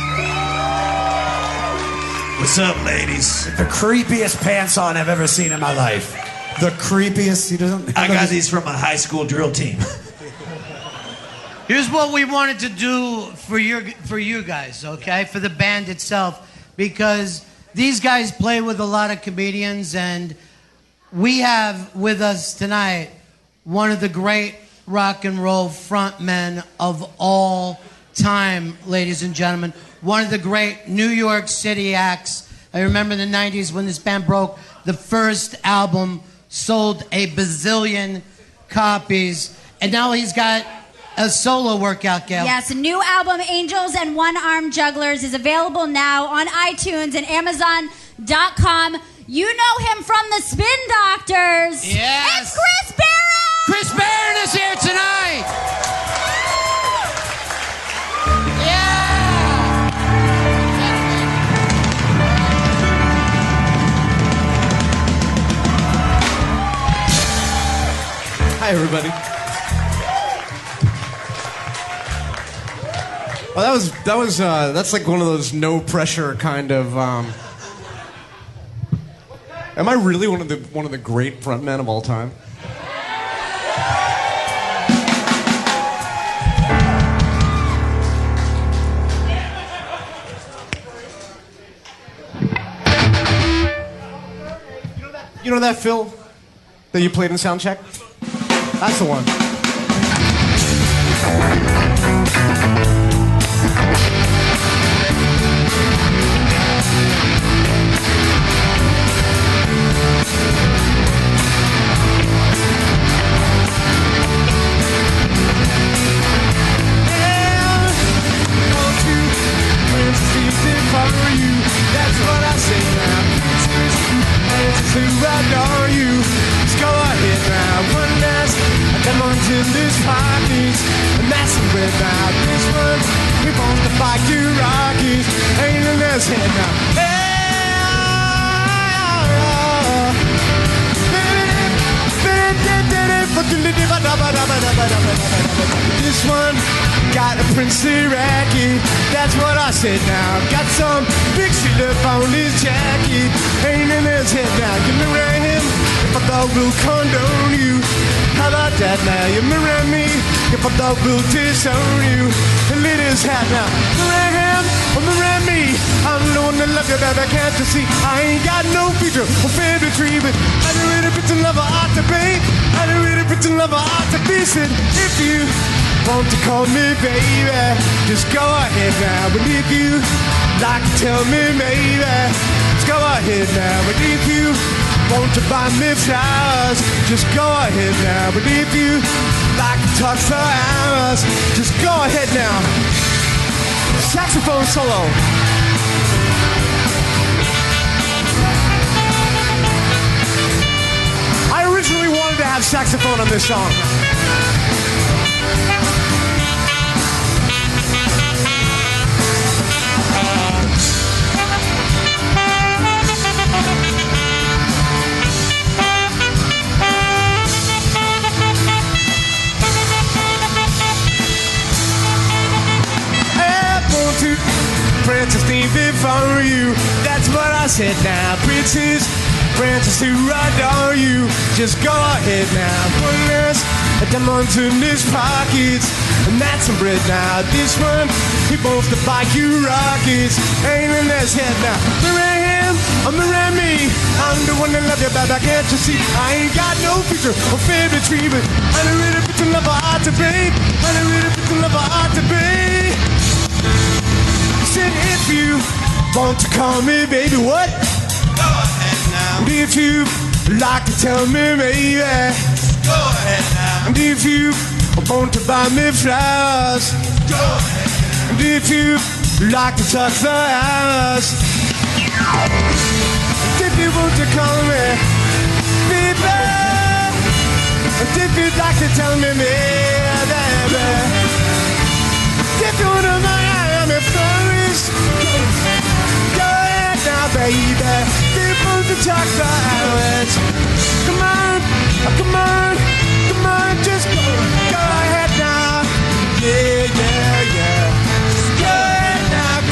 What's up, ladies? The creepiest pants on I've ever seen in my life. The creepiest. He doesn't. I got these from a high school drill team. Here's what we wanted to do for you guys, okay? For the band itself, because these guys play with a lot of comedians, and we have with us tonight one of the great rock and roll frontmen of all time, ladies and gentlemen. One of the great New York City acts. I remember in the 90s when this band broke, the first album sold a bazillion copies, and now he's got a solo workout, Gail. Yes, a new album, Angels and One-Armed Jugglers, is available now on iTunes and Amazon.com. You know him from the Spin Doctors. Yes. It's Chris Barron! Chris Barron is here tonight! Hi, everybody. Well, that's like one of those no pressure kind of. Am I really one of the great frontmen of all time? You know that Phil that you played in Soundcheck? That's the one. That's what I say now. To adore you. Just go ahead now. One last demo to this pockets. And that's the way now. This one, we want to fight you Rockies. Ain't in this head now. This one got a princely racket. That's what I said now. Got some big shit up on his jacket. Ain't in his head now. You marry him if I thought we'll condone you. How about that now? You marry me if I thought we'll disown you. And lit his hat now. Marry him or marry me. I'm the one that love you, baby. Can't you see? I ain't got no future or favorite tree, but I do really pretend lover ought to be. I do really pretend lover ought to be. Said if you want to call me baby, just go ahead now. But if you like to tell me maybe, just go ahead now. But if you want to buy me flowers, just go ahead now. But if you like to talk for hours, just go ahead now. Saxophone solo. I originally wanted to have saxophone on this song. Princess need before you. That's what I said now. Princess to adore you. Just go ahead now. Put this a diamond in his pockets. And that's some bread now. This one, he wants to buy you rockets. Ain't in his head now. Marry him or marry me. I'm the one that love you, baby. Can't you see? I ain't got no future or favorite tree, but I don't really put the love I ought to be. I don't really put the love I ought to be. Said if you want to call me baby, what? Go ahead now. And if you like to tell me maybe, go ahead now. And if you want to buy me flowers, go ahead And if you like to talk for hours, and if you want to call me baby, and if you'd like to tell me baby, if you want to know I am a florist, go ahead now baby. If you want to talk for hours, come on, come on, come on, just go ahead now. Yeah, yeah, yeah. Go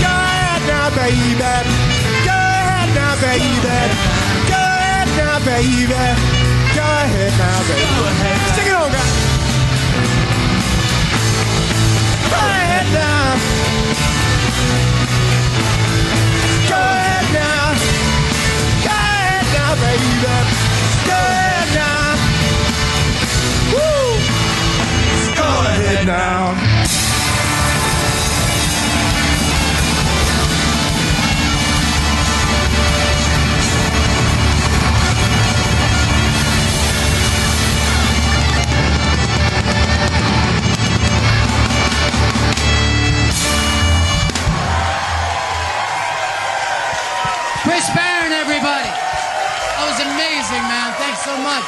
ahead now, baby. Go ahead now, baby. Go ahead now, baby. Go ahead now, baby. Stick it on, guys. Go ahead now. Go ahead now. Go ahead now, baby. Go ahead now. Woo! Go ahead now. Chris Barron, everybody. That was amazing, man. Thanks so much.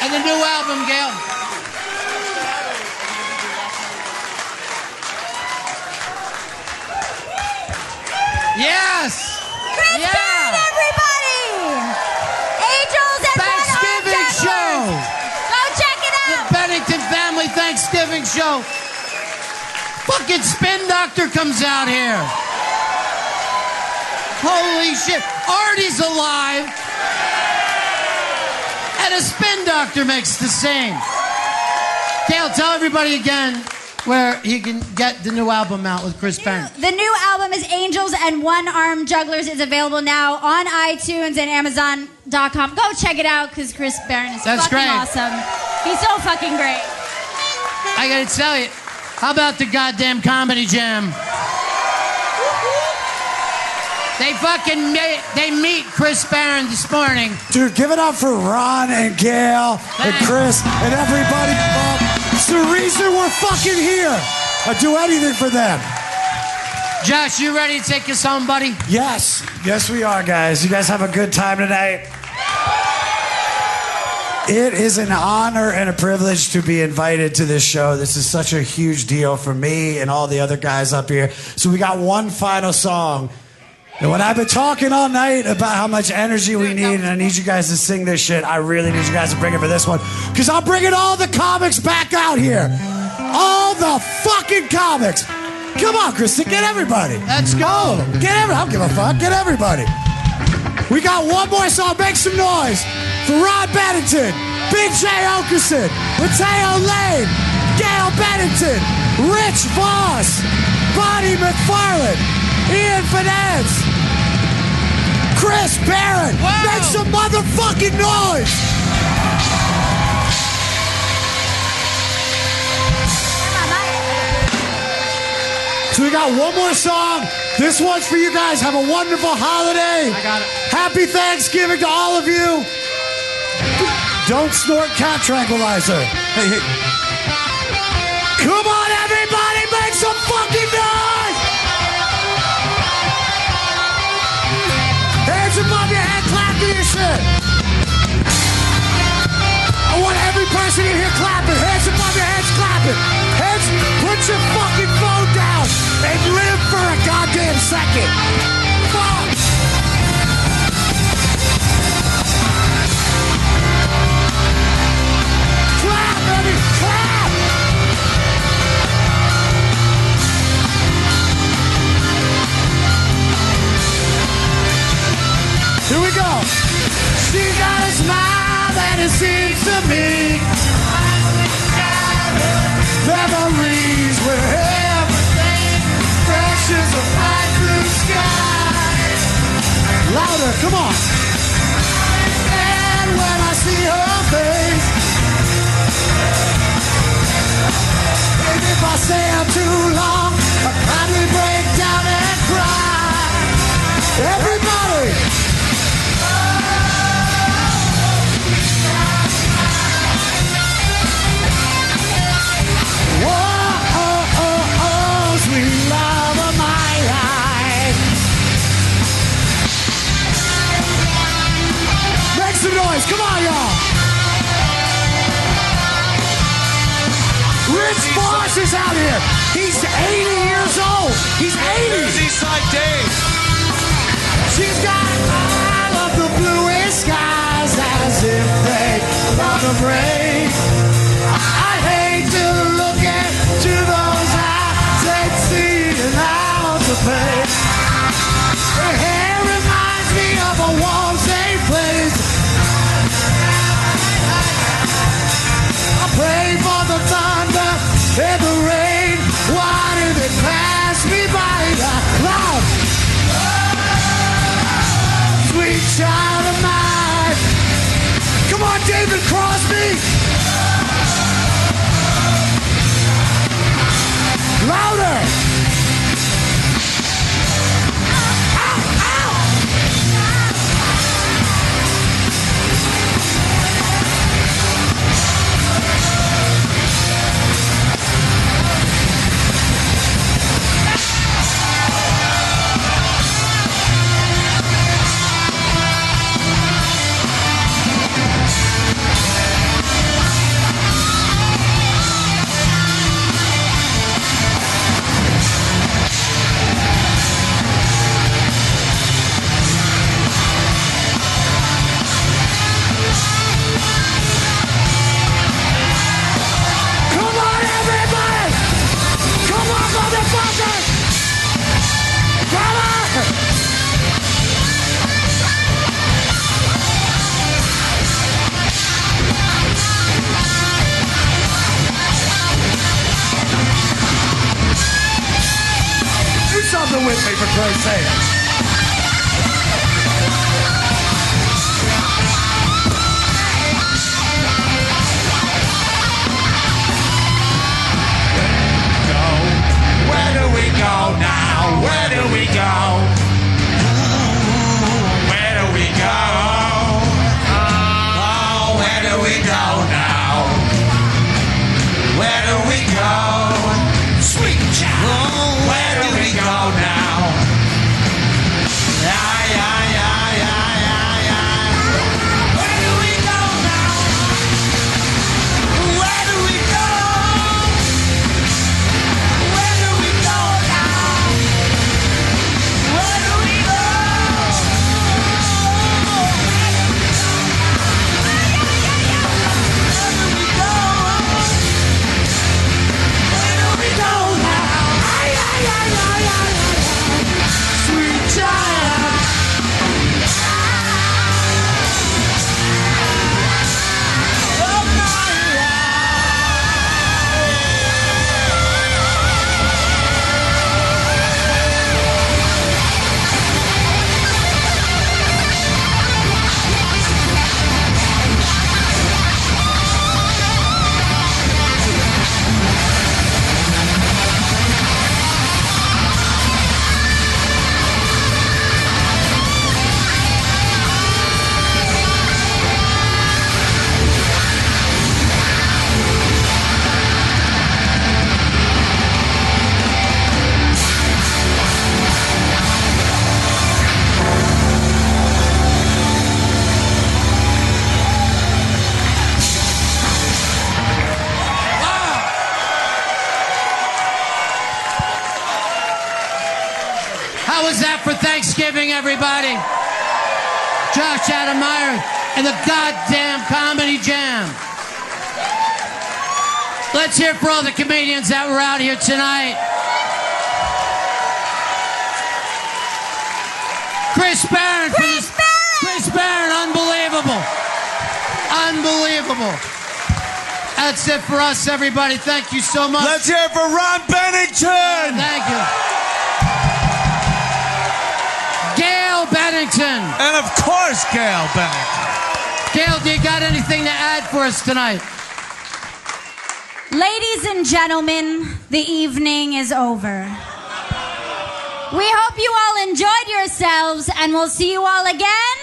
And the new album, Gail. Yes. Chris Barron, everybody. Angels and Thanksgiving show. Go check it out. The Bennington Family Thanksgiving show. Fucking Spin Doctor comes out here. Holy shit. Artie's alive. And a Spin Doctor makes the same. Gail, tell everybody again where you can get the new album out with Chris Barron. The new album is Angels and One-Armed Jugglers. Is available now on iTunes and Amazon.com. Go check it out because Chris Barron is That's fucking great. awesome. He's so fucking great. I gotta tell you, how about the goddamn Comedy Jam? They fucking they meet Chris Barron this morning. Dude, give it up for Ron and Gail and Chris and everybody. It's the reason we're fucking here. I'd do anything for them. Josh, you ready to take us home, buddy? Yes. Yes, we are, guys. You guys have a good time tonight. It is an honor and a privilege to be invited to this show. This is such a huge deal for me and all the other guys up here. So we got one final song. And when I've been talking all night about how much energy we need and I need you guys to sing this shit, I really need you guys to bring it for this one. Because I'm bringing all the comics back out here. All the fucking comics. Come on, Kristen, get everybody. Let's go. Get everybody. I don't give a fuck. Get everybody. We got one more song. Make some noise for Ron Bennington, Big J. Okerson, Mateo Lane, Gail Bennington, Rich Voss, Bonnie McFarlane, Ian Finance, Chris Barron. Wow. Make some motherfucking noise. So we got one more song. This one's for you guys. Have a wonderful holiday. I got it. Happy Thanksgiving to all of you. Don't snort cat tranquilizer. Hey, hey. Come on, everybody, make some fucking noise. Hands above your head, clap to your shit. I want every person in here clapping. Hands above your heads, clapping. Hands, put your fucking phone down and live for a goddamn second. Fuck. Clap, baby, clap. Here we go. She got a smile that it seems to me. Memories where everything fresh as a bright blue sky. Louder, come on. And when I see her face, and if I stay up too long, I'll probably break down and cry. Everybody. is out here. He's 80 years old. He's 80. There's Eastside Dave. She's got all of the bluest skies as if they found a break. I hate to look into those eyes and see an ounce of pain. Her hair reminds me of a warm, safe place. I pray for the thunder and the rain. Why did they pass me by that loud? Sweet child of mine. Come on, David Crosby. Louder. Something with me, for Christ's sake. Where do we go now? Where do we go? Where do we go? Oh, where do we go now? Where do we go? Sweet child. Where do we go now? Yeah, yeah, yeah, yeah, yeah, yeah. Where do we go now? Where do we go? Where do we go now? Where do we go? Where do we go now? Ay, ay, ay, ay, ay, ay. Sweet child. Oh, my How was that for Thanksgiving, everybody? Josh Adamire and the goddamn Comedy Jam. Let's hear for all the comedians that were out here tonight. Chris Barron. Chris Barron, unbelievable. Unbelievable. That's it for us, everybody. Thank you so much. Let's hear it for Ron Bennington. Thank you. Gail Bennington. And of course, Gail Bennington. Gail, do you got anything to add for us tonight? Ladies and gentlemen, the evening is over. We hope you all enjoyed yourselves, and we'll see you all again